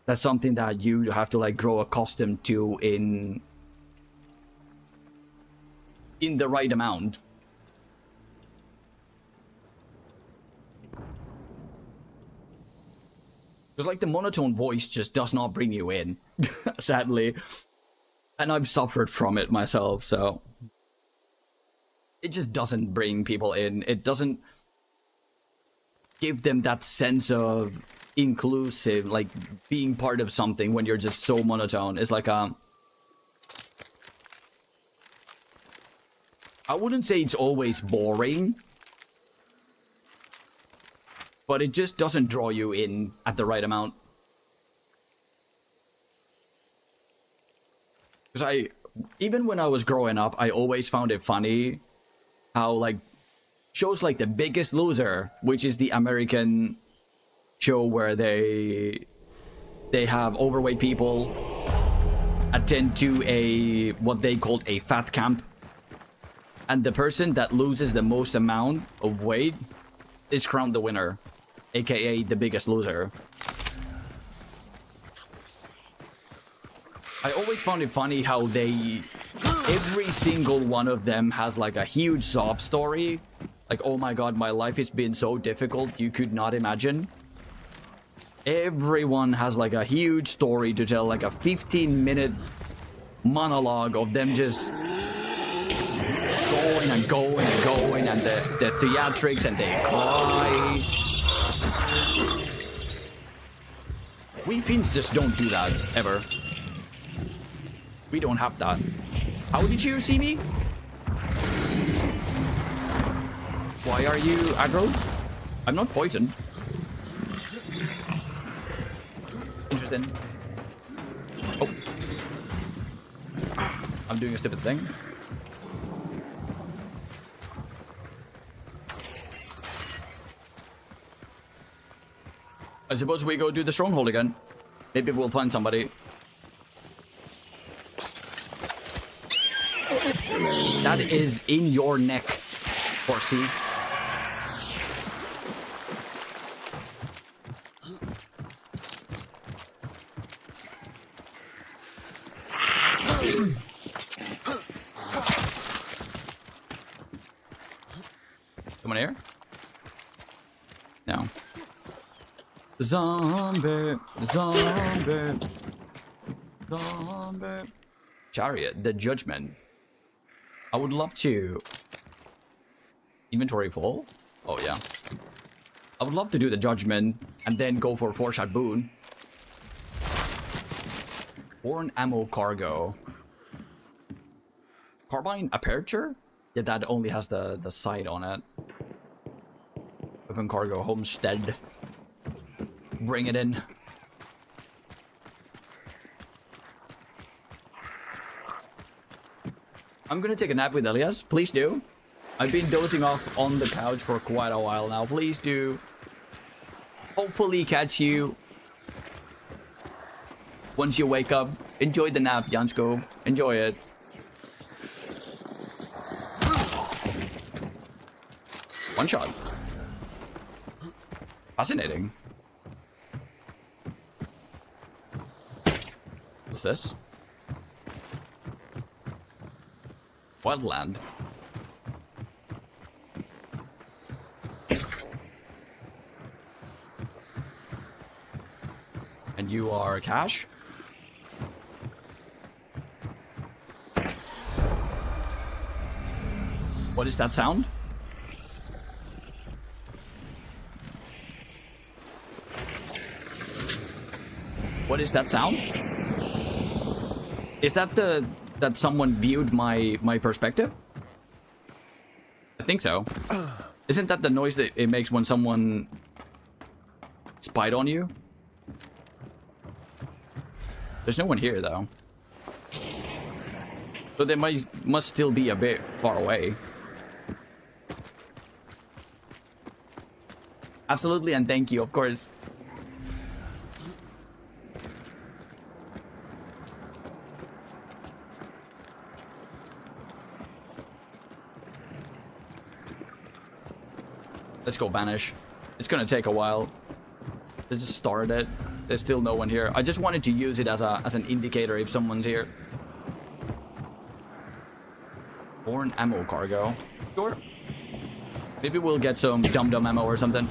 that's something that you have to like grow accustomed to in the right amount. Because like the monotone voice just does not bring you in, sadly. And I've suffered from it myself, so... It just doesn't bring people in. It doesn't give them that sense of inclusive, like being part of something when you're just so monotone. It's like I wouldn't say it's always boring, but it just doesn't draw you in at the right amount. Because even when I was growing up, I always found it funny how, like, shows like The Biggest Loser, which is the American show where they have overweight people attend to what they called a fat camp. And the person that loses the most amount of weight is crowned the winner, aka The Biggest Loser. I always found it funny how every single one of them has like a huge sob story. Like, oh my god, my life has been so difficult, you could not imagine. Everyone has like a huge story to tell, like a 15-minute monologue of them just going and going and going, and the theatrics, and they cry. We Finns just don't do that, ever. We don't have that. How did you see me? Why are you aggro? I'm not poisoned. Interesting. Oh. I'm doing a stupid thing. I suppose we go do the stronghold again. Maybe we'll find somebody. That is in your neck, horsey. Someone here? No. Zombie, zombie, zombie. Chariot, the judgment. I would love to. Inventory full? Oh yeah. I would love to do the judgment and then go for a 4-shot boon. Or an ammo cargo. Carbine aperture? Yeah, that only has the sight on it. Weapon cargo homestead. Bring it in. I'm gonna take a nap with Elias. Please do. I've been dozing off on the couch for quite a while now. Please do. Hopefully catch you once you wake up. Enjoy the nap, Jansko. Enjoy it. One shot. Fascinating. What's this? Wildland. And you are Cash? What is that sound? What is that sound? Is that that someone viewed my perspective? I think so. Isn't that the noise that it makes when someone spied on you? There's no one here though. So they must still be a bit far away. Absolutely, and thank you, of course. Let's go banish. It's gonna take a while. Let's just start it. There's still no one here. I just wanted to use it as an indicator if someone's here. Or an ammo cargo. Sure. Maybe we'll get some dum-dum ammo or something.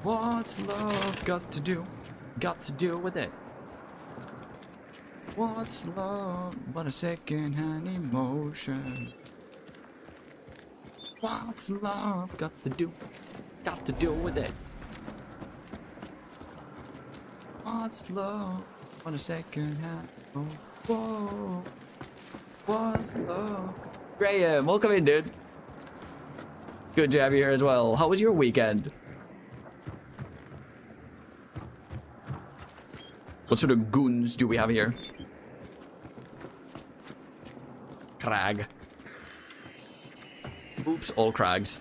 What's love got to do? Got to do with it. What's love but a second-hand emotion? What's love got to do? Got to do with it. What's love but a second-hand? Oh, whoa. What's love? Graham, welcome in, dude. Good to have you here as well. How was your weekend? What sort of goons do we have here? Crag. Oops, all crags.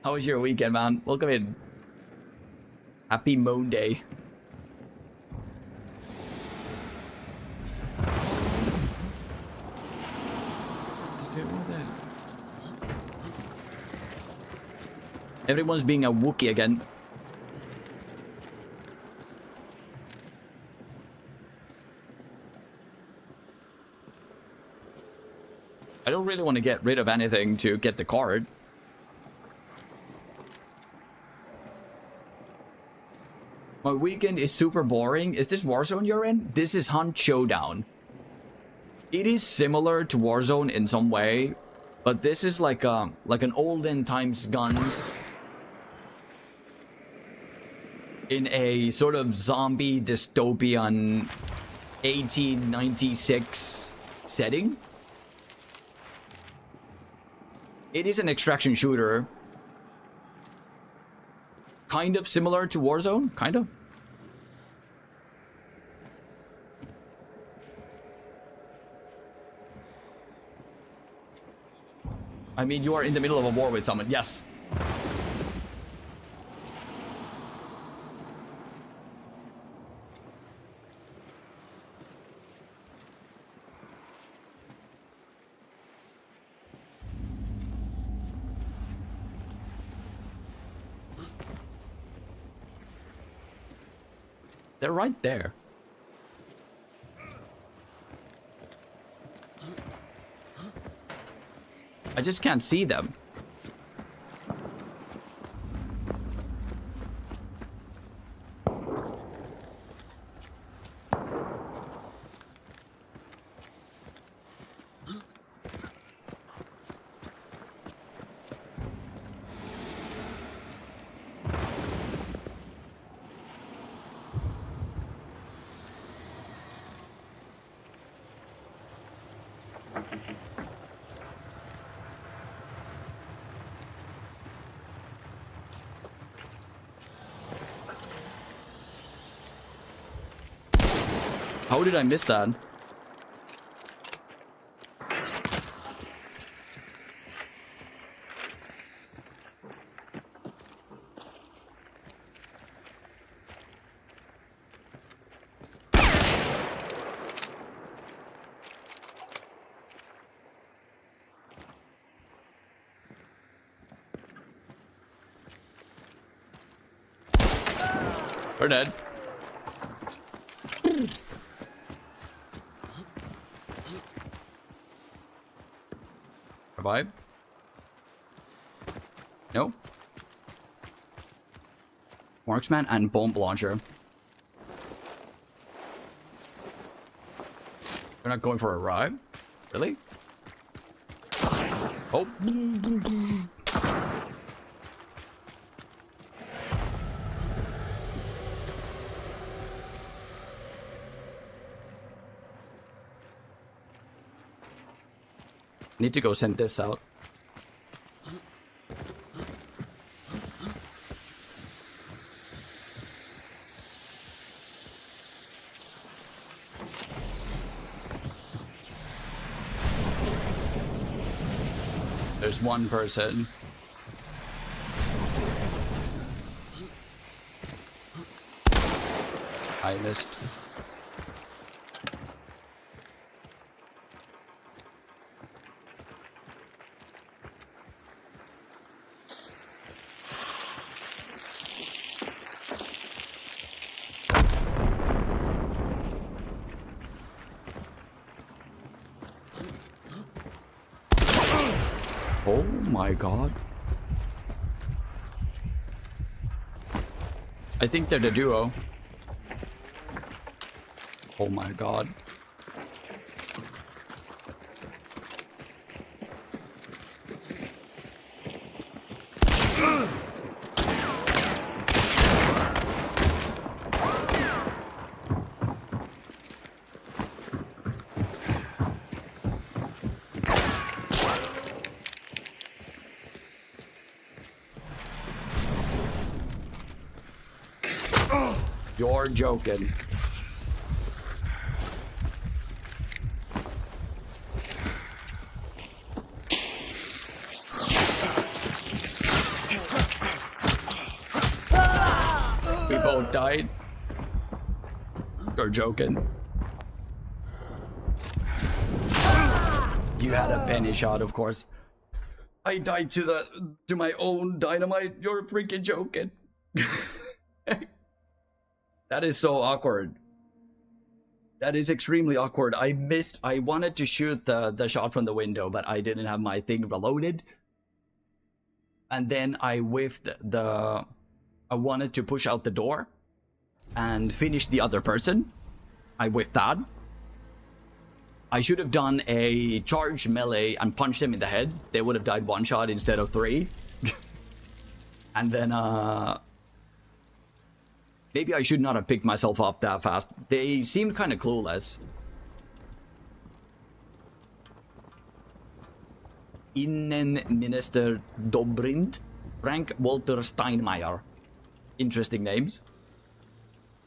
How was your weekend, man? Welcome in. Happy moanday. Everyone's being a Wookiee again. I don't really want to get rid of anything to get the card. My weekend is super boring. Is this Warzone you're in? This is Hunt Showdown. It is similar to Warzone in some way, but this is like an olden times guns in a sort of zombie dystopian 1896 setting. It is an extraction shooter, kind of similar to Warzone, kind of. I mean, you are in the middle of a war with someone, yes. They're right there. I just can't see them. How did I miss that? We're dead. Revive? No. Marksman and bomb launcher. They're not going for a ride? Really? Oh. Need to go send this out. There's one person. I missed. Oh my god. I think they're the duo. Oh my god. You're joking. We both died. You're joking. You had a penny shot, of course. I died to my own dynamite. You're freaking joking. That is so awkward. That is extremely awkward. I missed. I wanted to shoot the shot from the window, but I didn't have my thing reloaded. And then I whiffed the... I wanted to push out the door and finish the other person. I whiffed that. I should have done a charge melee and punched them in the head. They would have died one shot instead of 3. And then, maybe I should not have picked myself up that fast. They seemed kind of clueless. Innenminister Dobrindt, Frank Walter Steinmeier. Interesting names.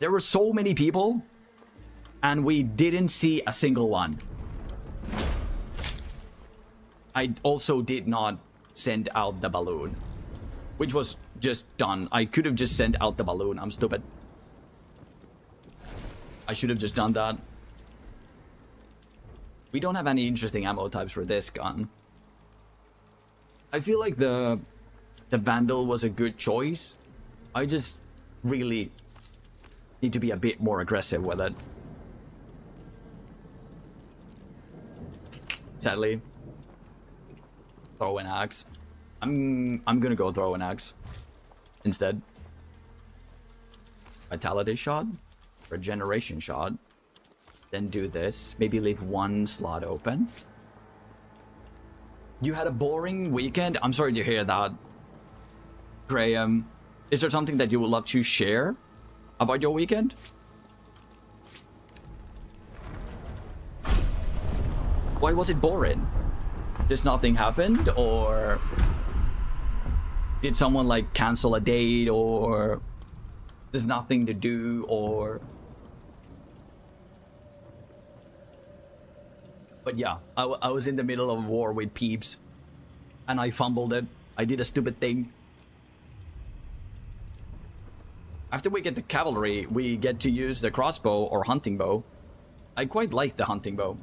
There were so many people, and we didn't see a single one. I also did not send out the balloon, which was just done. I could have just sent out the balloon. I'm stupid. I should have just done that. We don't have any interesting ammo types for this gun. I feel like the Vandal was a good choice. I just really need to be a bit more aggressive with it. Sadly. Throw an axe. I'm gonna go throw an axe instead. Vitality shot, regeneration shot, then do this. Maybe leave one slot open. You had a boring weekend? I'm sorry to hear that, Graham. Is there something that you would love to share about your weekend? Why was it boring? Just nothing happened, or did someone like cancel a date, or there's nothing to do, or... But yeah, I was in the middle of a war with peeps, and I fumbled it. I did a stupid thing. After we get the cavalry, we get to use the crossbow or hunting bow. I quite like the hunting bow.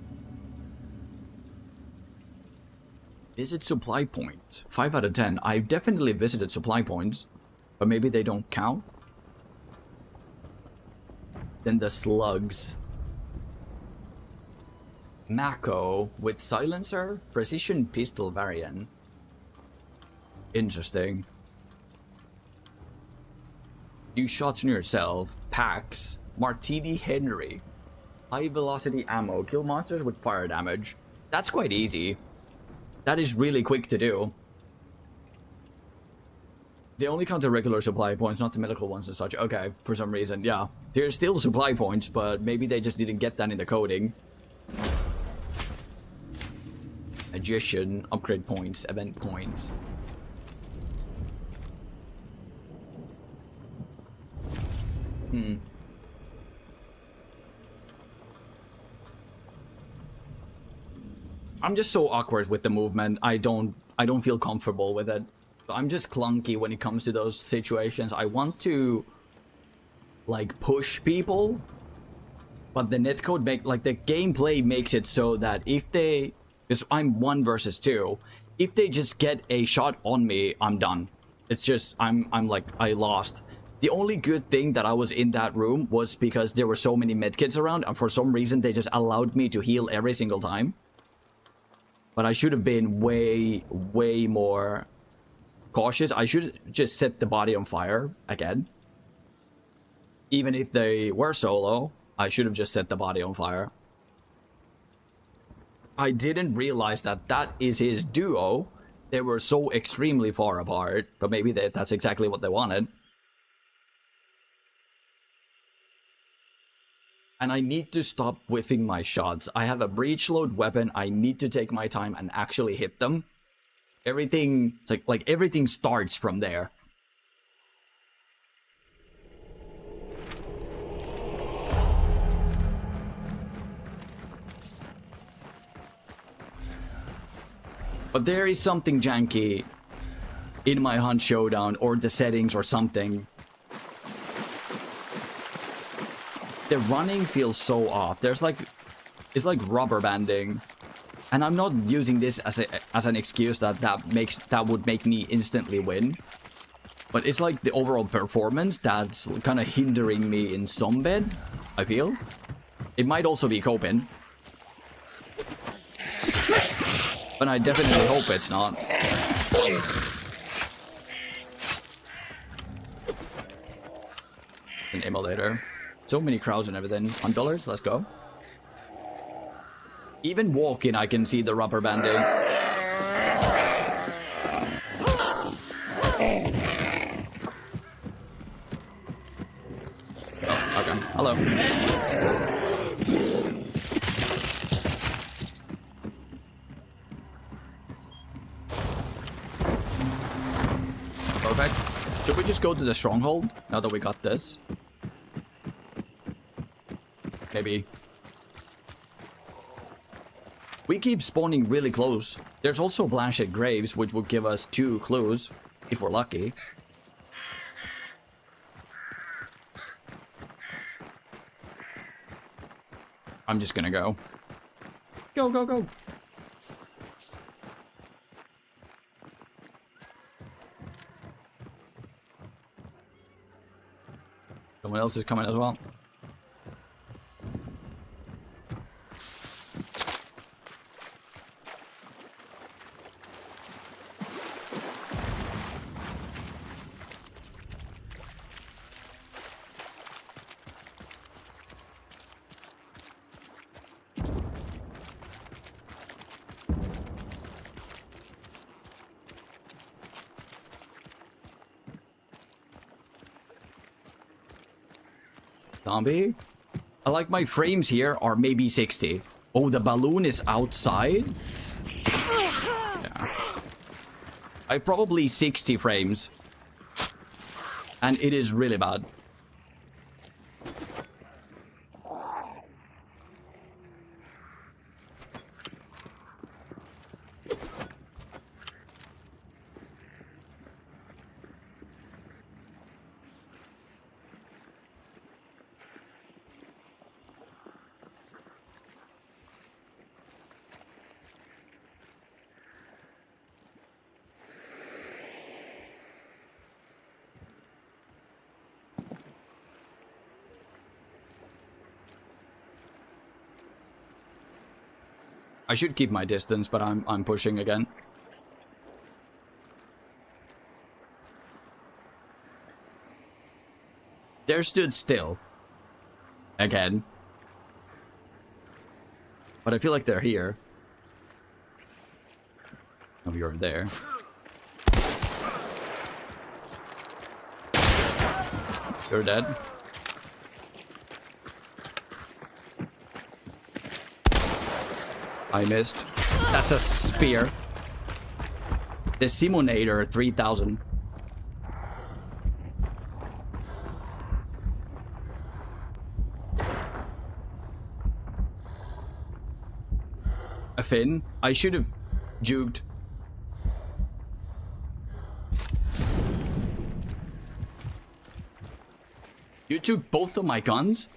Visit supply points. 5 out of 10. I've definitely visited supply points, but maybe they don't count. Then the slugs. Mako with silencer, precision pistol variant. Interesting. Use shots on yourself. Packs. Martini Henry. High velocity ammo. Kill monsters with fire damage. That's quite easy. That is really quick to do. They only count the regular supply points, not the medical ones and such. Okay, for some reason, yeah. There's still supply points, but maybe they just didn't get that in the coding. Magician, upgrade points, event points. I'm just so awkward with the movement. I don't feel comfortable with it. I'm just clunky when it comes to those situations. I want to like push people, but the netcode the gameplay makes it so that if they, because I'm 1 versus 2, if they just get a shot on me, I'm done. It's just I'm like, I lost. The only good thing that I was in that room was because there were so many medkits around, and for some reason they just allowed me to heal every single time. But I should have been way more cautious. I should just set the body on fire again. Even if they were solo, I should have just set the body on fire. I didn't realize that that is his duo. They were so extremely far apart, but maybe that's exactly what they wanted. And I need to stop whiffing my shots. I have a breach load weapon. I need to take my time and actually hit them. Everything, like everything starts from there. But there is something janky in my Hunt Showdown, or the settings or something. The running feels so off. There's like, it's like rubber banding, and I'm not using this as an excuse that would make me instantly win. But it's like the overall performance that's kind of hindering me in some bed, I feel. It might also be coping, but I definitely hope it's not. An emulator. So many crowds and everything. $100, let's go. Even walking, I can see the rubber banding. Oh, okay. Hello. Perfect. Should we just go to the stronghold now that we got this? Maybe. We keep spawning really close. There's also Blanchet Graves, which will give us 2 clues, if we're lucky. I'm just gonna go. Go, go, go! Someone else is coming as well. Zombie? I like my frames here are maybe 60. Oh, the balloon is outside? Yeah. I probably 60 frames. And it is really bad. I should keep my distance, but I'm pushing again. They're stood still. Again. But I feel like they're here. Oh, you're there. You're dead. I missed. That's a spear. The Simonator 3000. A fin? I should have juked. You took both of my guns?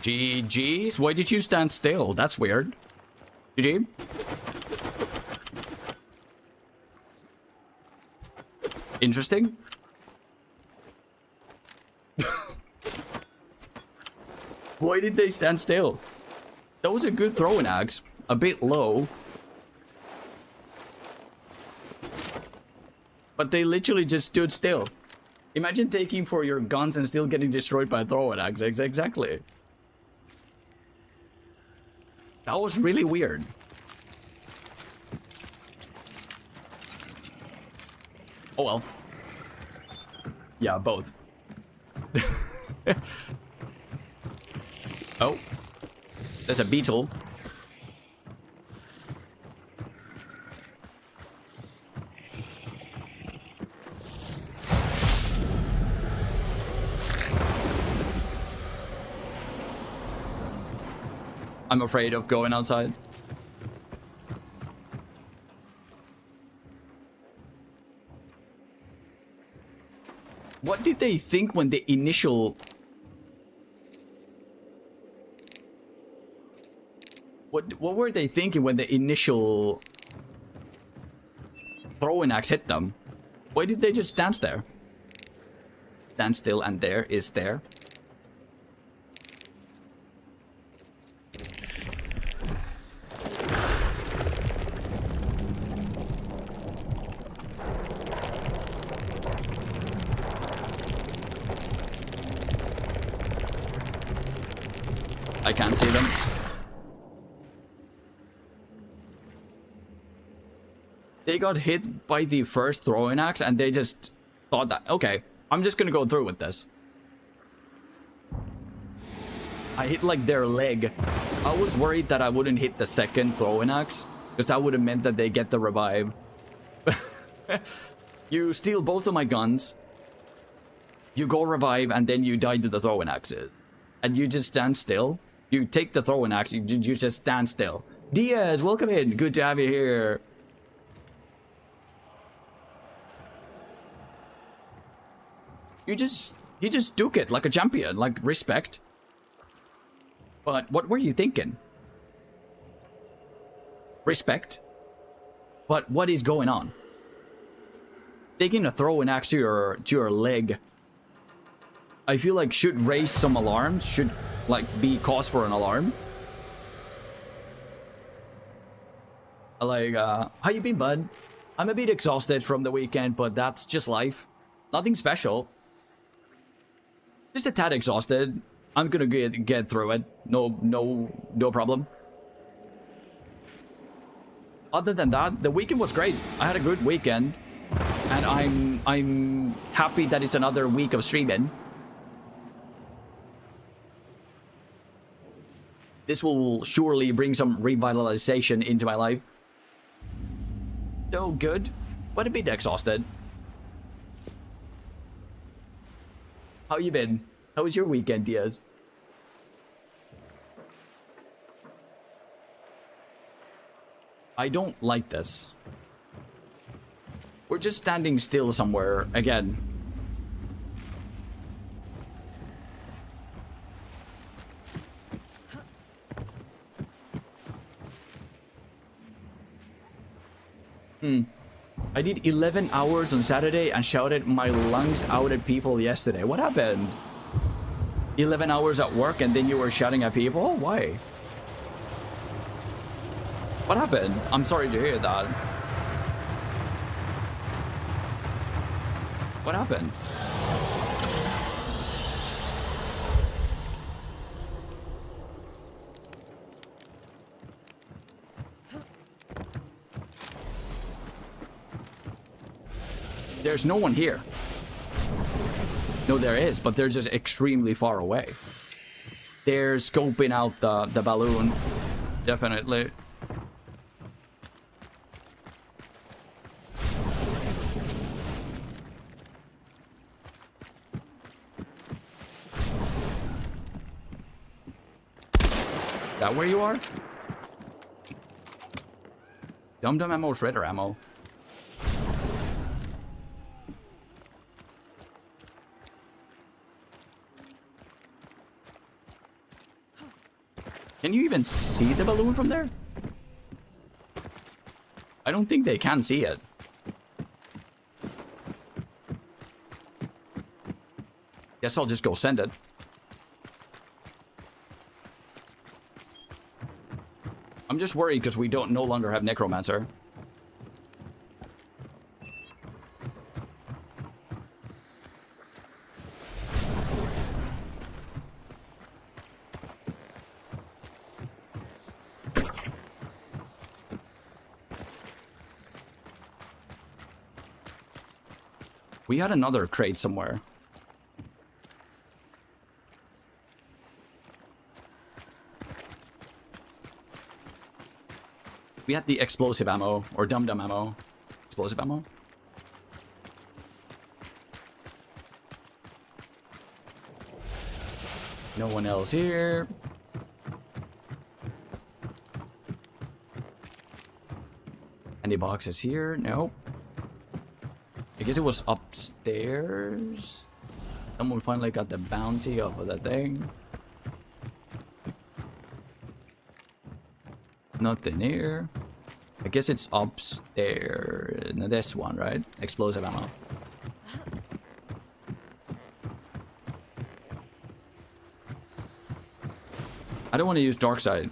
GG's? Why did you stand still? That's weird. GG? Interesting. Why did they stand still? That was a good throwing axe. A bit low. But they literally just stood still. Imagine taking for your guns and still getting destroyed by a throwing axe. Exactly. That was really weird. Oh well. Yeah, both. Oh. There's a beetle. I'm afraid of going outside. What did they think when the initial... What were they throwing axe hit them? Why did they just stand there? Stand still and there is there. I can't see them. They got hit by the first throwing axe and they just thought that, okay, I'm just gonna go through with this. I hit like their leg. I was worried that I wouldn't hit the second throwing axe, because that would have meant that they get the revive. You steal both of my guns, you go revive, and then you die to the throwing axes. And you just stand still. You take the throwing axe, you just stand still. Diaz, welcome in. Good to have you here. You just took it like a champion, like respect. But what were you thinking? Respect? But what is going on? Taking a throwing axe to your leg, I feel like should raise some alarms, should like be cause for an alarm. Like, how you been, bud? I'm a bit exhausted from the weekend, but that's just life. Nothing special. Just a tad exhausted. I'm gonna get through it. No problem. Other than that, the weekend was great. I had a good weekend, and I'm happy that it's another week of streaming. This will surely bring some revitalization into my life. So good, but a bit exhausted. How you been? How was your weekend, Diaz? I don't like this. We're just standing still somewhere again. I did 11 hours on Saturday and shouted my lungs out at people yesterday. What happened? 11 hours at work and then you were shouting at people? Why? What happened? I'm sorry to hear that. What happened? There's no one here. No, there is, but they're just extremely far away. They're scoping out the balloon. Definitely. That where you are? Dum-dum ammo, shredder ammo. Can you even see the balloon from there? I don't think they can see it. Guess I'll just go send it. I'm just worried because we no longer have Necromancer. We had another crate somewhere. We had the explosive ammo, or dum-dum ammo. Explosive ammo? No one else here. Any boxes here? Nope. I guess it was upstairs. Someone finally got the bounty off of that thing. Nothing here. I guess it's upstairs. No, this one, right? Explosive ammo. I don't want to use dark side.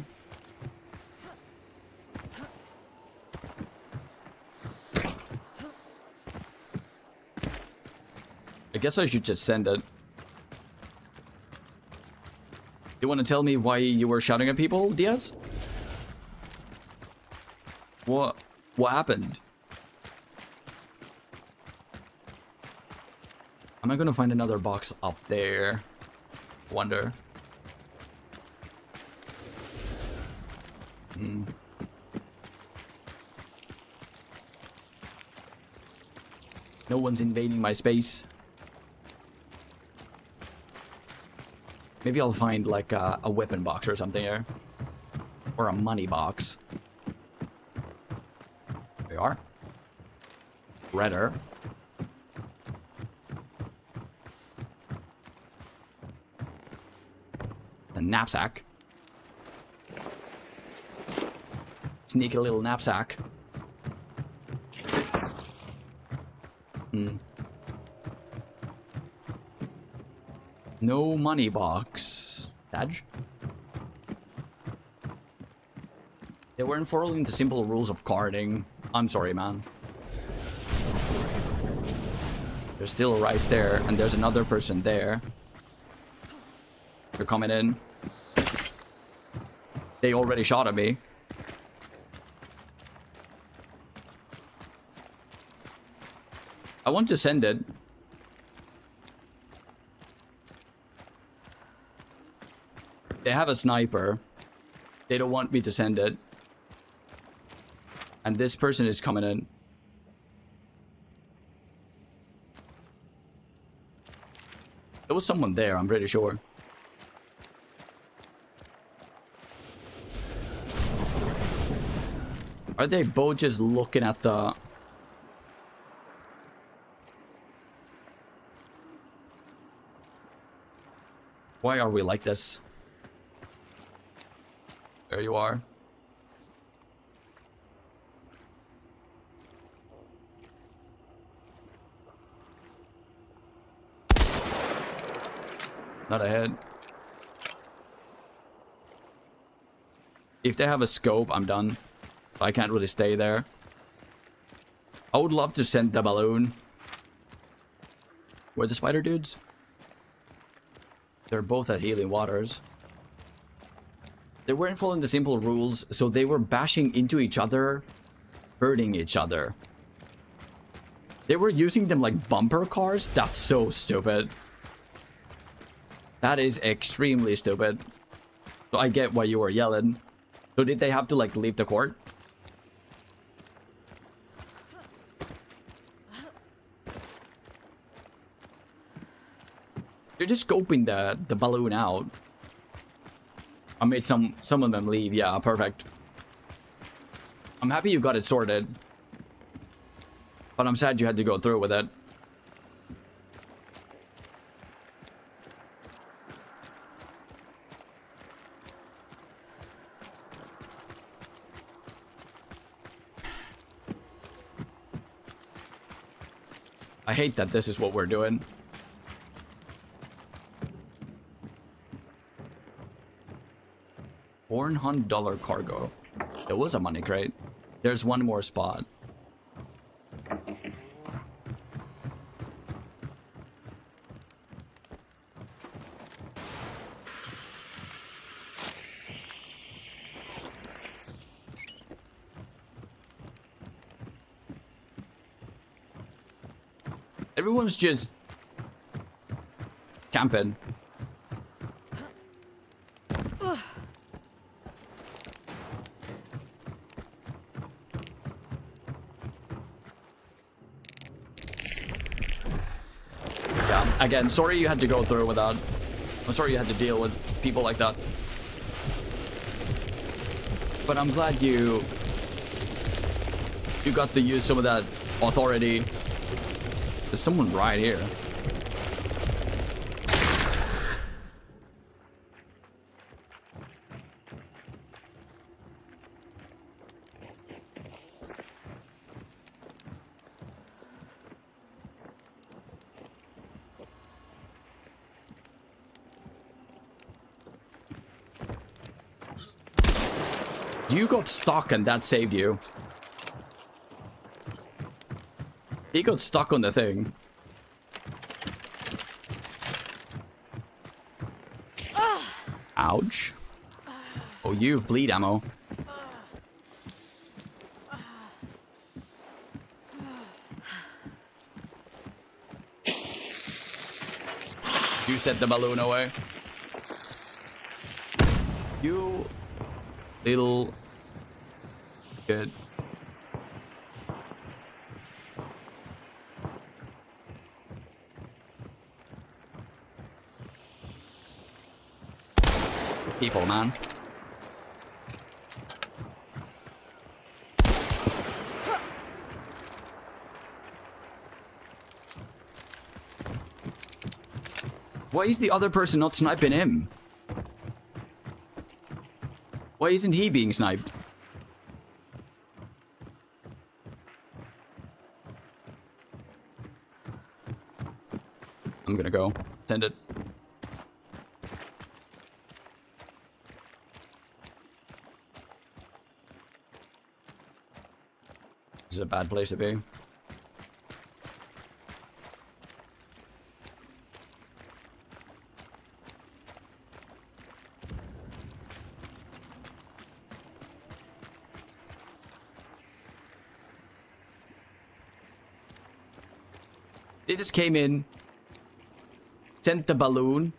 I guess I should just send it. You want to tell me why you were shouting at people, Diaz? What happened? Am I gonna find another box up there? Wonder. No one's invading my space. Maybe I'll find like a weapon box or something here. Or a money box. There we are. Redder. A knapsack. Sneaky little knapsack. No money box. Badge? They weren't following the simple rules of carding. I'm sorry, man. They're still right there, and there's another person there. They're coming in. They already shot at me. I want to send it. They have a sniper. They don't want me to send it. And this person is coming in. There was someone there, I'm pretty sure. Are they both just looking at the... Why are we like this? There you are. Not ahead. If they have a scope, I'm done. I can't really stay there. I would love to send the balloon. Where are the spider dudes? They're both at Healing Waters. They weren't following the simple rules, so they were bashing into each other, hurting each other. They were using them like bumper cars? That's so stupid. That is extremely stupid. So I get why you were yelling. So did they have to like leave the court? They're just scoping the balloon out. I made some of them leave. Yeah, perfect. I'm happy you got it sorted. But I'm sad you had to go through with it. I hate that this is what we're doing. $400 cargo. There was a money crate. There's one more spot. Everyone's just camping. Again, sorry you had to go through with that. I'm sorry you had to deal with people like that. But I'm glad you got to use some of that authority. There's someone right here. You got stuck and that saved you. He got stuck on the thing. Ouch. Oh, you bleed ammo. You set the balloon away. You little good. People, man. Why is the other person not sniping him? Why isn't he being sniped? I'm gonna go. Send it. This is a bad place to be. They just came in, sent the balloon,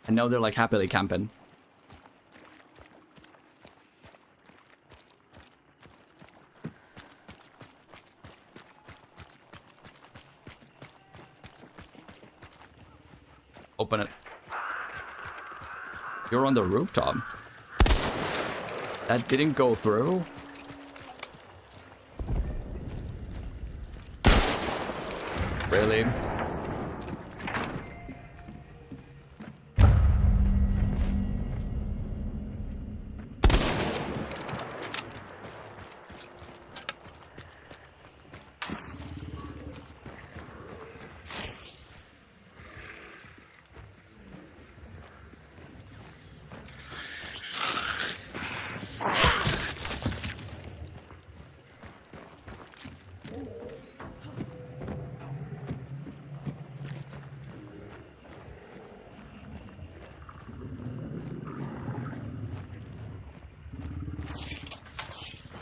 and now they're like happily camping. Open it. You're on the rooftop. That didn't go through. Really?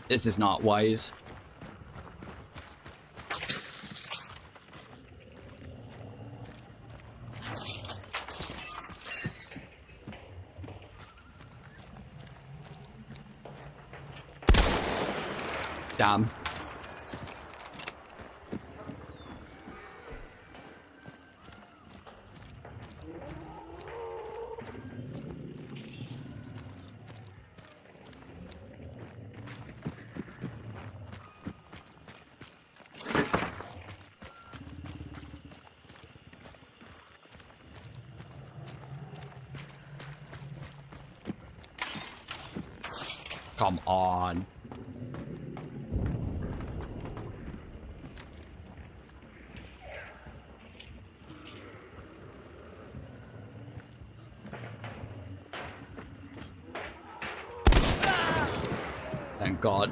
This is not wise. Damn. Come on. Thank God.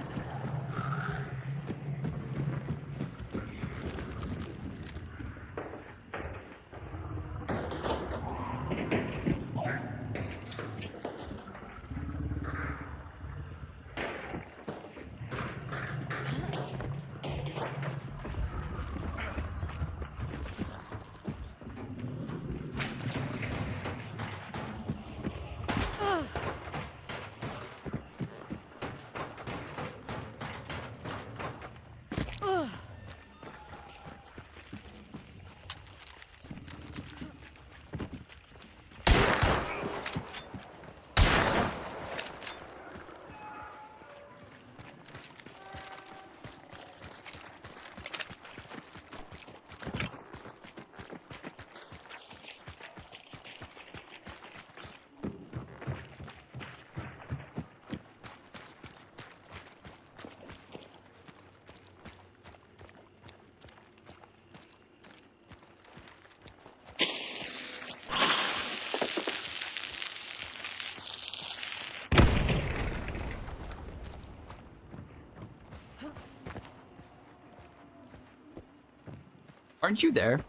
Aren't you there?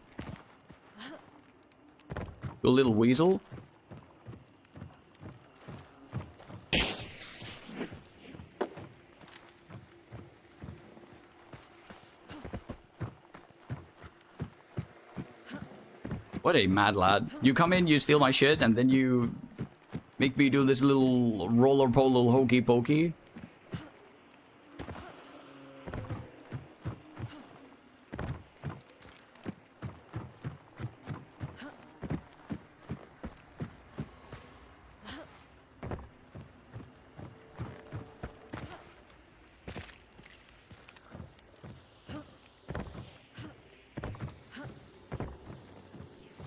You little weasel. What a mad lad. You come in, you steal my shit, and then you make me do this little roller polo hokey pokey.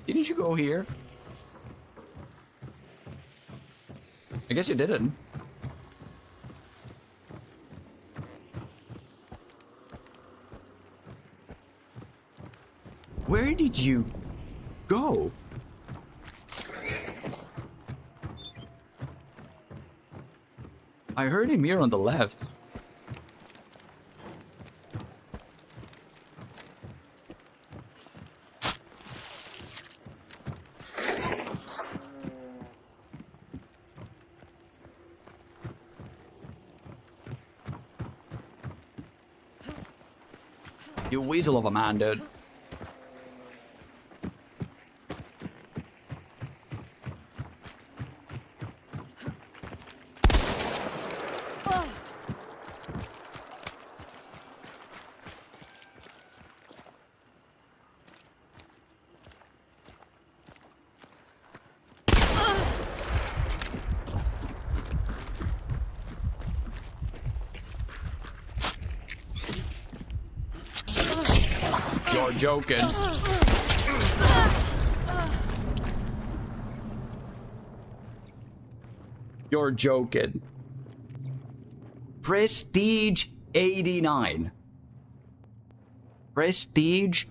Didn't you go here? I guess you didn't. Where did you go? I heard him here on the left. You weasel of a man, dude. You're joking. You're joking. Prestige 89. Prestige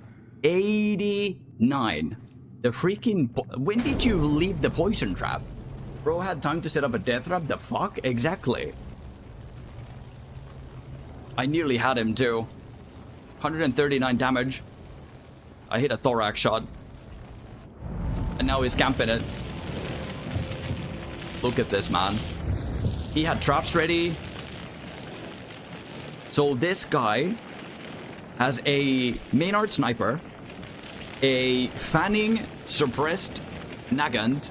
89. The freaking... When did you leave the poison trap? Bro had time to set up a death trap? The fuck? Exactly. I nearly had him too. 139 damage. I hit a thorax shot. And now he's camping it. Look at this, man. He had traps ready. So this guy has a Maynard sniper, a fanning suppressed Nagant.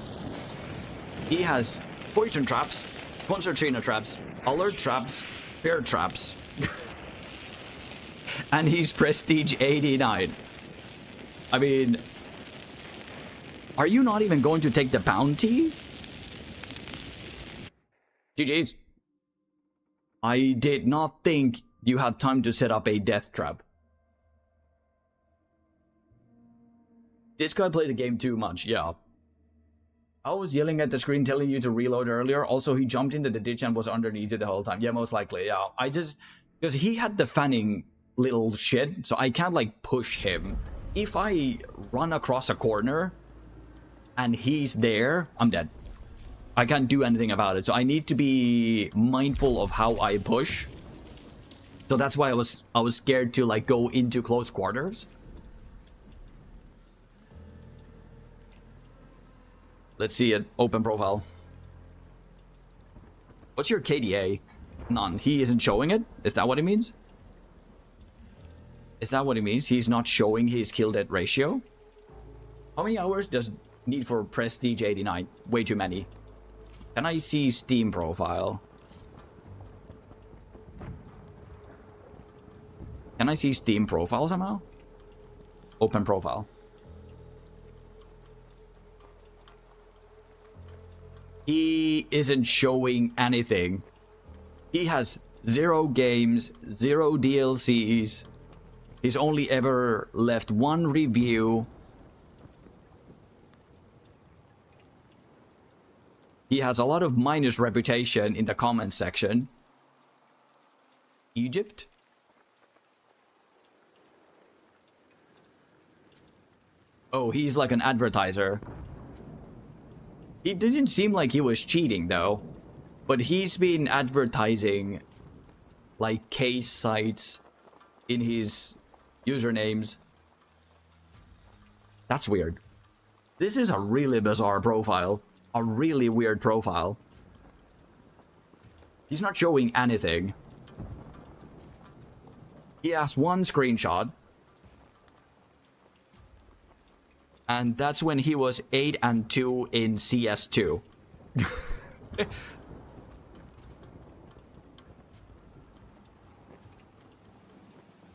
He has poison traps, concertina traps, alert traps, bear traps. And he's prestige 89. I mean, are you not even going to take the bounty? GG's. I did not think you had time to set up a death trap. This guy played the game too much, yeah. I was yelling at the screen telling you to reload earlier. Also, he jumped into the ditch and was underneath it the whole time. Yeah, most likely, yeah. Because he had the fanning little shit, so I can't like push him. If I run across a corner and he's there, I'm dead. I can't do anything about it, so I need to be mindful of how I push. So that's why I was scared to like go into close quarters. Let's see it. Open profile. What's your KDA? None. He isn't showing it? Is that what it means? Is that what it means? He's not showing his kill death ratio? How many hours does need for Prestige 89? Way too many. Can I see Steam profile? Can I see Steam profile somehow? Open profile. He isn't showing anything. He has 0 games, 0 DLCs. He's only ever left 1 review. He has a lot of minus reputation in the comments section. Egypt? Oh, he's like an advertiser. He didn't seem like he was cheating though. But he's been advertising like case sites in his usernames. That's weird. This is a really bizarre profile. A really weird profile. He's not showing anything. He has one screenshot. And that's when he was 8-2 in CS2.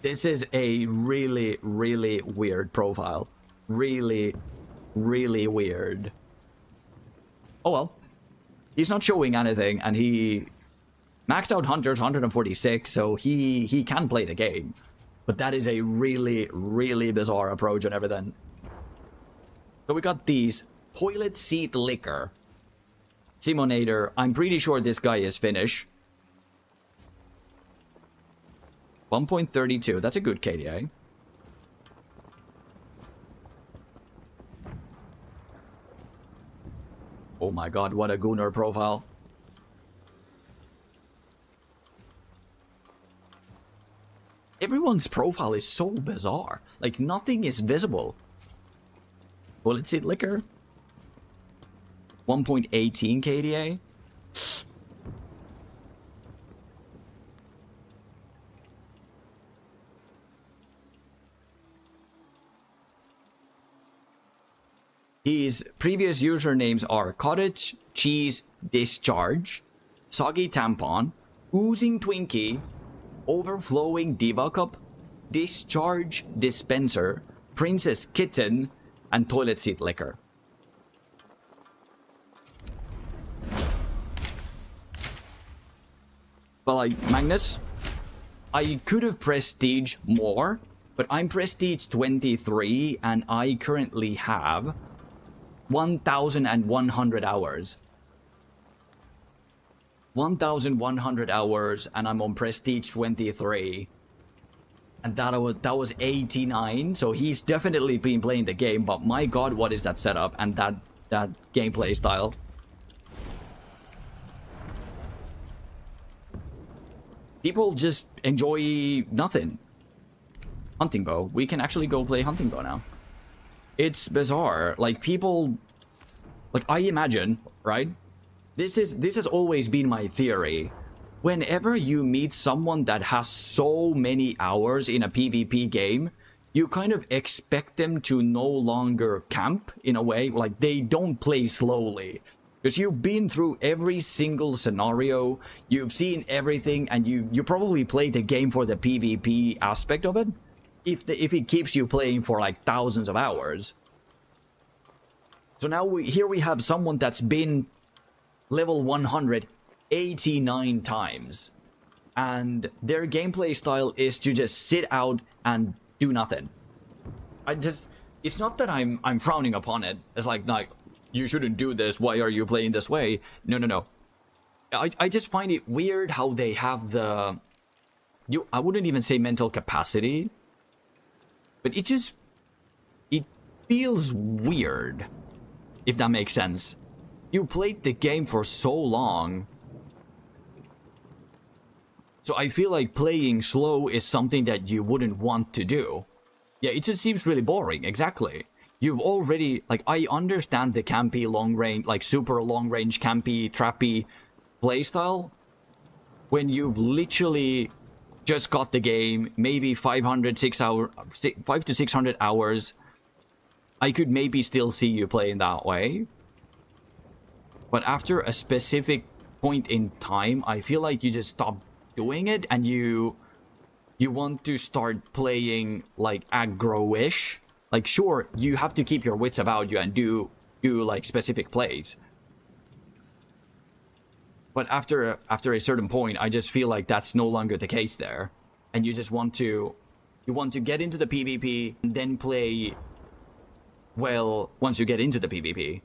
This is a really, really weird profile. Really, really weird. Oh well. He's not showing anything, and he maxed out Hunters 146, so he can play the game. But that is a really, really bizarre approach and everything. So we got these. Toilet Seat Liquor. Simonator. I'm pretty sure this guy is Finnish. 1.32. That's a good KDA. Oh my god, what a Gunnar profile. Everyone's profile is so bizarre. Like, nothing is visible. Bullet Seed Liquor. 1.18 KDA. His previous usernames are Cottage Cheese Discharge, Soggy Tampon, Oozing Twinkie, Overflowing Diva Cup, Discharge Dispenser, Princess Kitten, and Toilet Seat Liquor. But like, Magnus, I could have prestige more, but I'm prestige 23 and I currently have 1,100 hours. 1,100 hours and I'm on prestige 23. And that was 89, so he's definitely been playing the game, but my god, what is that setup and that gameplay style. People just enjoy nothing. Hunting bow. We can actually go play hunting bow now. It's bizarre. Like, people, like, I imagine, right? This has always been my theory. Whenever you meet someone that has so many hours in a PvP game, you kind of expect them to no longer camp in a way. Like, they don't play slowly. Because you've been through every single scenario, you've seen everything, and you probably play the game for the PvP aspect of it. If it keeps you playing for like thousands of hours. So now here we have someone that's been level 189 times. And their gameplay style is to just sit out and do nothing. It's not that I'm frowning upon it. It's like, you shouldn't do this, why are you playing this way? No. I just find it weird how they have the... I wouldn't even say mental capacity. But it feels weird, if that makes sense. You played the game for so long. So I feel like playing slow is something that you wouldn't want to do. Yeah, it just seems really boring, exactly. You've already, like, I understand the campy long range, like super long range campy, trappy playstyle. When you've literally just got the game, maybe 5 to 600 hours, I could maybe still see you playing that way. But after a specific point in time, I feel like you just stop doing it and you want to start playing like aggro-ish. Like, sure, you have to keep your wits about you and do like specific plays. But after a certain point, I just feel like that's no longer the case there. And you just want to... You want to get into the PvP and then play well once you get into the PvP.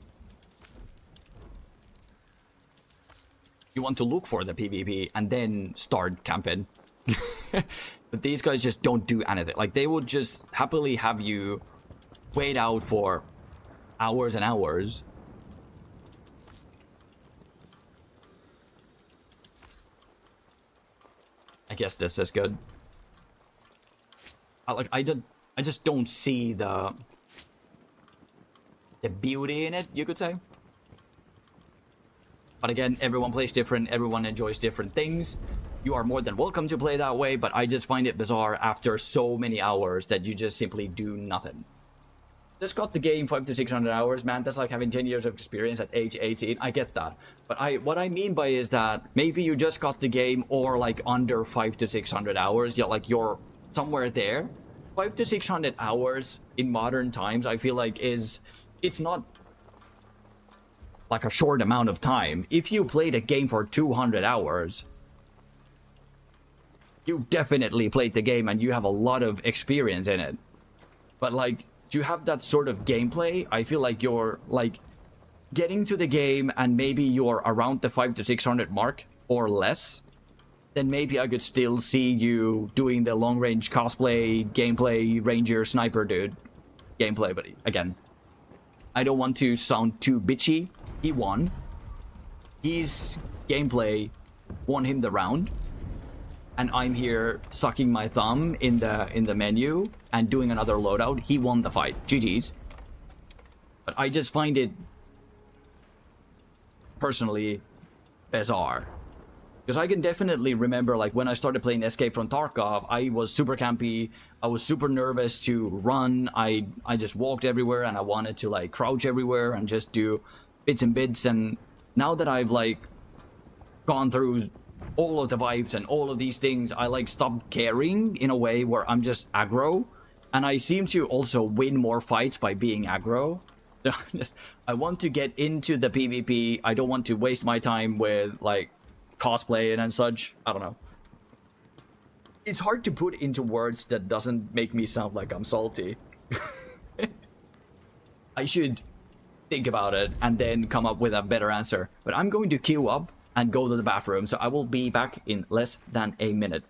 You want to look for the PvP and then start camping. But these guys just don't do anything. Like, they would just happily have you wait out for hours and hours. I guess this is good. I just don't see the the beauty in it, you could say. But again, everyone plays different, everyone enjoys different things. You are more than welcome to play that way, but I just find it bizarre after so many hours that you just simply do nothing. Just got the game 500 to 600 hours, man. That's like having 10 years of experience at age 18. I get that. But what I mean by is that maybe you just got the game or like under 500 to 600 hours. Yeah, like you're somewhere there. 500 to 600 hours in modern times, I feel like it's not like a short amount of time. If you played a game for 200 hours, you've definitely played the game and you have a lot of experience in it. But like, to have that sort of gameplay, I feel like you're like getting to the game and maybe you're around the 500 to 600 mark or less, then maybe I could still see you doing the long range cosplay, gameplay, ranger, sniper dude gameplay. But again, I don't want to sound too bitchy. He won. His gameplay won him the round. And I'm here sucking my thumb in the menu and doing another loadout. He won the fight. GG's. But I just find it personally bizarre. Because I can definitely remember, like, when I started playing Escape from Tarkov, I was super campy. I was super nervous to run. I just walked everywhere and I wanted to, like, crouch everywhere and just do bits and bits. And now that I've, like, gone through all of the vibes and all of these things, I, like, stopped caring in a way where I'm just aggro. And I seem to also win more fights by being aggro. I want to get into the PvP. I don't want to waste my time with, like, cosplay and such. I don't know. It's hard to put into words that doesn't make me sound like I'm salty. I should think about it and then come up with a better answer. But I'm going to queue up and go to the bathroom, so I will be back in less than a minute.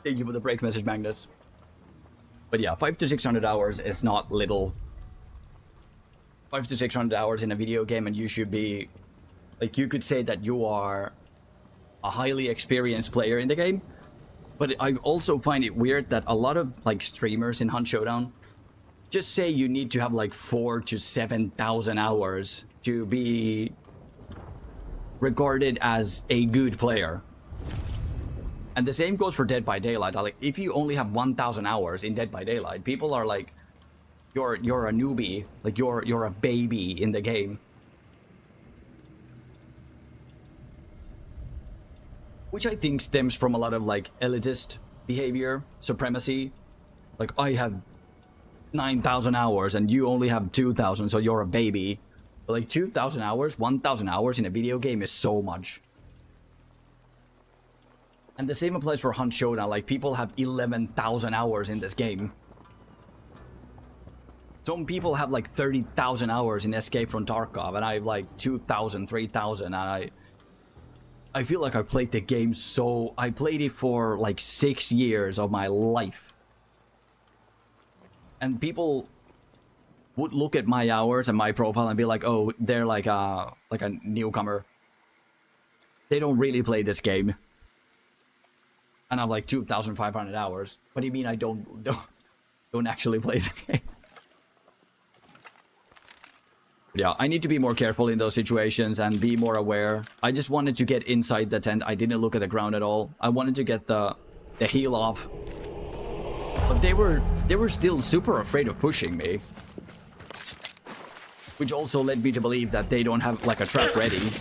Thank you for the break message, Magnus. But yeah, 500 to 600 hours is not little. 500 to 600 hours in a video game, and you should be, like, you could say that you are a highly experienced player in the game. But I also find it weird that a lot of, like, streamers in Hunt Showdown just say you need to have like 4,000 to 7,000 hours to be regarded as a good player. And the same goes for Dead by Daylight. Like, if you only have 1,000 hours in Dead by Daylight, people are like, you're a newbie, like you're a baby in the game. Which I think stems from a lot of, like, elitist behavior, supremacy. Like, I have 9,000 hours and you only have 2,000, so you're a baby. But like 2,000 hours, 1,000 hours in a video game is so much. And the same applies for Hunt Showdown. Like, people have 11,000 hours in this game. Some people have like 30,000 hours in Escape from Tarkov, and I have like 2,000, 3,000, and I feel like I played the game so... I played it for like 6 years of my life. And people would look at my hours and my profile and be like, oh, they're like a newcomer. They don't really play this game. And I'm like 2,500 hours. What do you mean I don't actually play the game? But yeah, I need to be more careful in those situations and be more aware. I just wanted to get inside the tent. I didn't look at the ground at all. I wanted to get the heal off. But they were still super afraid of pushing me. Which also led me to believe that they don't have like a trap ready.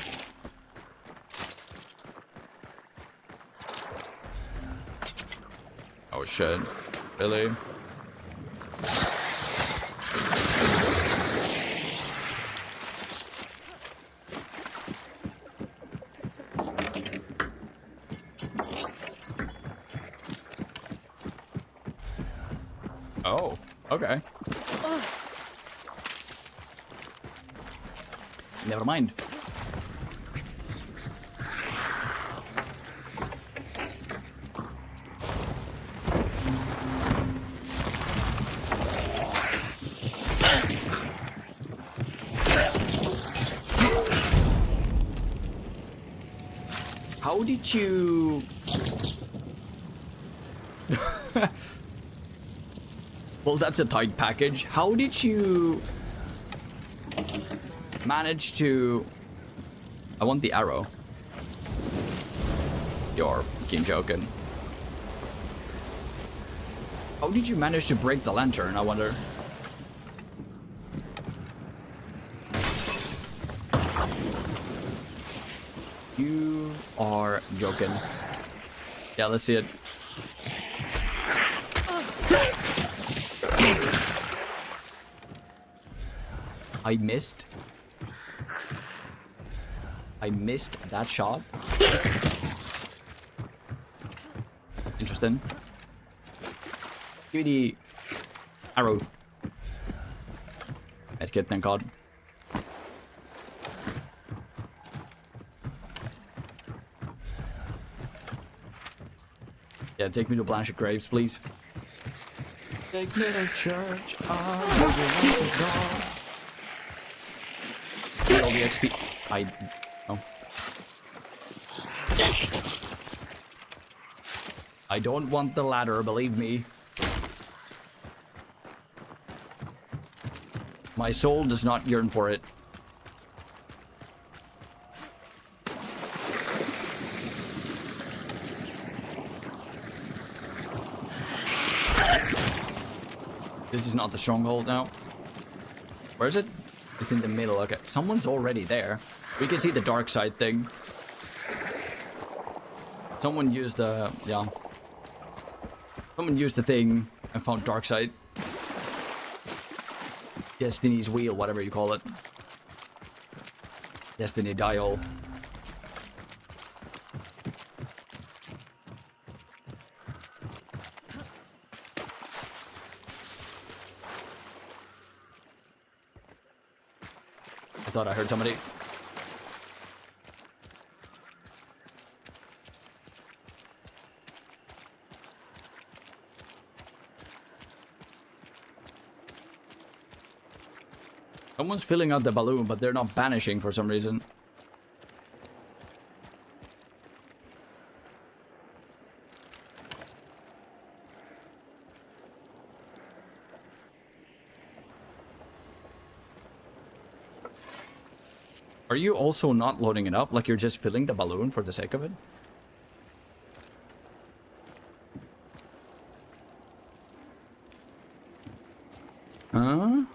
Oh shit. Really? Oh, okay. Never mind. How did you... Well, that's a tight package. How did you manage to... I want the arrow. You're fucking joking. How did you manage to break the lantern, I wonder? You are joking. Yeah, let's see it. I missed. I missed that shot. Interesting. Give me the arrow. Medkit, thank God. Yeah, take me to Blanchett Graves, please. Take me to church. Get all the XP. Oh. I don't want the ladder, believe me. My soul does not yearn for it. This is not the stronghold now. Where is it? It's in the middle. Okay, someone's already there. We can see the dark side thing. Someone used the... yeah. Someone used the thing and found dark side. Destiny's wheel, whatever you call it. Destiny dial. I thought I heard somebody. Someone's filling out the balloon, but they're not banishing for some reason. Are you also not loading it up? Like you're just filling the balloon for the sake of it? Huh?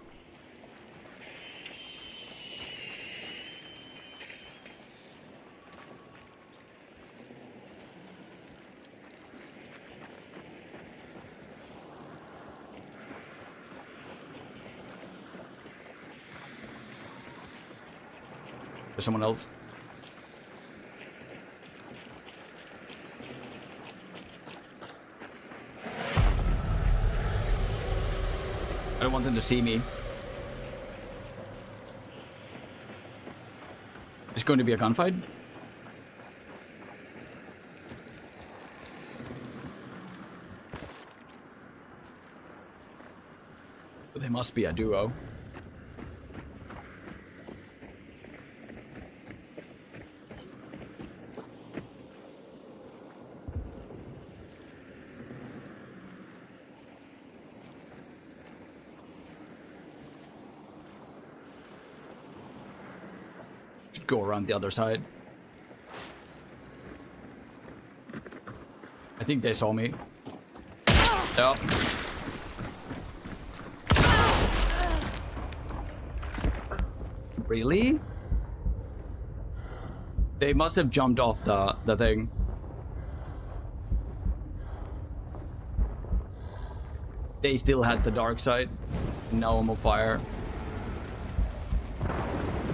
There's someone else. I don't want them to see me. It's going to be a gunfight? They must be a duo. Go around the other side. I think they saw me. Yep. Really? They must have jumped off the thing. They still had the dark side. Now I'm on fire.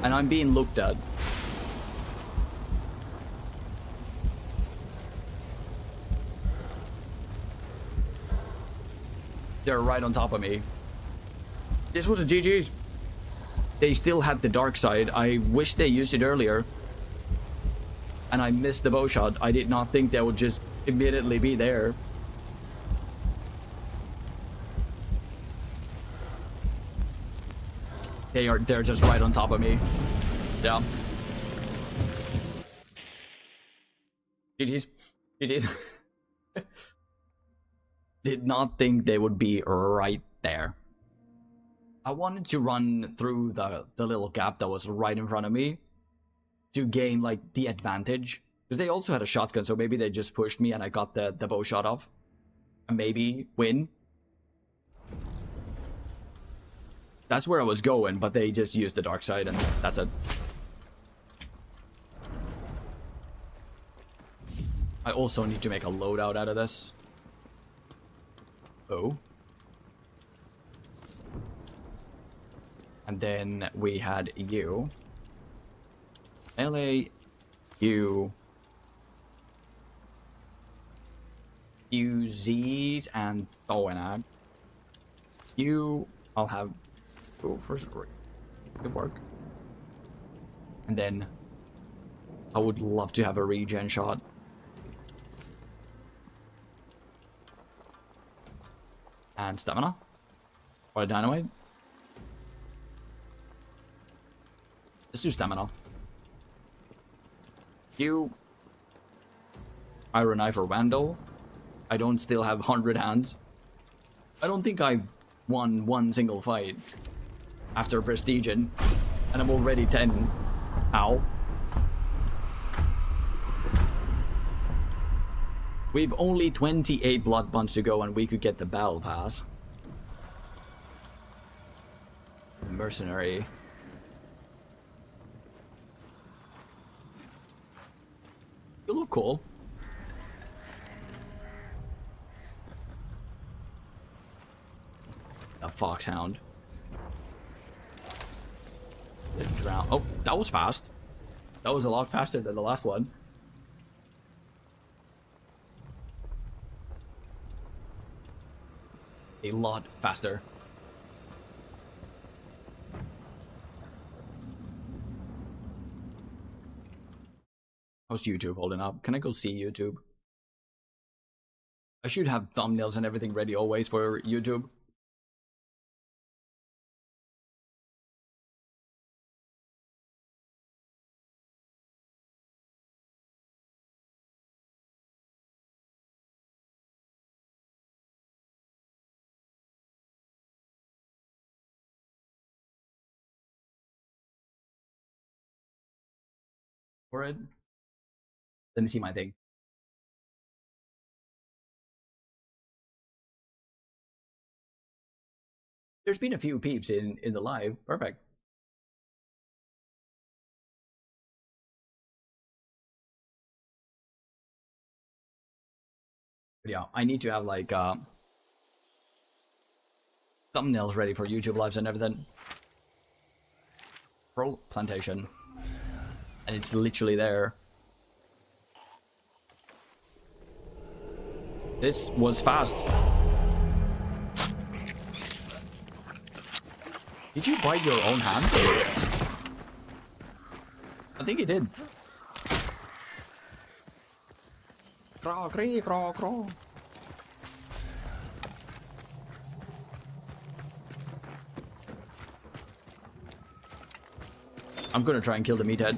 And I'm being looked at. They're right on top of me. This was a GG's. They still had the dark side. I wish they used it earlier. And I missed the bow shot. I did not think they would just immediately be there. They're just right on top of me. Yeah. GG's. GG's. Did not think they would be right there. I wanted to run through the little gap that was right in front of me to gain like the advantage. Because they also had a shotgun, so maybe they just pushed me and I got the bow shot off. And maybe win. That's where I was going, but they just used the dark side and that's it. I also need to make a loadout out of this. Oh. And then we had you. LA, you. Z's and Thoenag. You, I'll have go first. Good work. And then I would love to have a regen shot. And stamina. Or a dynamite. Let's do stamina. You. Iron Knife or Vandal. I don't still have 100 hands. I don't think I won one single fight after Prestiging, and I'm already 10. Ow. We've only 28 blood bonds to go and we could get the battle pass. Mercenary. You look cool. A foxhound. Drown. Oh, that was fast. That was a lot faster than the last one. A lot faster. How's YouTube holding up? Can I go see YouTube? I should have thumbnails and everything ready always for YouTube. For it. Let me see my thing. There's been a few peeps in the live. Perfect. But yeah, I need to have like thumbnails ready for YouTube lives and everything. Pearl plantation. And it's literally there. This was fast. Did you bite your own hand? I think you did. Craw, cree, craw, craw. I'm gonna try and kill the meathead.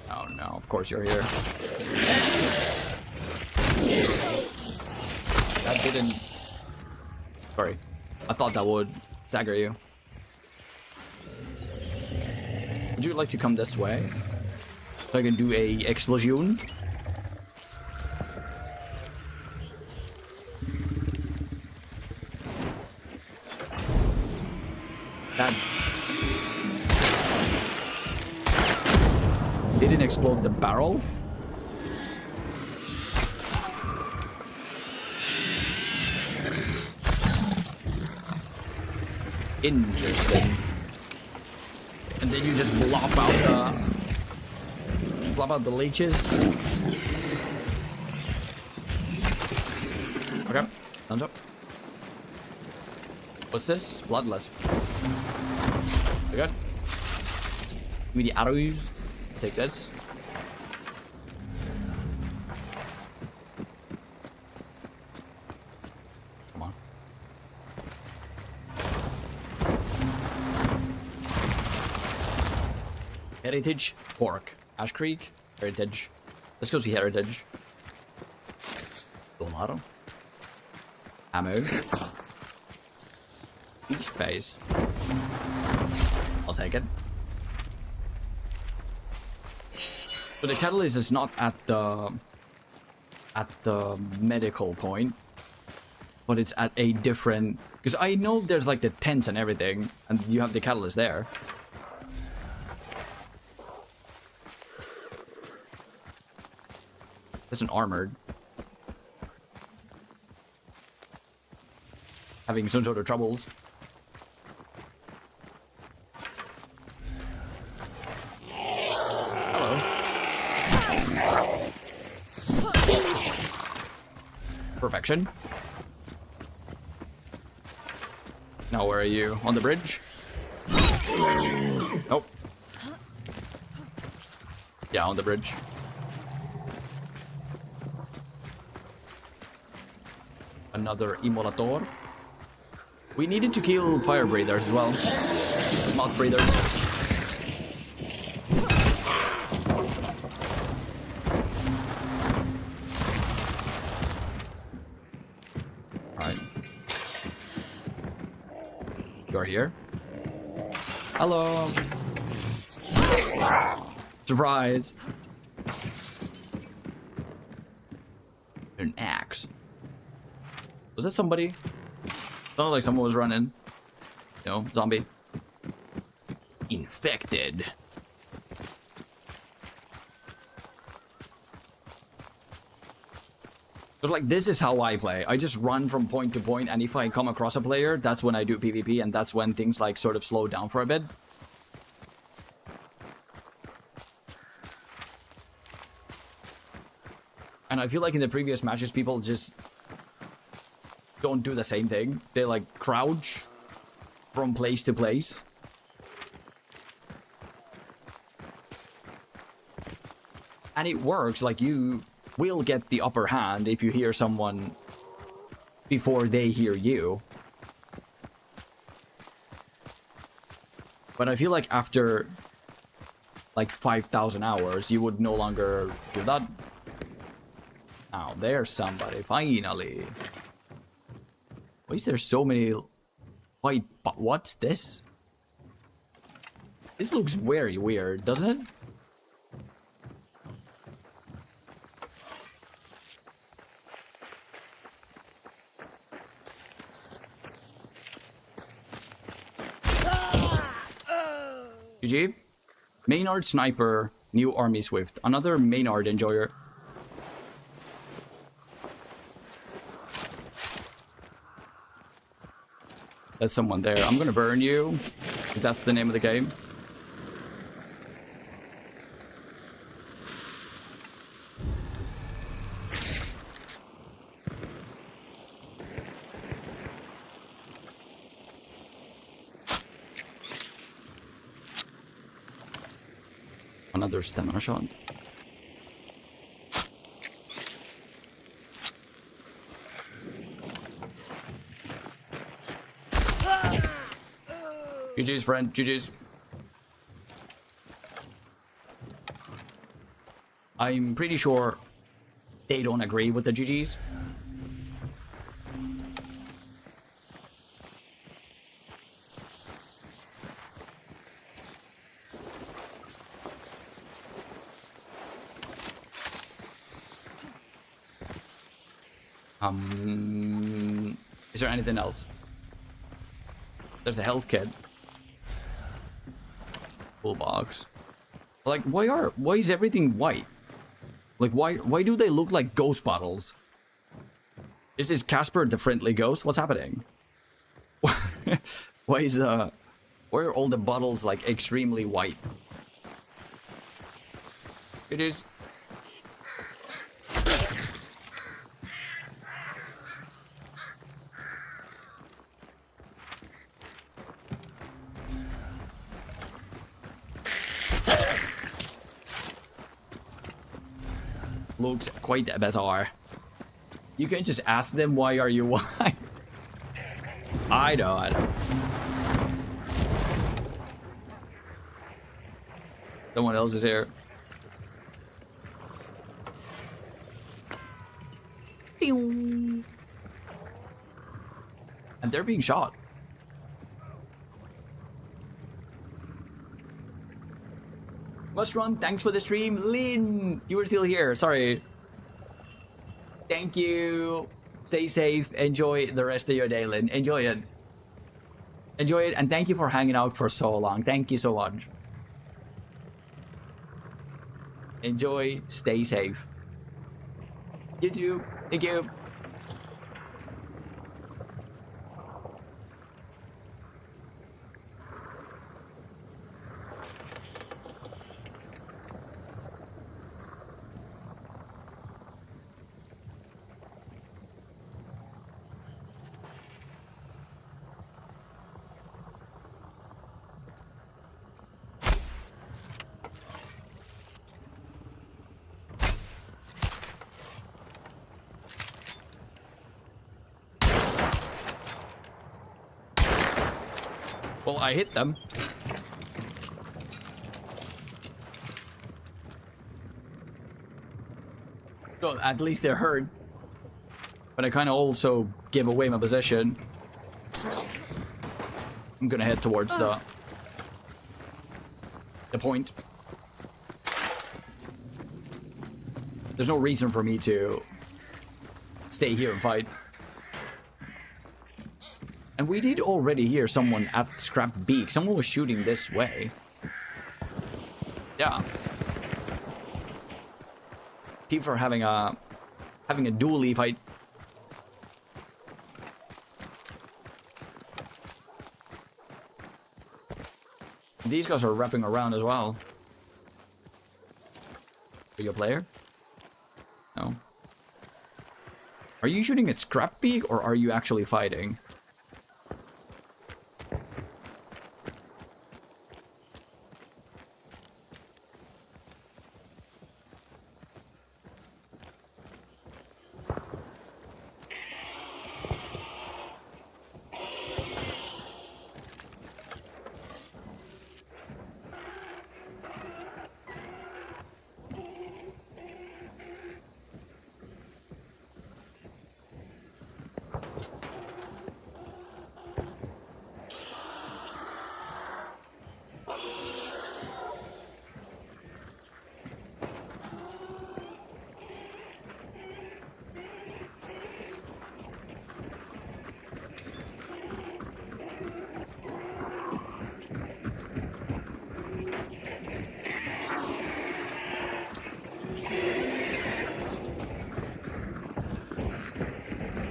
Oh no, of course you're here. That didn't... Sorry. I thought that would stagger you. Would you like to come this way? So I can do a explosion? That didn't explode the barrel? Interesting. And then you just blop out the leeches. Okay, thumbs up. What's this? Bloodless. We good? Give me the arrows. Take this. Come on. Heritage, Pork, Ash Creek, Heritage. Let's go see Heritage. Dollar. Ammo. East base. I'll take it. But the catalyst is not at the medical point, but it's at a different, because I know there's like the tents and everything, and you have the catalyst there. That's an armored. Having some sort of troubles. Perfection. Now where are you? On the bridge? Nope. Yeah, on the bridge. Another immolator. We needed to kill fire breathers as well. Mouth breathers. You're here. Hello. Surprise. An axe. Was that somebody? Sounded like someone was running. No, zombie. Infected. But like, this is how I play. I just run from point to point, and if I come across a player, that's when I do PvP, and that's when things like sort of slow down for a bit. And I feel like in the previous matches, people just don't do the same thing. They like crouch from place to place. And it works, like you will get the upper hand if you hear someone before they hear you. But I feel like after like 5,000 hours, you would no longer do that. Oh, there's somebody, finally. Why is there so many white... What's this? This looks very weird, doesn't it? GG. Maynard Sniper, new Army Swift. Another Maynard enjoyer. There's someone there. I'm gonna burn you. If that's the name of the game. Another stamina shot. GG's, friend. GG's. I'm pretty sure they don't agree with the GG's. Is there anything else? There's a health kit. Toolbox. Like, why is everything white? Like, why do they look like ghost bottles? Is this Casper the Friendly Ghost? What's happening? Why are all the bottles like extremely white? It is. Looks quite bizarre. You can just ask them, why are you white? I don't. Someone else is here. And they're being shot. Must run. Thanks for the stream. Lynn, you were still here. Sorry. Thank you. Stay safe. Enjoy the rest of your day, Lynn. Enjoy it. Enjoy it. And thank you for hanging out for so long. Thank you so much. Enjoy. Stay safe. You too. Thank you. Well, I hit them. Well, at least they're hurt. But I kind of also give away my position. I'm gonna head towards the point. There's no reason for me to stay here and fight. And we did already hear someone at Scrap Beak. Someone was shooting this way. Yeah. People are having a dually fight. These guys are wrapping around as well. Are you a player? No. Are you shooting at Scrap Beak or are you actually fighting?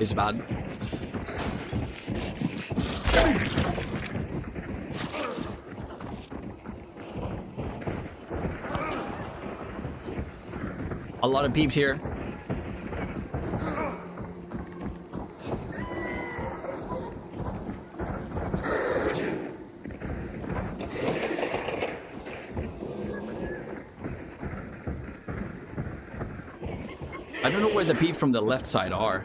It's bad. A lot of peeps here. I don't know where the peeps from the left side are.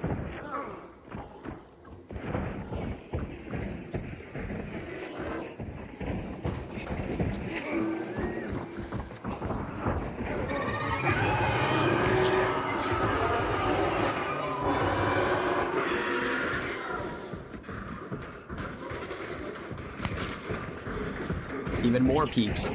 Even more peeps.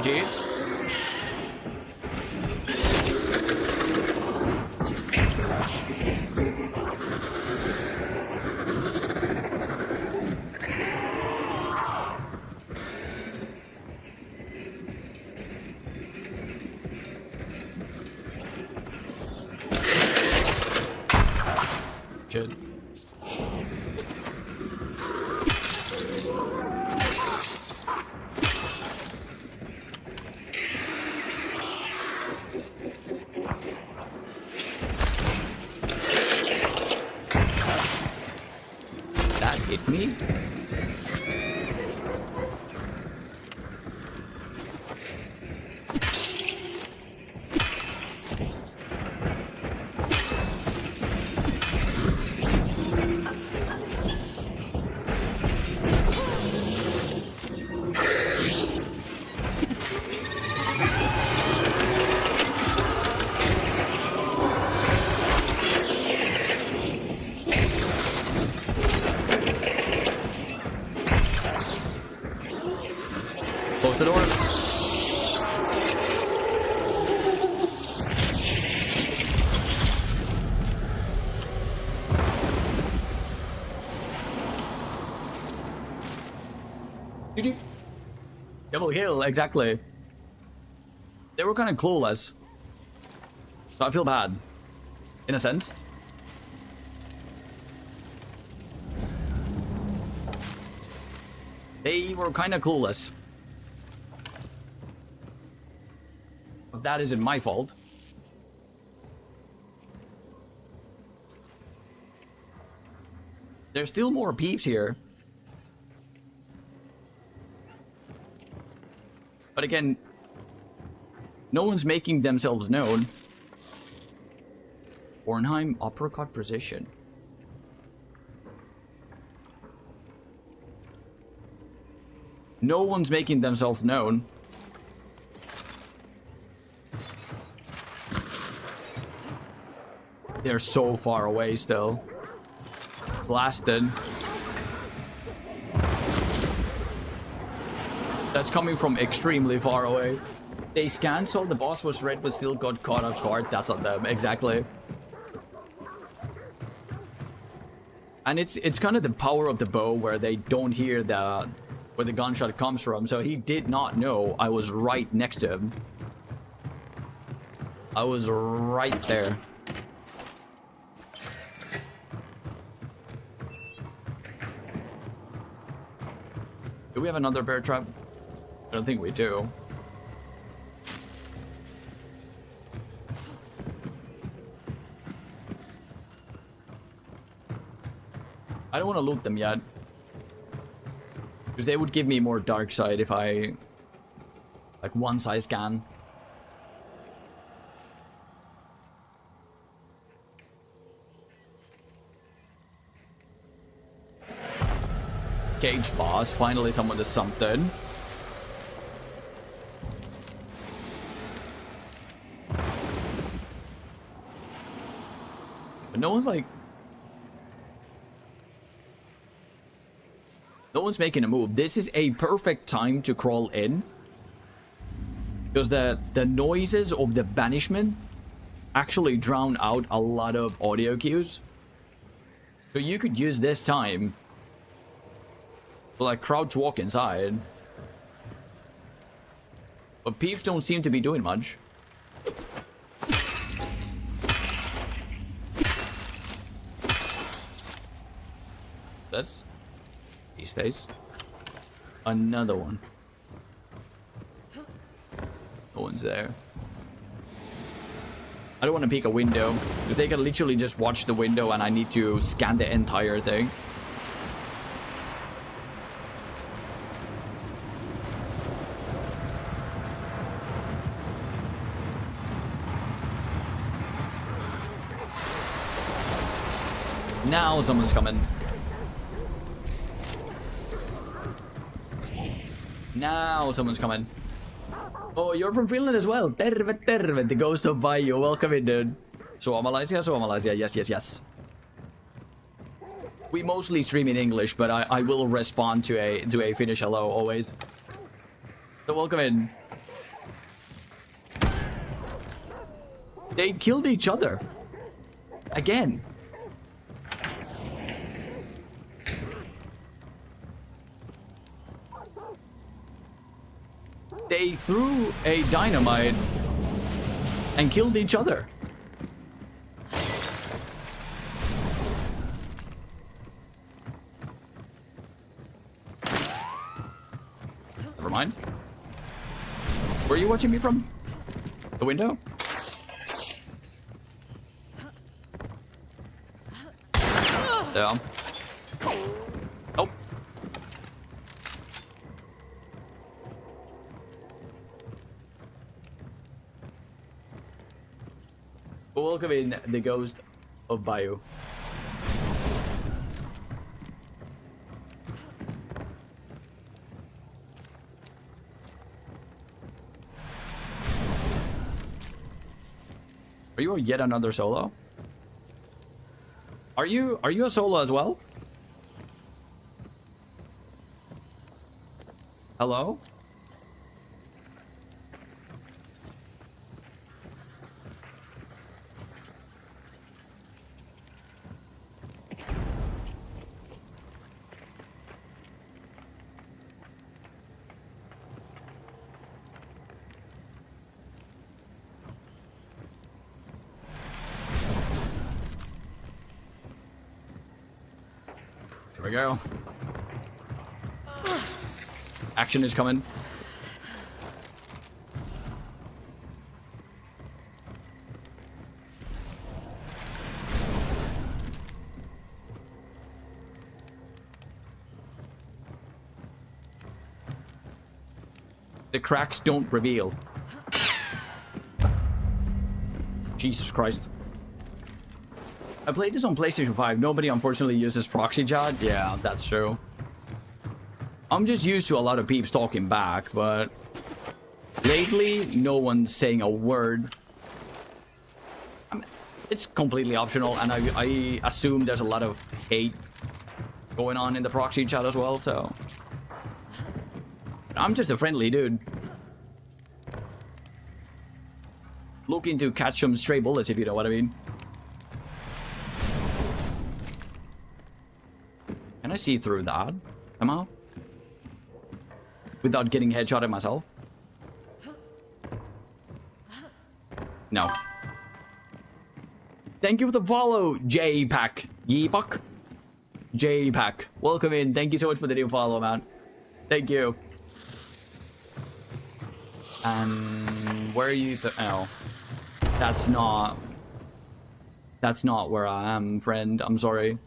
GG's. Shit. That hit me? Close the door. GG. Double kill, exactly. They were kind of clueless. So I feel bad. In a sense. They were kind of clueless. But that isn't my fault. There's still more peeps here. But again, no one's making themselves known. Bornheim uppercut precision. No one's making themselves known. They're so far away still. Blasted. That's coming from extremely far away. They scanned, so the boss was red, but still got caught off guard. That's on them, exactly. And it's kind of the power of the bow where they don't hear where the gunshot comes from. So he did not know I was right next to him. I was right there. Do we have another bear trap? I don't think we do. I don't want to loot them yet. Because they would give me more dark side if I... like once I scan. Cage boss. Finally someone does something. But no one's like... no one's making a move. This is a perfect time to crawl in. Because the noises of the banishment actually drown out a lot of audio cues. So you could use this time to like crouch walk inside. But peeps don't seem to be doing much. This. These days. Another one. No one's there. I don't want to peek a window. If they can literally just watch the window and I need to scan the entire thing. Now someone's coming. Now someone's coming. Oh, you're from Finland as well. Terve, terve. The ghost of Bayou. Welcome in, dude. Suomalaisia, Suomalaisia. Yes, yes, yes. We mostly stream in English, but I will respond to a Finnish hello always. So welcome in. They killed each other. Again. They threw a dynamite and killed each other. Never mind. Where are you watching me from? The window? Yeah. Nope. Welcome in, the ghost of Bayou. Are you yet another solo? Are you a solo as well? Hello? Here we go. Action is coming. The cracks don't reveal. Jesus Christ. I played this on PlayStation 5. Nobody unfortunately uses proxy chat. Yeah, that's true. I'm just used to a lot of peeps talking back, but lately no one's saying a word. I mean, it's completely optional, and I assume there's a lot of hate going on in the proxy chat as well, so I'm just a friendly dude looking to catch some stray bullets, if you know what I mean. Can I see through that somehow? Without getting headshotted myself? No. Thank you for the follow, J-Pack. Yeepak? J-Pack. Welcome in. Thank you so much for the new follow, man. Thank you. And where are you? Oh. That's not where I am, friend. I'm sorry.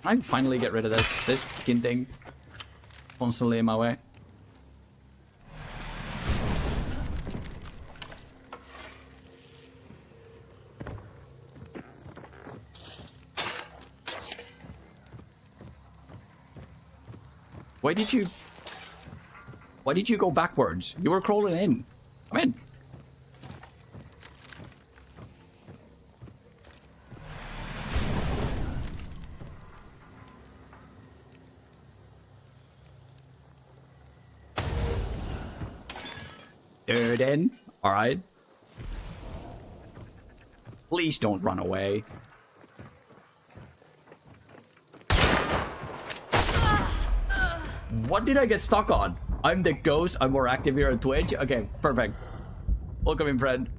I can finally get rid of this skin thing constantly in my way. Why did you go backwards? You were crawling in. Come in. Third in. All right. Please don't run away. What did I get stuck on? I'm the ghost. I'm more active here on Twitch. Okay, perfect. Welcome in, friend.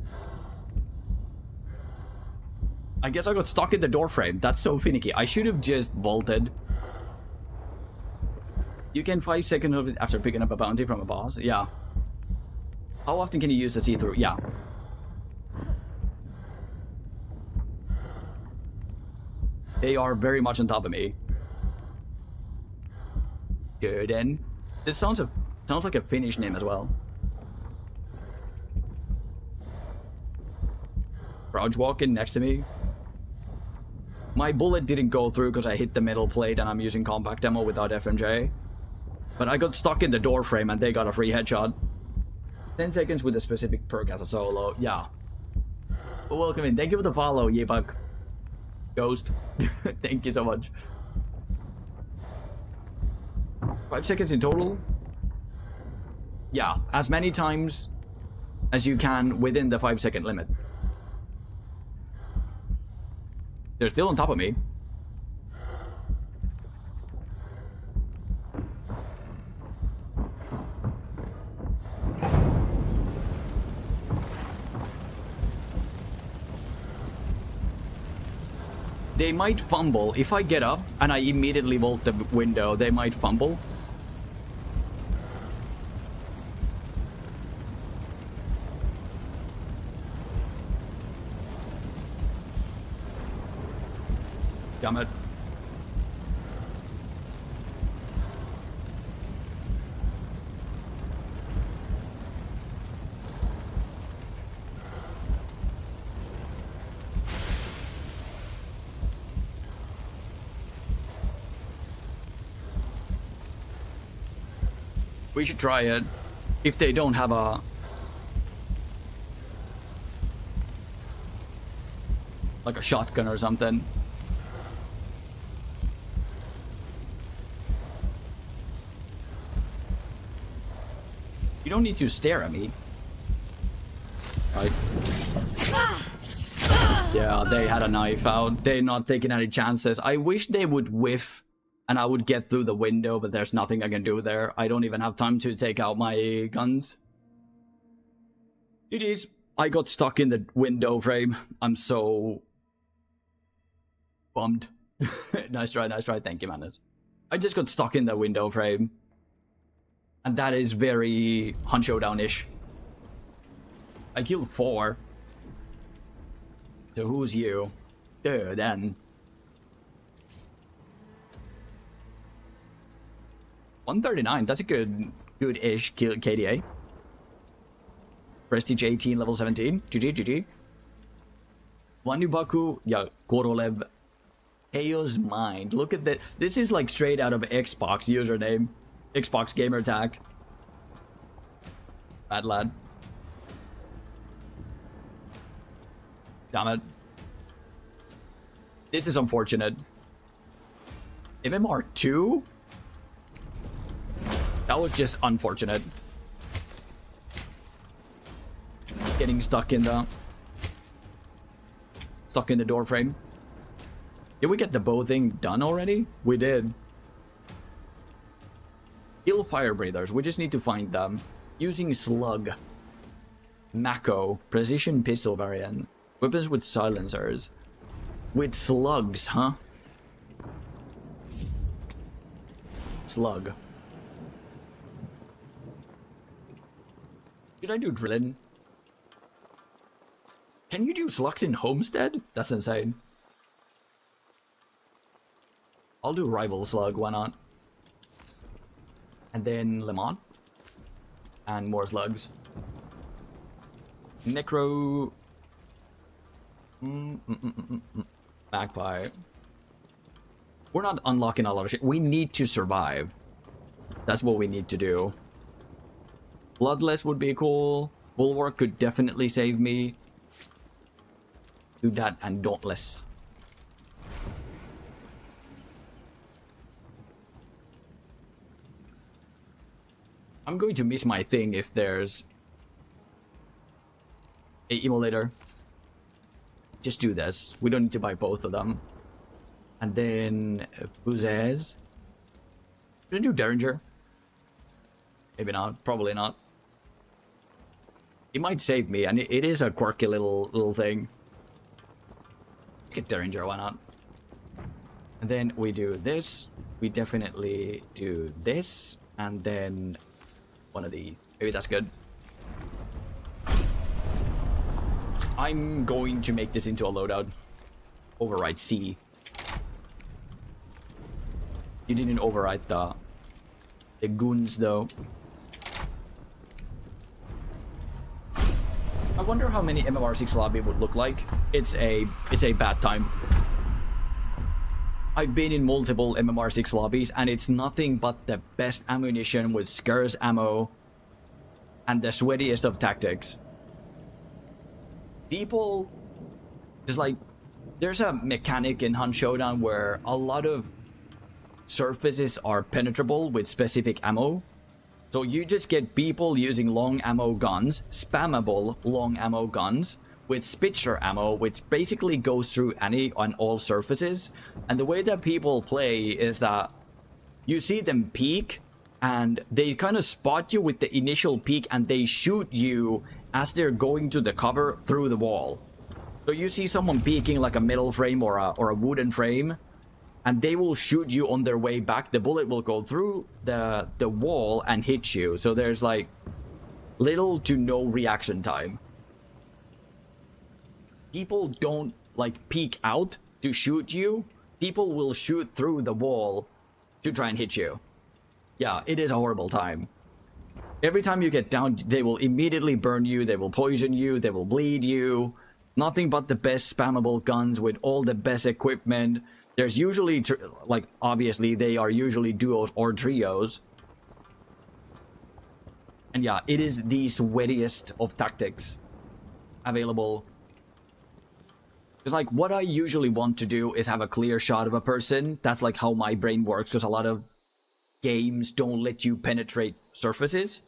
I guess I got stuck in the door frame. That's so finicky. I should have just vaulted. You can 5 seconds of it after picking up a bounty from a boss. Yeah. How often can you use the see-through? Yeah. They are very much on top of me. Good, and this sounds like a Finnish name as well. Crouch walking next to me. My bullet didn't go through because I hit the metal plate and I'm using compact ammo without FMJ. But I got stuck in the door frame and they got a free headshot. 10 seconds with a specific perk as a solo. Yeah. Well, welcome in. Thank you for the follow, Yebug. Ghost. Thank you so much. 5 seconds in total? Yeah, as many times as you can within the 5 second limit. They're still on top of me. They might fumble. If I get up and I immediately vault the window, they might fumble. Damn it. We should try it. If they don't have a... like a shotgun or something. You don't need to stare at me. Right. Yeah, they had a knife out. They're not taking any chances. I wish they would whiff and I would get through the window, but there's nothing I can do there. I don't even have time to take out my guns. GG's. I got stuck in the window frame. I'm so bummed. Nice try, nice try. Thank you, Manas. I just got stuck in the window frame. And that is very Hunt Showdown-ish. I killed 4. So who's you? Then. 139, that's a good-ish kill KDA. Prestige 18, level 17. GG, GG. Vanubaku, yeah, Korolev. Chaos Mind. Look at that. This is like straight out of Xbox username. Xbox gamer tag. Bad lad. Damn it. This is unfortunate. MMR 2? That was just unfortunate. Getting stuck in the door frame. Did we get the bow thing done already? We did. Kill fire breathers. We just need to find them. Using slug. Mako. Precision pistol variant. Weapons with silencers. With slugs, huh? Slug. Did I do drilling? Can you do slugs in Homestead? That's insane. I'll do rival slug, why not? And then Lemon. And more slugs. Necro. Magpie. We're not unlocking a lot of shit. We need to survive. That's what we need to do. Bloodless would be cool. Bulwark could definitely save me. Do that and Dauntless. I'm going to miss my thing if there's a emulator. Just do this. We don't need to buy both of them. And then Buzez. Should I do Derringer? Maybe not. Probably not. He might save me, and it is a quirky little thing. Get Derringer, why not? And then we do this. We definitely do this, and then one of these. Maybe that's good. I'm going to make this into a loadout. Override C. You didn't override the goons though. I wonder how many MMR6 lobby would look like. It's a bad time. I've been in multiple MMR6 lobbies and it's nothing but the best ammunition with scarce ammo and the sweatiest of tactics. People just like, there's a mechanic in Hunt Showdown where a lot of surfaces are penetrable with specific ammo. So you just get people using long ammo guns, spammable long ammo guns, with Spitzer ammo, which basically goes through any and all surfaces. And the way that people play is that you see them peek, and they kind of spot you with the initial peek, and they shoot you as they're going to the cover through the wall. So you see someone peeking like a metal frame or a wooden frame, and they will shoot you on their way back. The bullet will go through the wall and hit you. So there's like little to no reaction time. People don't like peek out to shoot you. People will shoot through the wall to try and hit you. Yeah, it is a horrible time. Every time you get down, they will immediately burn you, they will poison you, they will bleed you. Nothing but the best spammable guns with all the best equipment. There's usually, like, obviously, they are usually duos or trios. And yeah, it is the sweatiest of tactics available. Because, like, what I usually want to do is have a clear shot of a person. That's, like, how my brain works, because a lot of games don't let you penetrate surfaces.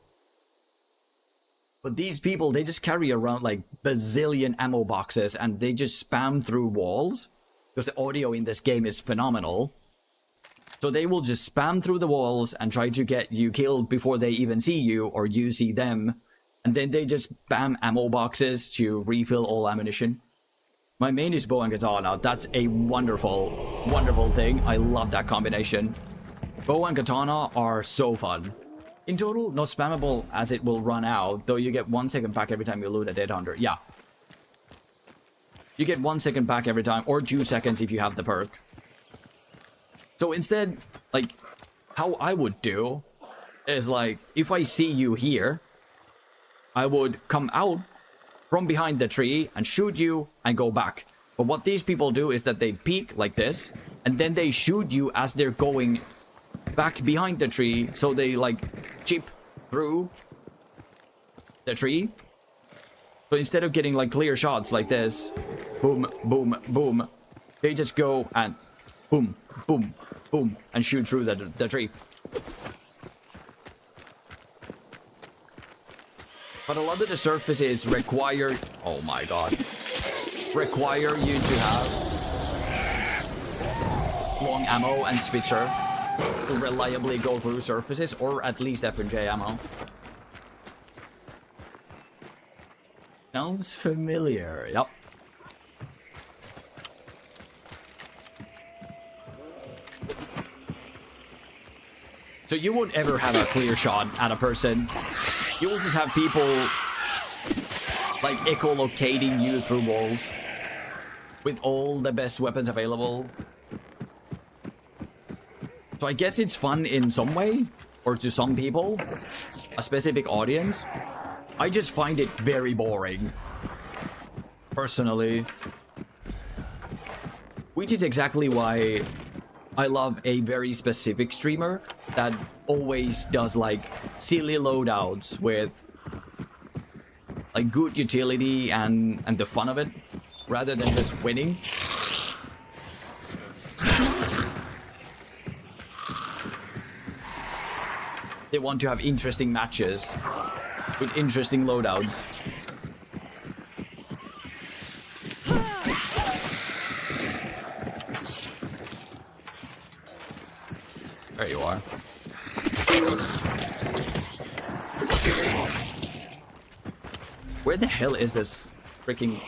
But these people, they just carry around, like, bazillion ammo boxes, and they just spam through walls. Because the audio in this game is phenomenal. So they will just spam through the walls and try to get you killed before they even see you, or you see them. And then they just spam ammo boxes to refill all ammunition. My main is bow and katana. That's a wonderful, wonderful thing. I love that combination. Bow and katana are so fun. In total, not spammable as it will run out, though you get 1 second back every time you loot a dead hunter. Yeah. You get 1 second back every time, or 2 seconds if you have the perk. So instead, like, how I would do is, like, if I see you here, I would come out from behind the tree and shoot you and go back. But what these people do is that they peek like this, and then they shoot you as they're going back behind the tree, so they, like, chip through the tree. So instead of getting, like, clear shots like this, boom, boom, boom, they just go and boom, boom, boom, and shoot through the tree. But a lot of the surfaces require, oh my god, require you to have long ammo and Spitzer to reliably go through surfaces, or at least F&J ammo. Sounds familiar, yep. So you won't ever have a clear shot at a person. You will just have people, like, echolocating you through walls with all the best weapons available. So I guess it's fun in some way, or to some people, a specific audience. I just find it very boring, personally. Which is exactly why I love a very specific streamer that always does, like, silly loadouts with, like, good utility and the fun of it, rather than just winning. They want to have interesting matches with interesting loadouts. There you are. Where the hell is this freaking...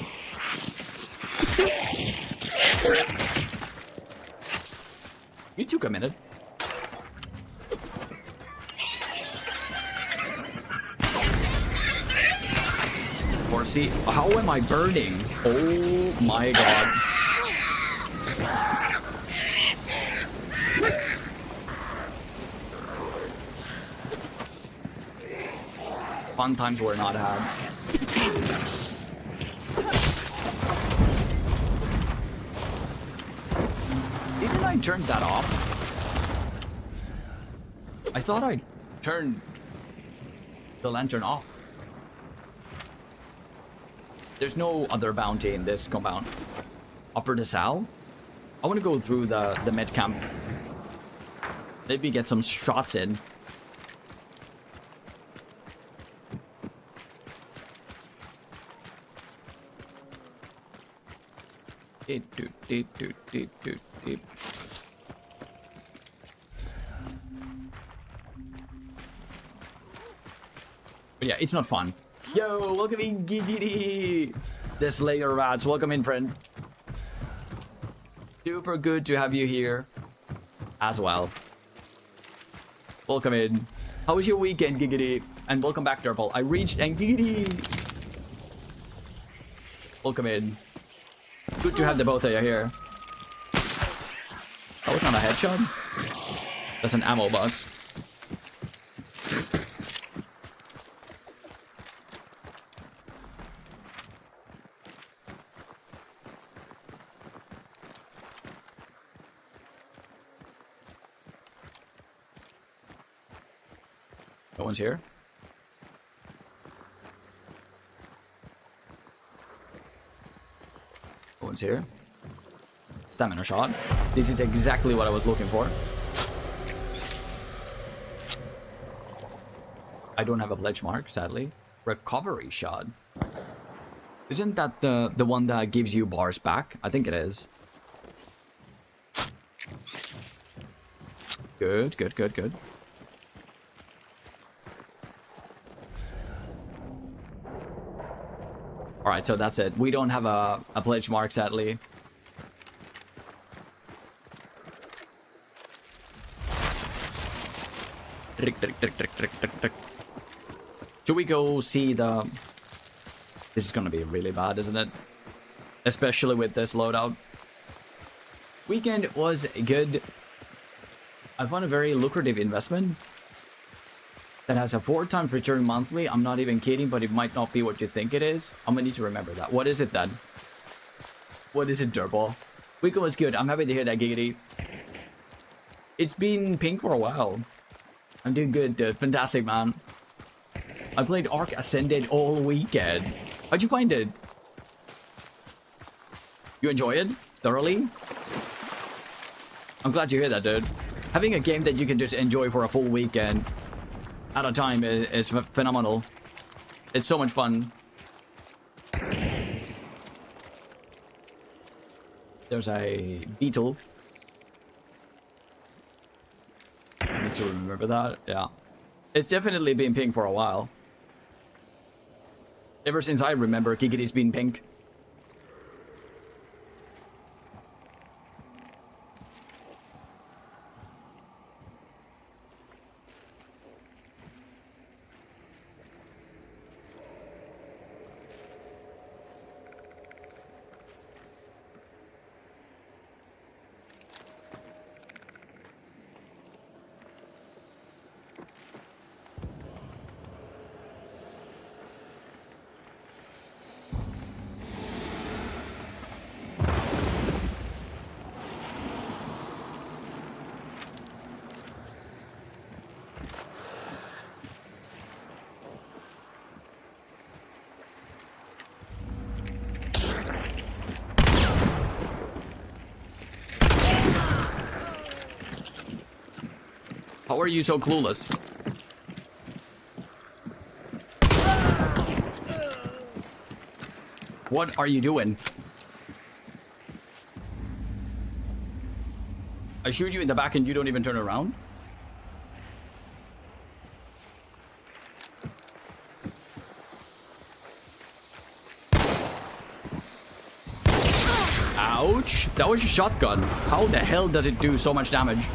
You took a minute. Or see, how am I burning? Oh my god. Fun times were not had. Didn't I turn that off? I thought I turned the lantern off. There's no other bounty in this compound. Upper the Sal? I want to go through the med camp. Maybe get some shots in. But yeah, it's not fun. Yo, welcome in, Giggity! This layer rats, welcome in, friend. Super good to have you here as well. Welcome in. How was your weekend, Giggity? And welcome back, Durple. I reached and Giggity! Welcome in. Good to have the both of you here. That was not a headshot. That's an ammo box. No one's here. No one's here. Stamina shot. This is exactly what I was looking for. I don't have a pledge mark, sadly. Recovery shot. Isn't that the one that gives you bars back? I think it is. Good, good, good, good. Alright, so that's it. We don't have a pledge mark, sadly. Should we go see the... This is gonna be really bad, isn't it? Especially with this loadout. Weekend was good. I found a very lucrative investment that has a 4x return monthly. I'm not even kidding, but it might not be what you think it is. I'm gonna need to remember that. What is it then? What is it, Durble? Weekend was good. I'm happy to hear that, Giggity. It's been pink for a while. I'm doing good, dude. Fantastic, man. I played Ark Ascended all weekend. How'd you find it? You enjoy it? Thoroughly? I'm glad you hear that, dude. Having a game that you can just enjoy for a full weekend at a time is phenomenal. It's so much fun. There's a beetle. I need to remember that. Yeah. It's definitely been pink for a while. Ever since I remember, Kikiti's been pink. How are you so clueless? What are you doing? I shoot you in the back and you don't even turn around? Ouch! That was a shotgun. How the hell does it do so much damage?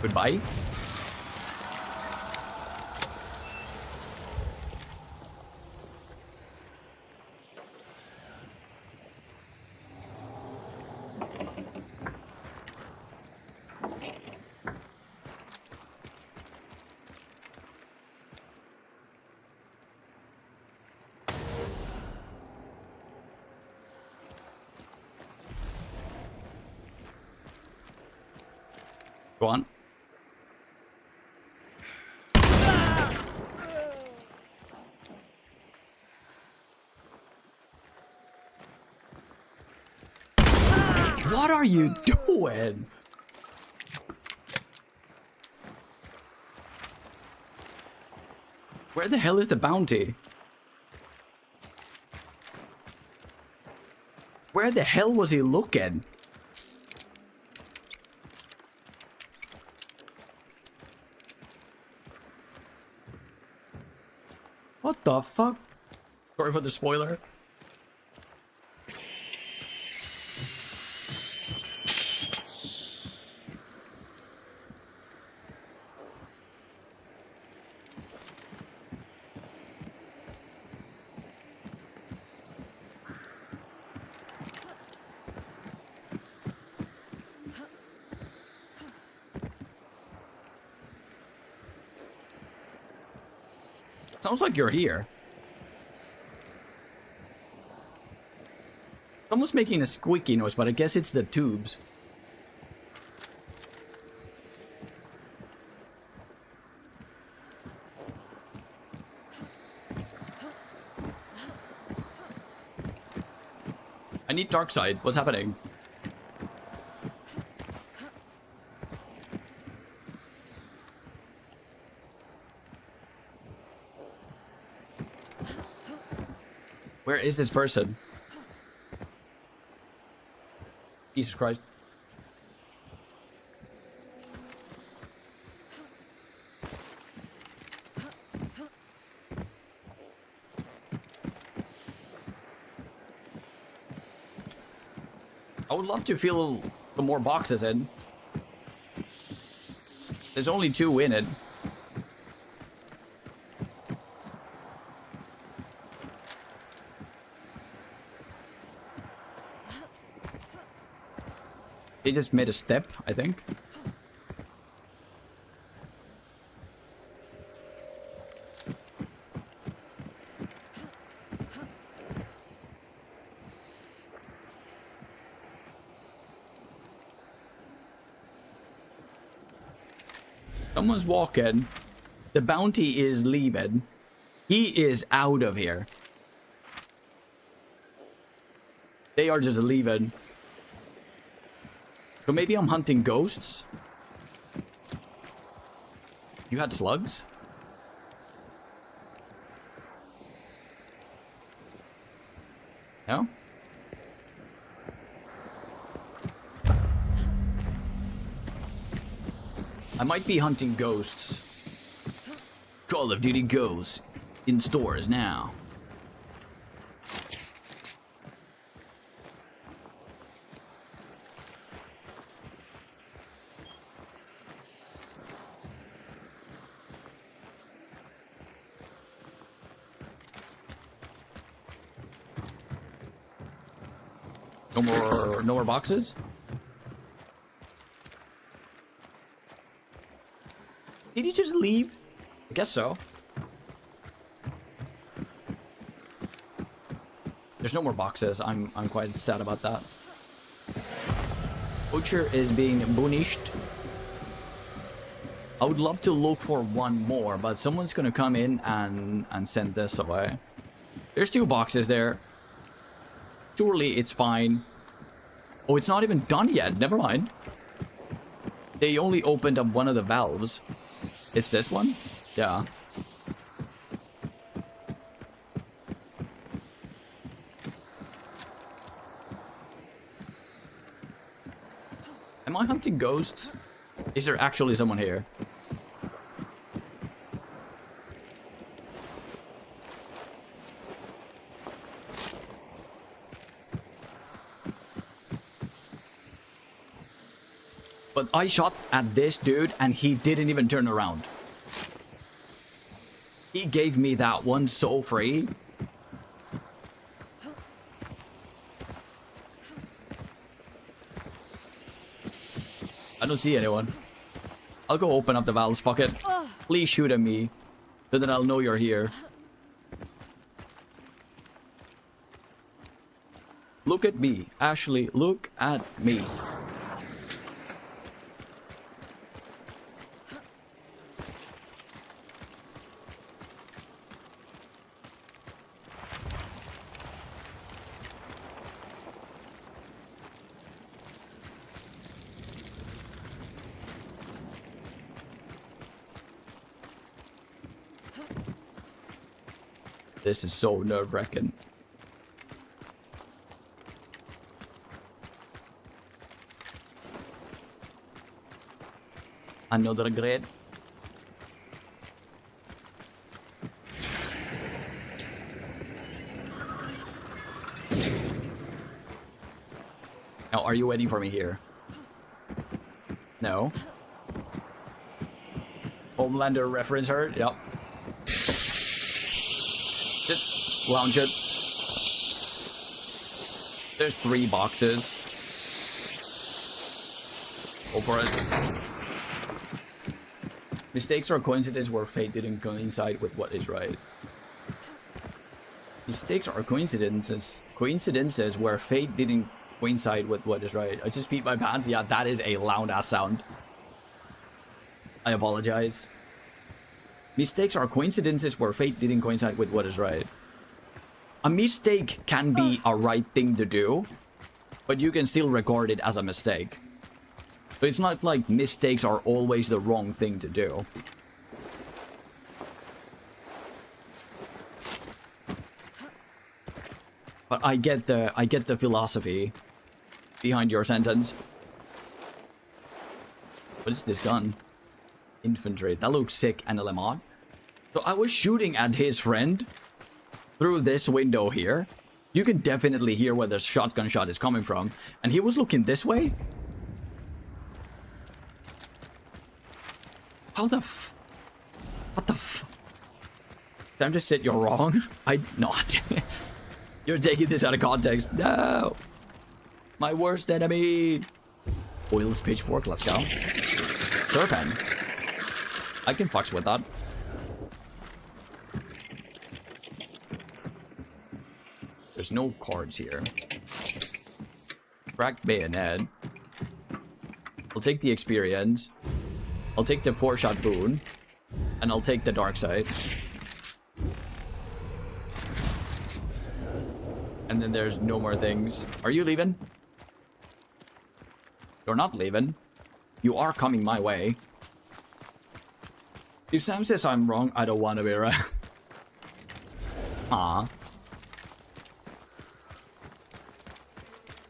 Goodbye. Go on. What are you doing? Where the hell is the bounty? Where the hell was he looking? What the fuck? Sorry for the spoiler. Sounds like you're here. Someone's making a squeaky noise, but I guess it's the tubes. I need dark side. What's happening? Where is this person? Jesus Christ. I would love to feel the more boxes in. There's only 2 in it. They just made a step, I think. Someone's walking. The bounty is leaving. He is out of here. They are just leaving. So maybe I'm hunting ghosts? You had slugs? No? I might be hunting ghosts. Call of Duty Ghosts in stores now. No more boxes? Did he just leave? I guess so. There's no more boxes. I'm quite sad about that. Butcher is being punished. I would love to look for one more, but someone's gonna come in and send this away. There's 2 boxes there. Surely it's fine. Oh, it's not even done yet. Never mind. They only opened up one of the valves. It's this one? Yeah. Am I hunting ghosts? Is there actually someone here? But I shot at this dude and he didn't even turn around. He gave me that one so free. I don't see anyone. I'll go open up the valves, fuck it. Please shoot at me, so that I'll know you're here. Look at me, Ashley, look at me. This is so nerve-wracking. Another grade. Now, are you waiting for me here? No. Homelander reference her? Yep. Just lounge it. There's 3 boxes. Go for it. Mistakes are coincidences where fate didn't coincide with what is right. Mistakes are coincidences. Coincidences where fate didn't coincide with what is right. I just peed my pants. Yeah, that is a loud ass sound. I apologize. Mistakes are coincidences where fate didn't coincide with what is right. A mistake can be a right thing to do, but you can still record it as a mistake. So it's not like mistakes are always the wrong thing to do. But I get the philosophy behind your sentence. What is this gun? Infantry. That looks sick and LMR. So I was shooting at his friend through this window here. You can definitely hear where the shotgun shot is coming from. And he was looking this way. How the f... What the f... Time to sit, you're wrong. I'm not. You're taking this out of context. No! My worst enemy! Oil's pitchfork, let's go. Serpent. I can fucks with that. There's no cards here. Cracked bayonet. I'll take the experience. I'll take the 4-shot boon. And I'll take the dark side. And then there's no more things. Are you leaving? You're not leaving. You are coming my way. If Sam says I'm wrong, I don't want to be right. Aw.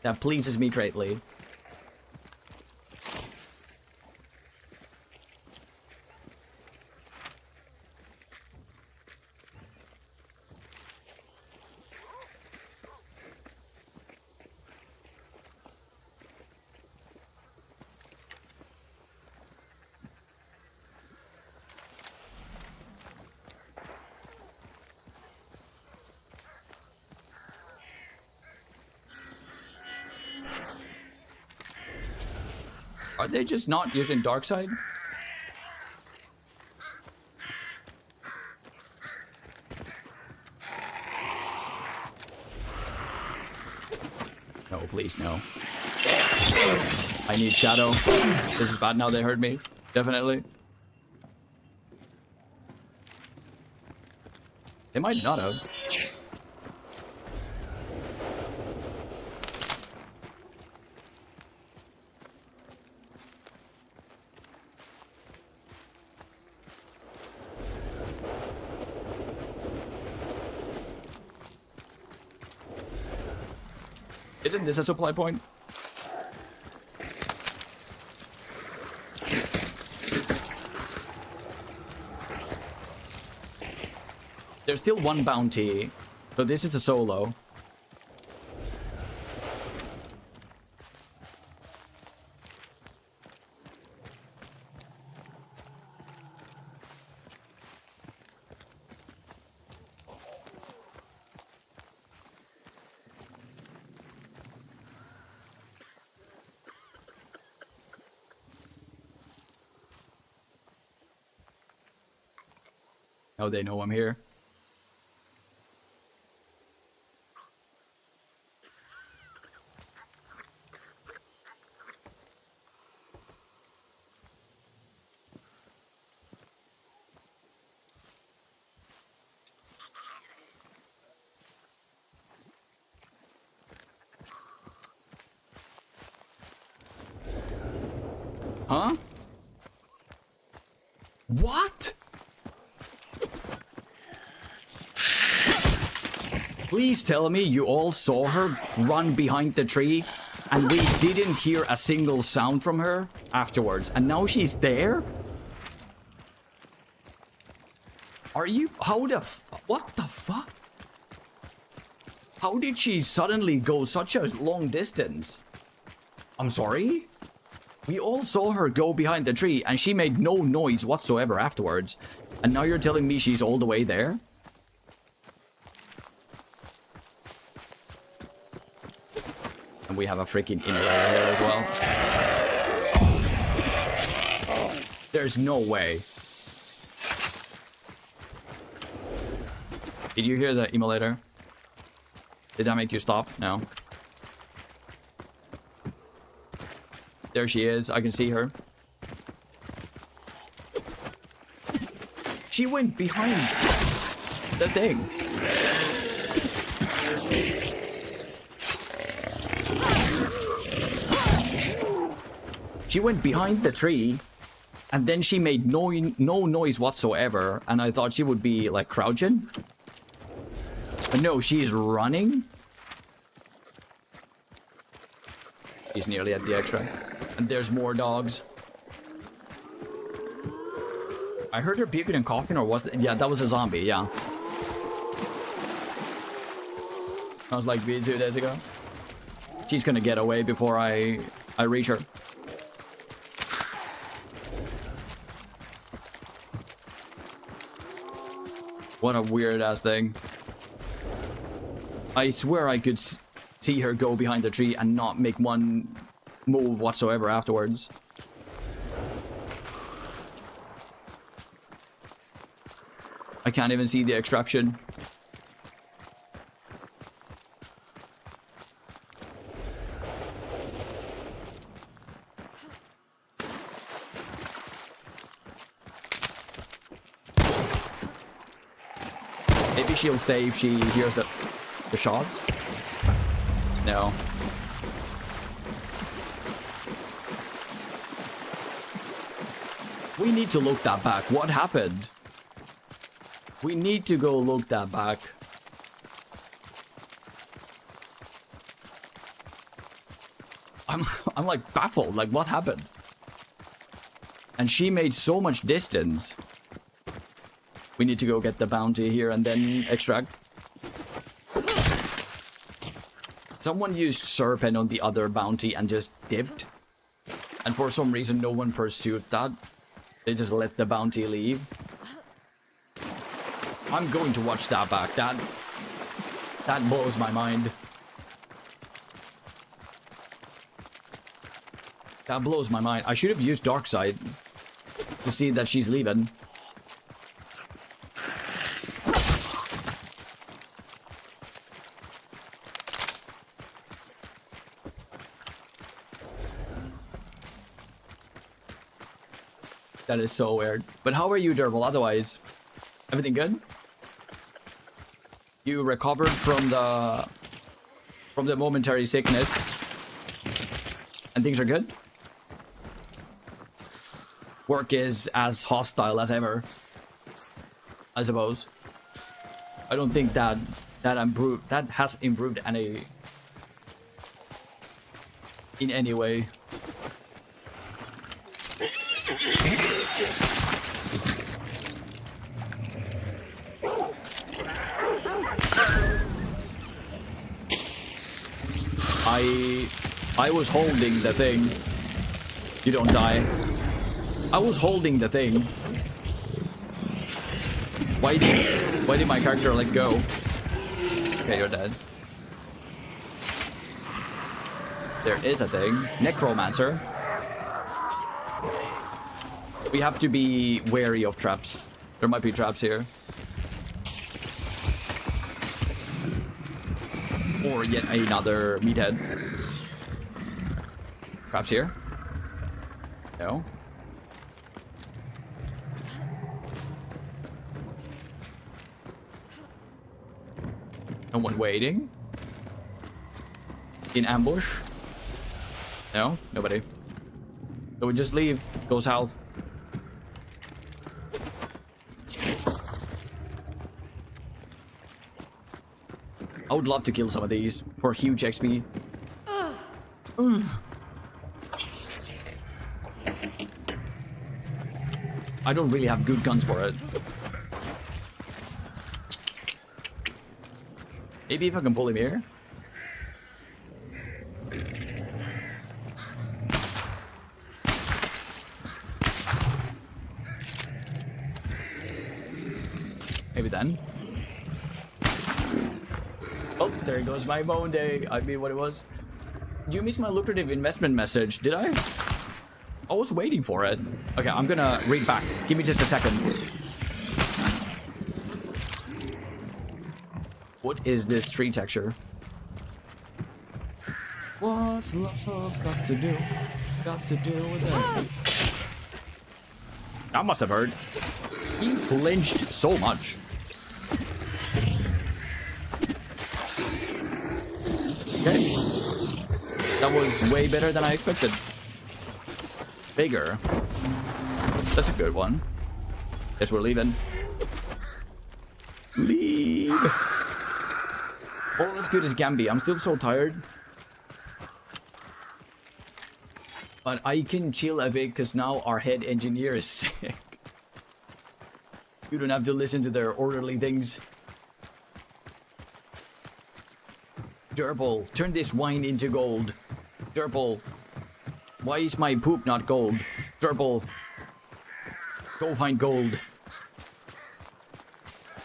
That pleases me greatly. Are they just not using dark side? No, please, no. I need shadow. This is bad now, they heard me. Definitely. They might not have. Isn't this a supply point? There's still one bounty. So this is a solo. Oh, they know I'm here. Huh? What? Please tell me you all saw her run behind the tree and we didn't hear a single sound from her afterwards, and now she's there? Are you... How the what the fuck? How did she suddenly go such a long distance? I'm sorry? We all saw her go behind the tree and she made no noise whatsoever afterwards. And now you're telling me she's all the way there? And we have a freaking inlayer here as well. There's no way. Did you hear the emulator? Did that make you stop? No. There she is. I can see her. She went behind the thing. She went behind the tree, and then she made no noise whatsoever, and I thought she would be, like, crouching. But no, she's running. She's nearly at the extra. And there's more dogs. I heard her puking and coughing, or was it? Yeah, that was a zombie, yeah. I was like, 2 days ago. She's gonna get away before I reach her. What a weird ass thing. I swear I could see her go behind the tree and not make one move whatsoever afterwards. I can't even see the extraction. Maybe she'll stay if she hears the shots. No. We need to look that back. What happened? We need to go look that back. I'm like baffled. Like, what happened? And she made so much distance. We need to go get the bounty here and then extract. Someone used Serpent on the other bounty and just dipped. And for some reason, no one pursued that. They just let the bounty leave. I'm going to watch that back. That blows my mind. That blows my mind. I should have used Darkseid to see that she's leaving. That is so weird. But how are you, Durable, otherwise? Everything good? You recovered from the momentary sickness. And things are good? Work is as hostile as ever, I suppose. I don't think that has improved in any way. I was holding the thing. You don't die. I was holding the thing. Why did my character let go? Okay, you're dead. There is a thing. Necromancer. We have to be wary of traps. There might be traps here. Or yet another meathead. Traps here? No. Someone waiting? In ambush? No? Nobody. So we just leave. Go south. I would love to kill some of these for huge XP. I don't really have good guns for it. Maybe if I can pull him here. Maybe then. Oh, there goes my moanday. I mean, what it was. You missed my lucrative investment message, did I? I was waiting for it. Okay, I'm gonna read back. Give me just a second. What is this tree texture? What's love got to do? Got to do with it? I must have heard. He flinched so much. Okay. That was way better than I expected. Bigger. That's a good one. Guess we're leaving. Leave. All as good as Gambi. I'm still so tired. But I can chill a bit because now our head engineer is sick. You don't have to listen to their orderly things. Durple, turn this wine into gold. Durple, why is my poop not gold? Durple, go find gold.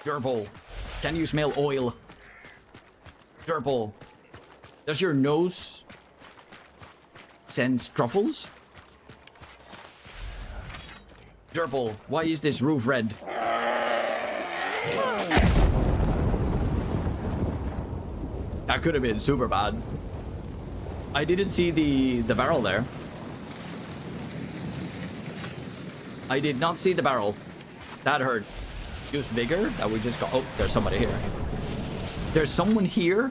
Durple, can you smell oil? Durple, does your nose sense truffles? Durple, why is this roof red? That could have been super bad. I didn't see the barrel there. I did not see the barrel. That hurt. Use vigor. That we just got. Oh, there's somebody here. There's someone here.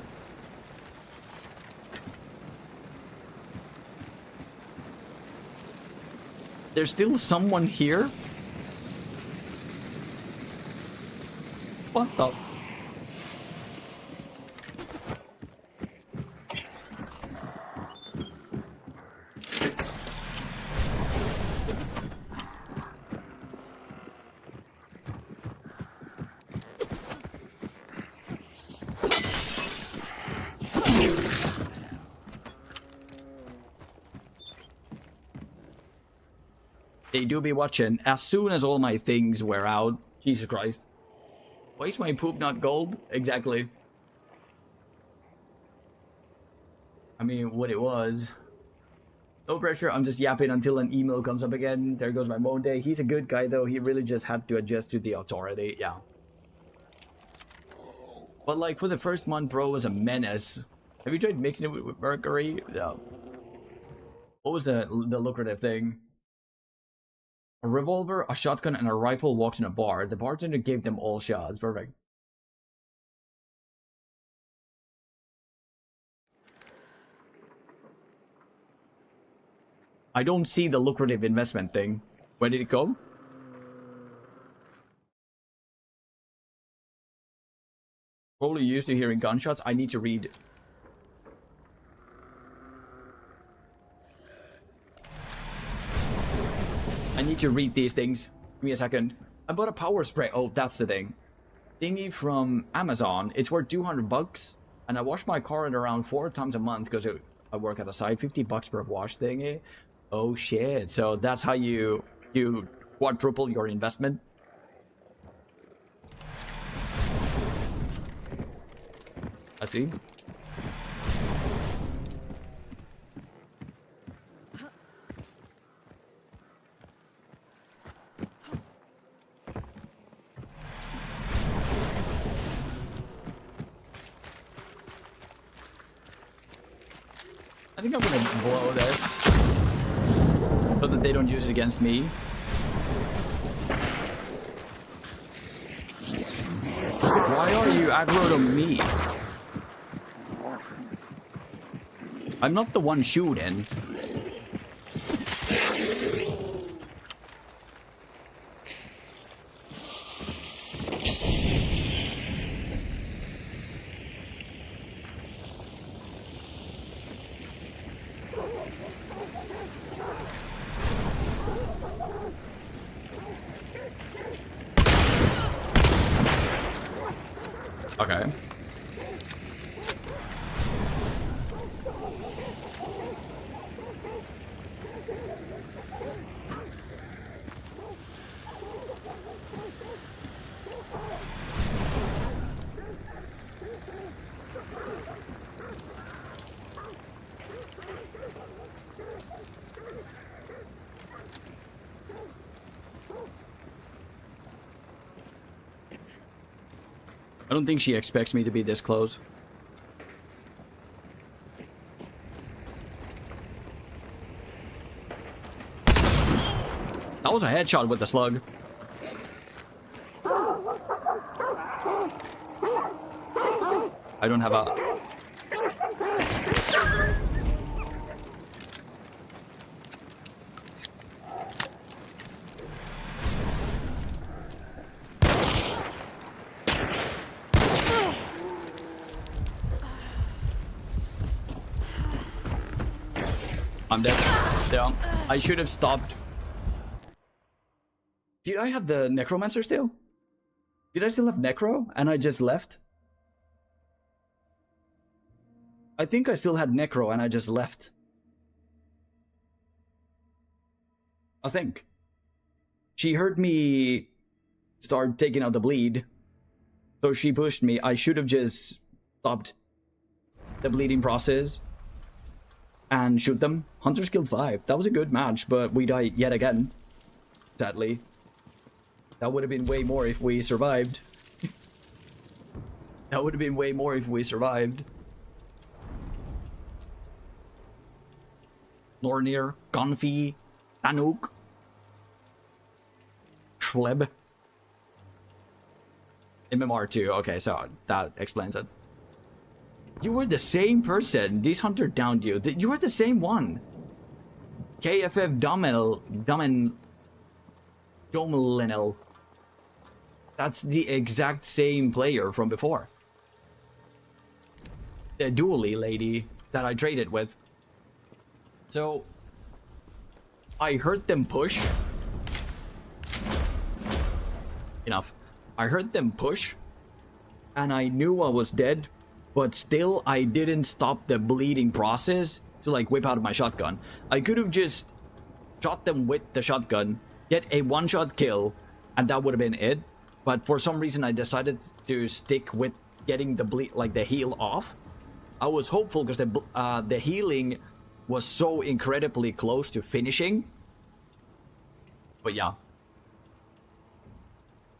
There's still someone here. What the? They do be watching. As soon as all my things wear out. Jesus Christ. Why is my poop not gold? Exactly. I mean, what it was. No pressure, I'm just yapping until an email comes up again. There goes my moanday. He's a good guy though. He really just had to adjust to the authority. Yeah. But like for the first month, bro was a menace. Have you tried mixing it with mercury? No. What was the lucrative thing? A revolver, a shotgun, and a rifle walks in a bar. The bartender gave them all shots. Perfect. I don't see the lucrative investment thing. Where did it go? Probably used to hearing gunshots. I need to read. I need to read these things. Give me a second. I bought a power spray. Oh, that's the thing. Thingy from Amazon. It's worth 200 bucks. And I wash my car at around 4 times a month because I work at a site, $50 per wash thingy. Oh shit! So that's how you quadruple your investment. I see. I think I'm gonna blow this so that they don't use it against me. Why are you aggro to me? I'm not the one shooting. Okay. I don't think she expects me to be this close. That was a headshot with the slug. I don't have a... I'm dead. Yeah. I should have stopped. Did I have the necromancer still? Did I still have necro and I just left? I think I still had necro and I just left. I think. She heard me start taking out the bleed. So she pushed me. I should have just stopped the bleeding process and shoot them. Hunters killed 5. That was a good match, but we died yet again. Sadly. That would have been way more if we survived. That would have been way more if we survived. Nornir, Gonfi, Anuk, Schleb. MMR2, okay, so that explains it. You were the same person. This hunter downed you. You were the same one. KFF Domelinel. That's the exact same player from before. The dually lady that I traded with. So, I heard them push. Enough. I heard them push, and I knew I was dead, but still I didn't stop the bleeding process to like whip out my shotgun. I could have just shot them with the shotgun, get a one-shot kill, and that would have been it. But for some reason I decided to stick with getting the bleed, like the heal off. I was hopeful because the healing was so incredibly close to finishing. But yeah.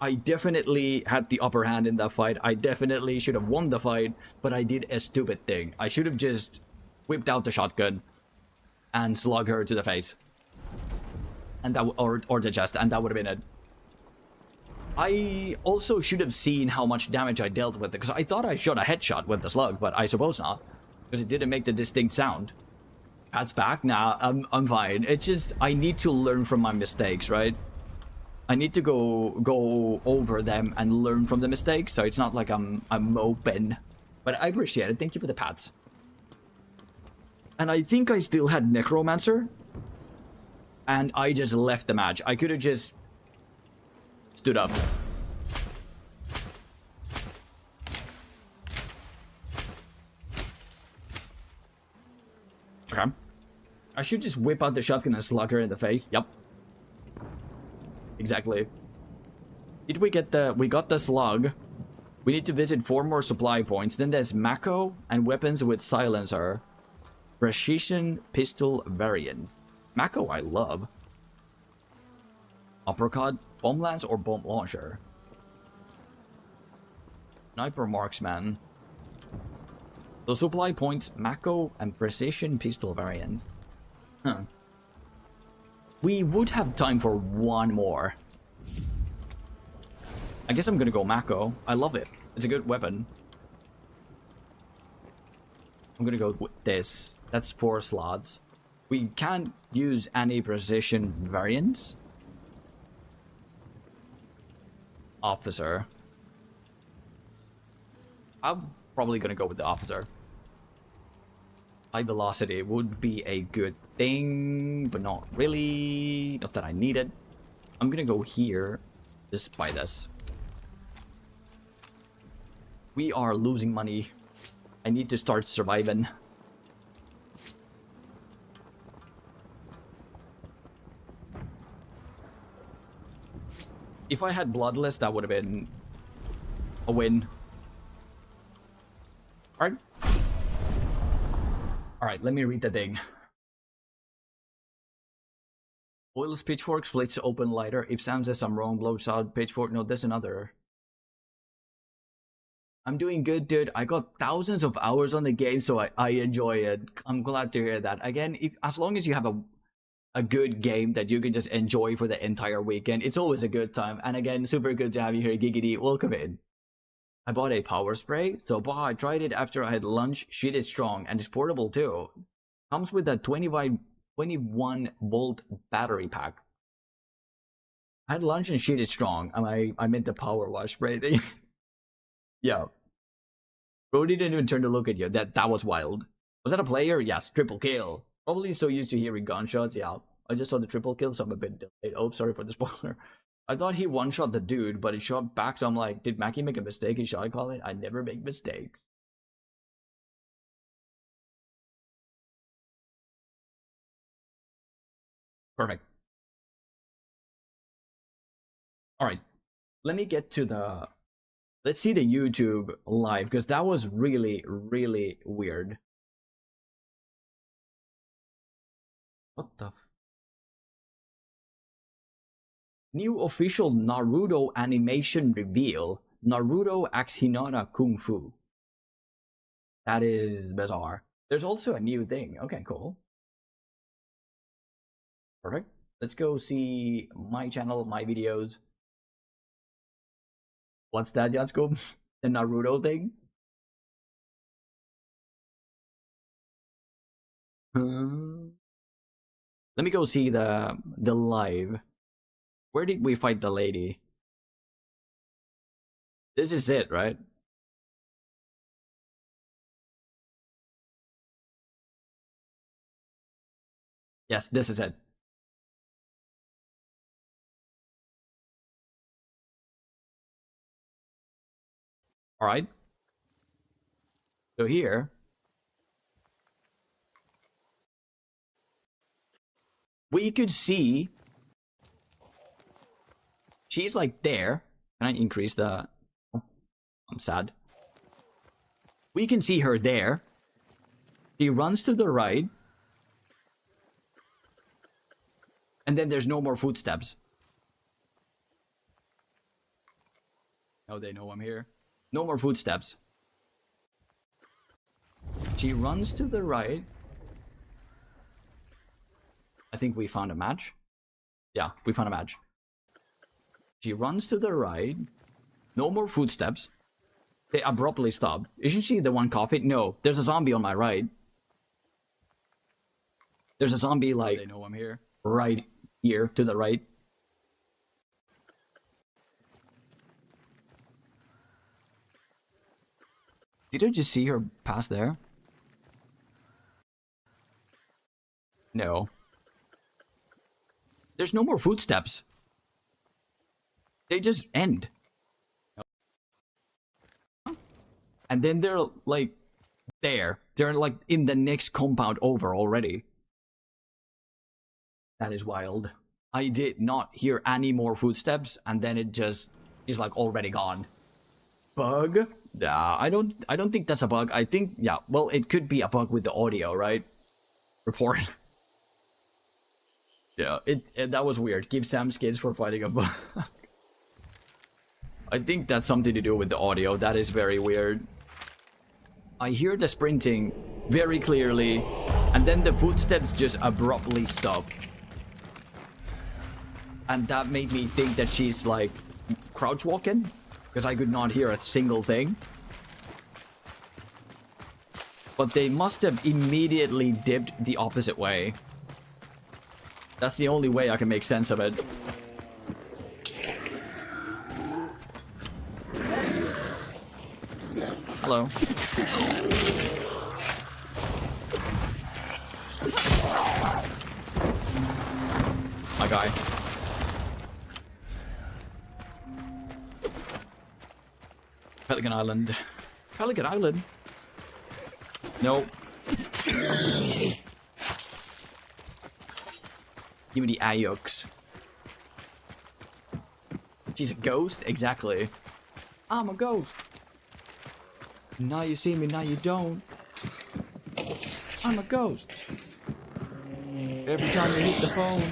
I definitely had the upper hand in that fight. I definitely should have won the fight, but I did a stupid thing. I should have just whipped out the shotgun and slug her to the face. And that or the chest, and that would have been it. I also should have seen how much damage I dealt with it, because I thought I shot a headshot with the slug, but I suppose not, because it didn't make the distinct sound. Pat's back? Nah, I'm fine. It's just, I need to learn from my mistakes, right? I need to go over them and learn from the mistakes, so it's not like I'm open. But I appreciate it. Thank you for the pats. And I think I still had Necromancer, and I just left the match. I could have just stood up. Okay. I should just whip out the shotgun and slug her in the face. Yep. Exactly. Did we get the... We got the slug. We need to visit 4 more supply points. Then there's Mako and weapons with silencer. Precision pistol variant. Mako I love. Uppercut, bomb lance, or bomb launcher. Sniper marksman. The supply points, Mako and precision pistol variant. Huh. We would have time for 1 more. I guess I'm gonna go Mako. I love it. It's a good weapon. I'm gonna go with this. That's 4 slots. We can't use any precision variants. Officer. I'm probably gonna go with the officer. High velocity would be a good thing, but not really. Not that I need it. I'm gonna go here. Just buy this. We are losing money. I need to start surviving. If I had Bloodless, that would have been a win. Alright. Alright, let me read the thing. Oils pitchfork splits open lighter. If Sam says I'm wrong, blows out pitchfork. No, there's another. I'm doing good, dude. I got thousands of hours on the game, so I enjoy it. I'm glad to hear that. Again, as long as you have a good game that you can just enjoy for the entire weekend, it's always a good time. And again, super good to have you here, Giggity. Welcome in. I bought a power spray, so I tried it after I had lunch. Shit is strong, and it's portable too. Comes with a 21 volt battery pack. I had lunch and shit is strong. I meant the power wash spray thing. Yeah. Bro didn't even turn to look at you. That was wild. Was that a player? Yes, triple kill. Probably so used to hearing gunshots. Yeah, I just saw the triple kill, so I'm a bit delayed. Oh, sorry for the spoiler. I thought he one-shot the dude, but he shot back, so I'm like, did Mackie make a mistake in shot calling? I never make mistakes. Perfect. Alright. Let me get to the... Let's see the YouTube live, because that was really, really weird. What the... New official Naruto animation reveal. Naruto X Hinata Kung Fu. That is bizarre. There's also a new thing. Okay, cool. Perfect. Let's go see my channel, my videos. What's that, Yatsuko? The Naruto thing? Let me go see the live. Where did we fight the lady? This is it, right? Yes, this is it. Alright. So here, we could see she's like there. Can I increase the... Oh, I'm sad. We can see her there. She runs to the right. And then there's no more footsteps. Oh, they know I'm here. No more footsteps. She runs to the right. I think we found a match. Yeah, we found a match. She runs to the right. No more footsteps. They abruptly stop. Isn't she the one coughing? No, there's a zombie on my right. There's a zombie like... They know I'm here. Right here to the right. Did I just see her pass there? No. There's no more footsteps. They just end. And then they're like there. They're like in the next compound over already. That is wild. I did not hear any more footsteps, and then it just is like already gone. Bug? Yeah, I don't think that's a bug. I think, yeah, well, it could be a bug with the audio, right? Report. Yeah, it that was weird. Give Sam skins for fighting a bug. I think that's something to do with the audio. That is very weird. I hear the sprinting very clearly, and then the footsteps just abruptly stop. And that made me think that she's like crouch walking, because I could not hear a single thing. But they must have immediately dipped the opposite way. That's the only way I can make sense of it. Hello. My guy. Pelican Island. Pelican Island? No. Give me the Ayux. She's a ghost? Exactly. I'm a ghost. Now you see me, now you don't. I'm a ghost. Every time you hit the phone.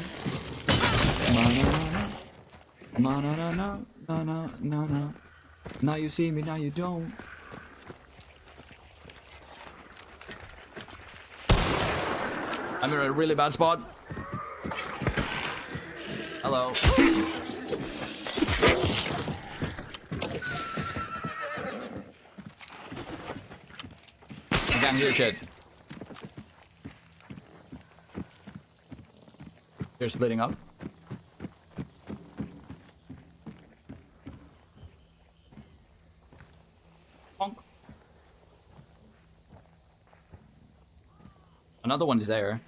Na-na-na-na. Now you see me, now you don't. I'm in a really bad spot. Hello. I can't hear shit. They're splitting up. Bonk. Another one is there.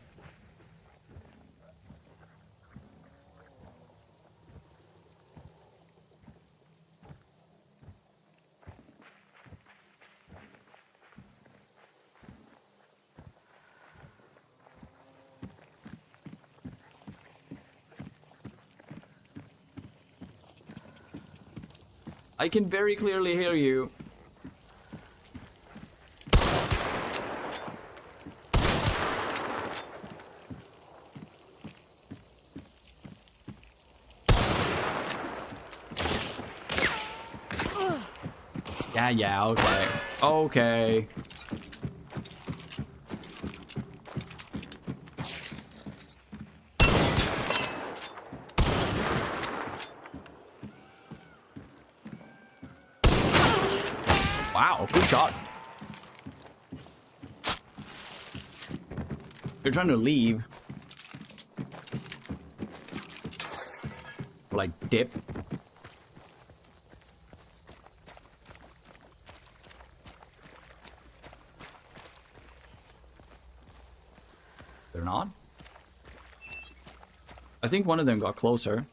I can very clearly hear you. Yeah, okay. Okay. Wow, good shot. They're trying to leave. Like, dip. They're not? I think one of them got closer.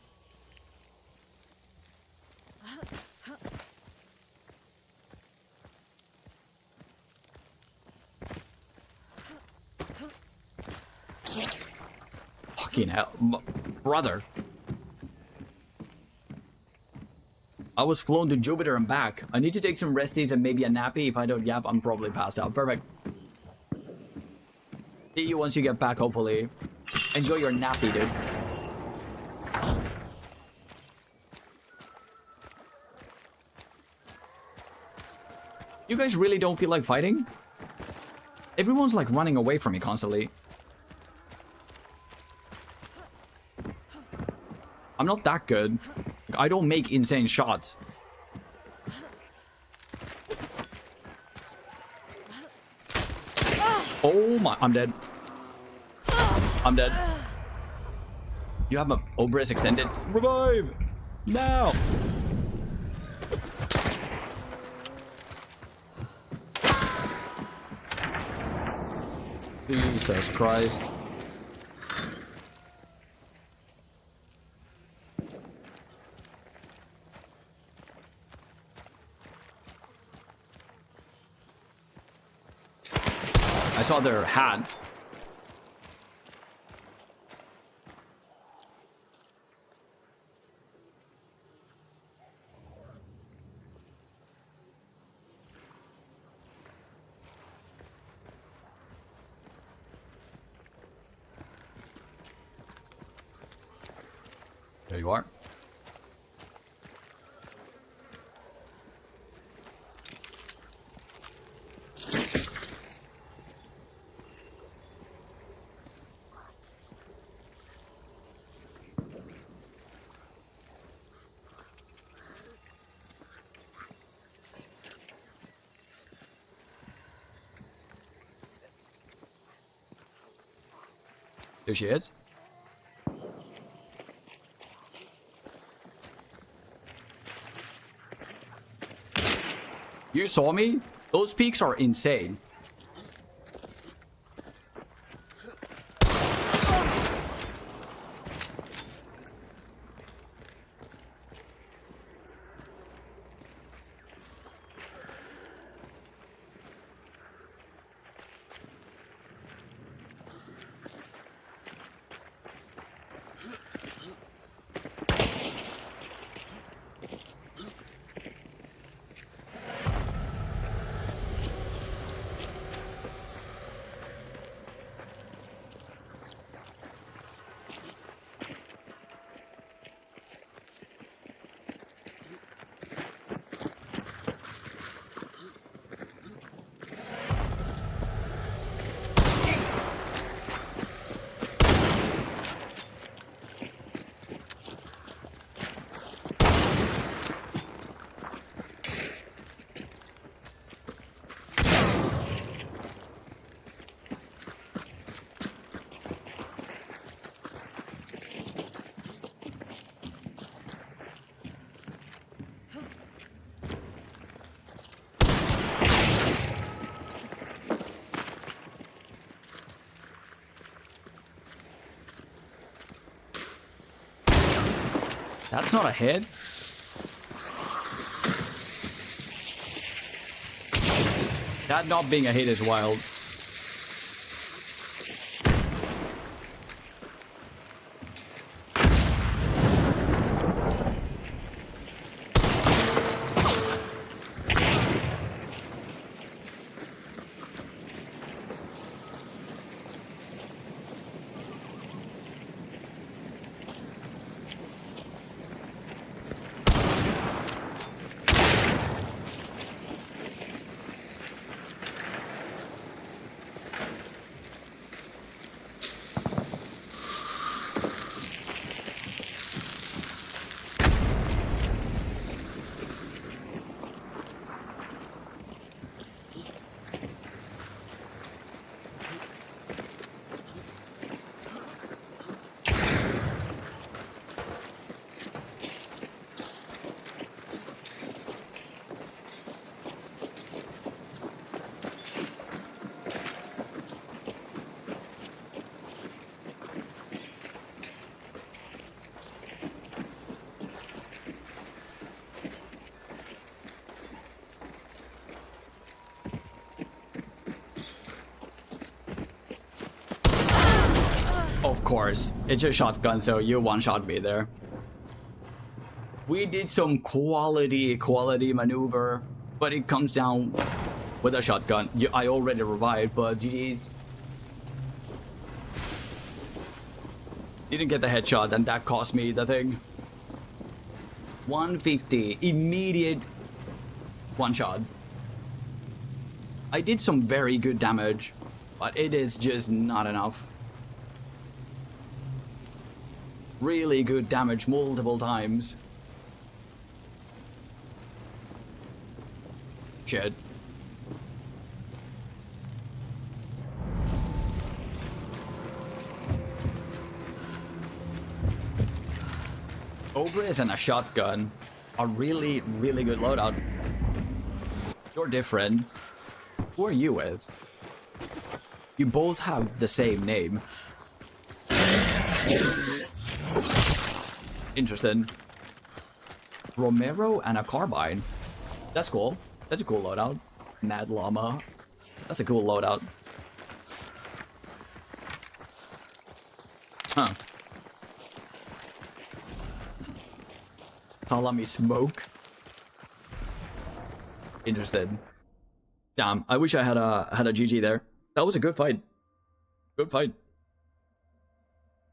Fucking hell. Brother. I was flown to Jupiter and back. I need to take some resties and maybe a nappy. If I don't yap, I'm probably passed out. Perfect. See you once you get back, hopefully. Enjoy your nappy, dude. You guys really don't feel like fighting? Everyone's like running away from me constantly. I'm not that good. I don't make insane shots. Oh my, I'm dead. I'm dead. You have my Obris extended. Revive! Now! Jesus Christ. this other hat. There you are. There she is. You saw me? Those peaks are insane. That's not a hit. That not being a hit is wild. Of course, it's a shotgun, so you one-shot me there. We did some quality maneuver, but it comes down with a shotgun. I already revived, but GG's. Didn't get the headshot, and that cost me the thing. 150, immediate one-shot. I did some very good damage, but it is just not enough. Really good damage multiple times. Shit. Ogres and a shotgun are really good loadout. You're different. Who are you with? You both have the same name. Interesting. Romero and a carbine. That's cool. That's a cool loadout. Mad Llama. That's a cool loadout. Salami smoke. Interested. Damn, I wish I had a GG there. That was a good fight. Good fight.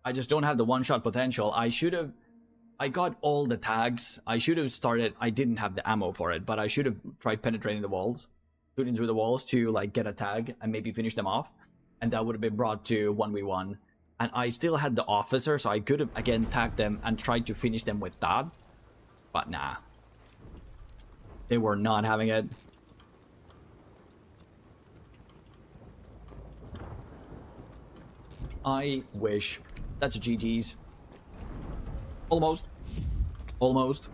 I just don't have the one-shot potential. I got all the tags. I should have started. I didn't have the ammo for it, but I should have tried penetrating the walls, shooting through the walls to like get a tag and maybe finish them off, and that would have been brought to 1v1. And I still had the officer, so I could have again tagged them and tried to finish them with that. But nah, they were not having it. I wish. That's a GG's. Almost. Almost.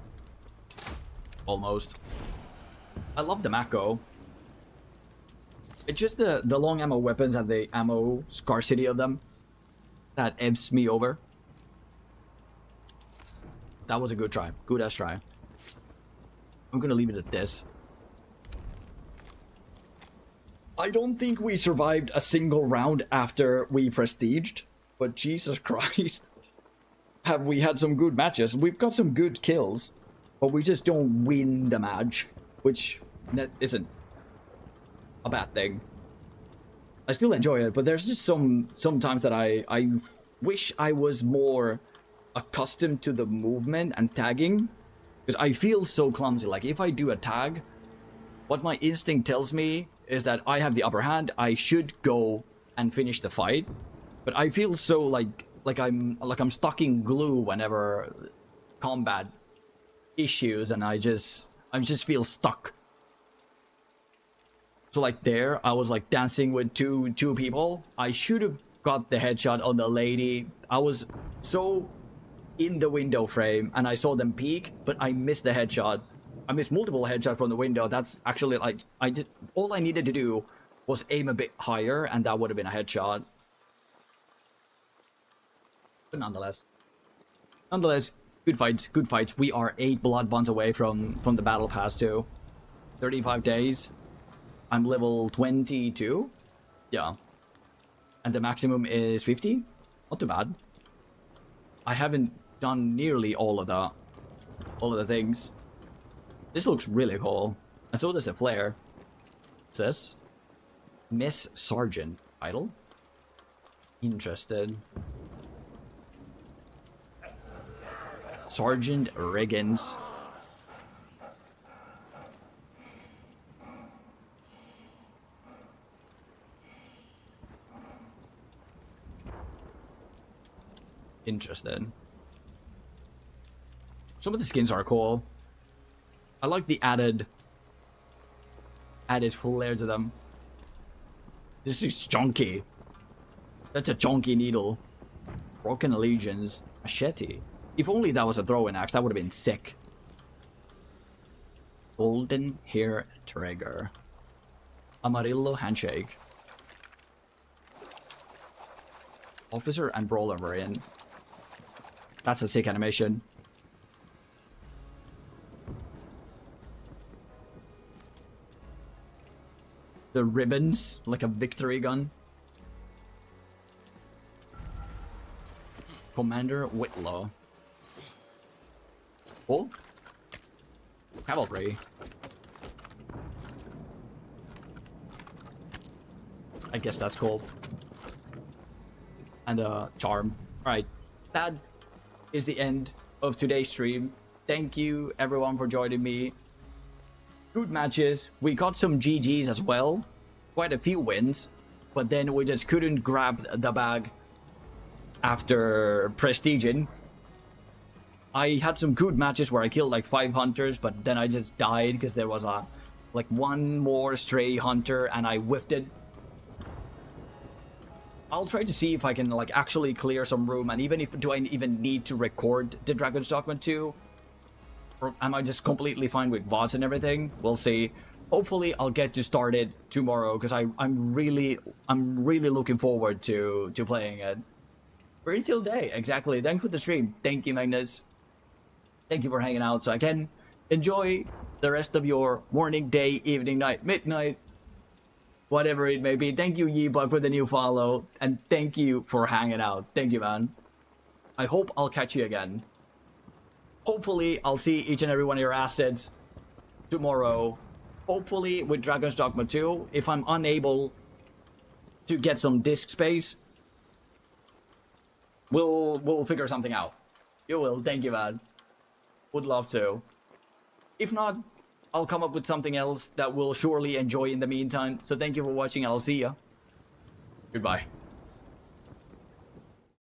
Almost. I love the Mako. It's just the long ammo weapons and the ammo scarcity of them that ebbs me over. That was a good try. Good ass try. I'm gonna leave it at this. I don't think we survived a single round after we prestiged, but Jesus Christ. Have we had some good matches? We've got some good kills, but we just don't win the match, which isn't a bad thing. I still enjoy it, but there's just sometimes that I wish I was more accustomed to the movement and tagging, because I feel so clumsy. Like if I do a tag, what my instinct tells me is that I have the upper hand. I should go and finish the fight, but I feel so like I'm stuck in glue whenever combat issues, and I just feel stuck. So like there, I was like dancing with two people. I should have got the headshot on the lady. I was so in the window frame, and I saw them peek, but I missed the headshot. I missed multiple headshots from the window. That's actually like all I needed to do was aim a bit higher, and that would have been a headshot. But nonetheless, good fights, good fights. We are 8 blood bonds away from the battle pass too. 35 days. I'm level 22. Yeah. And the maximum is 50. Not too bad. I haven't done nearly all of the things. This looks really cool. And so does the flare. What's this? Miss Sergeant title. Interested. Sergeant Riggins. Interested. Some of the skins are cool. I like the added flair to them. This is chunky. That's a chunky needle. Broken Allegiance. Machete. If only that was a throwing axe, that would have been sick. Golden Hair Trigger. Amarillo Handshake. Officer and Brawler variant. That's a sick animation. The ribbons, like a victory gun. Commander Whitlaw. Oh. Cavalry. I guess that's cool. And charm. Alright, that is the end of today's stream. Thank you everyone for joining me. Good matches. We got some GGs as well. Quite a few wins. But then we just couldn't grab the bag after prestiging. I had some good matches where I killed like 5 hunters, but then I just died because there was a like one more stray hunter and I whiffed it. I'll try to see if I can like actually clear some room, and even if do I even need to record the Dragon's Dogma 2? Or am I just completely fine with bots and everything? We'll see. Hopefully I'll get to start it tomorrow, because I'm really looking forward to playing it. For until day, exactly. Thanks for the stream. Thank you, Magnus. Thank you for hanging out, so I can enjoy the rest of your morning, day, evening, night, midnight, whatever it may be. Thank you, Yeebug, for the new follow, and thank you for hanging out. Thank you, man. I hope I'll catch you again. Hopefully, I'll see each and every one of your assets tomorrow. Hopefully, with Dragon's Dogma 2, if I'm unable to get some disk space, we'll figure something out. You will, thank you, man. Would love to. If not, I'll come up with something else that we'll surely enjoy in the meantime. So thank you for watching, and I'll see ya. Goodbye.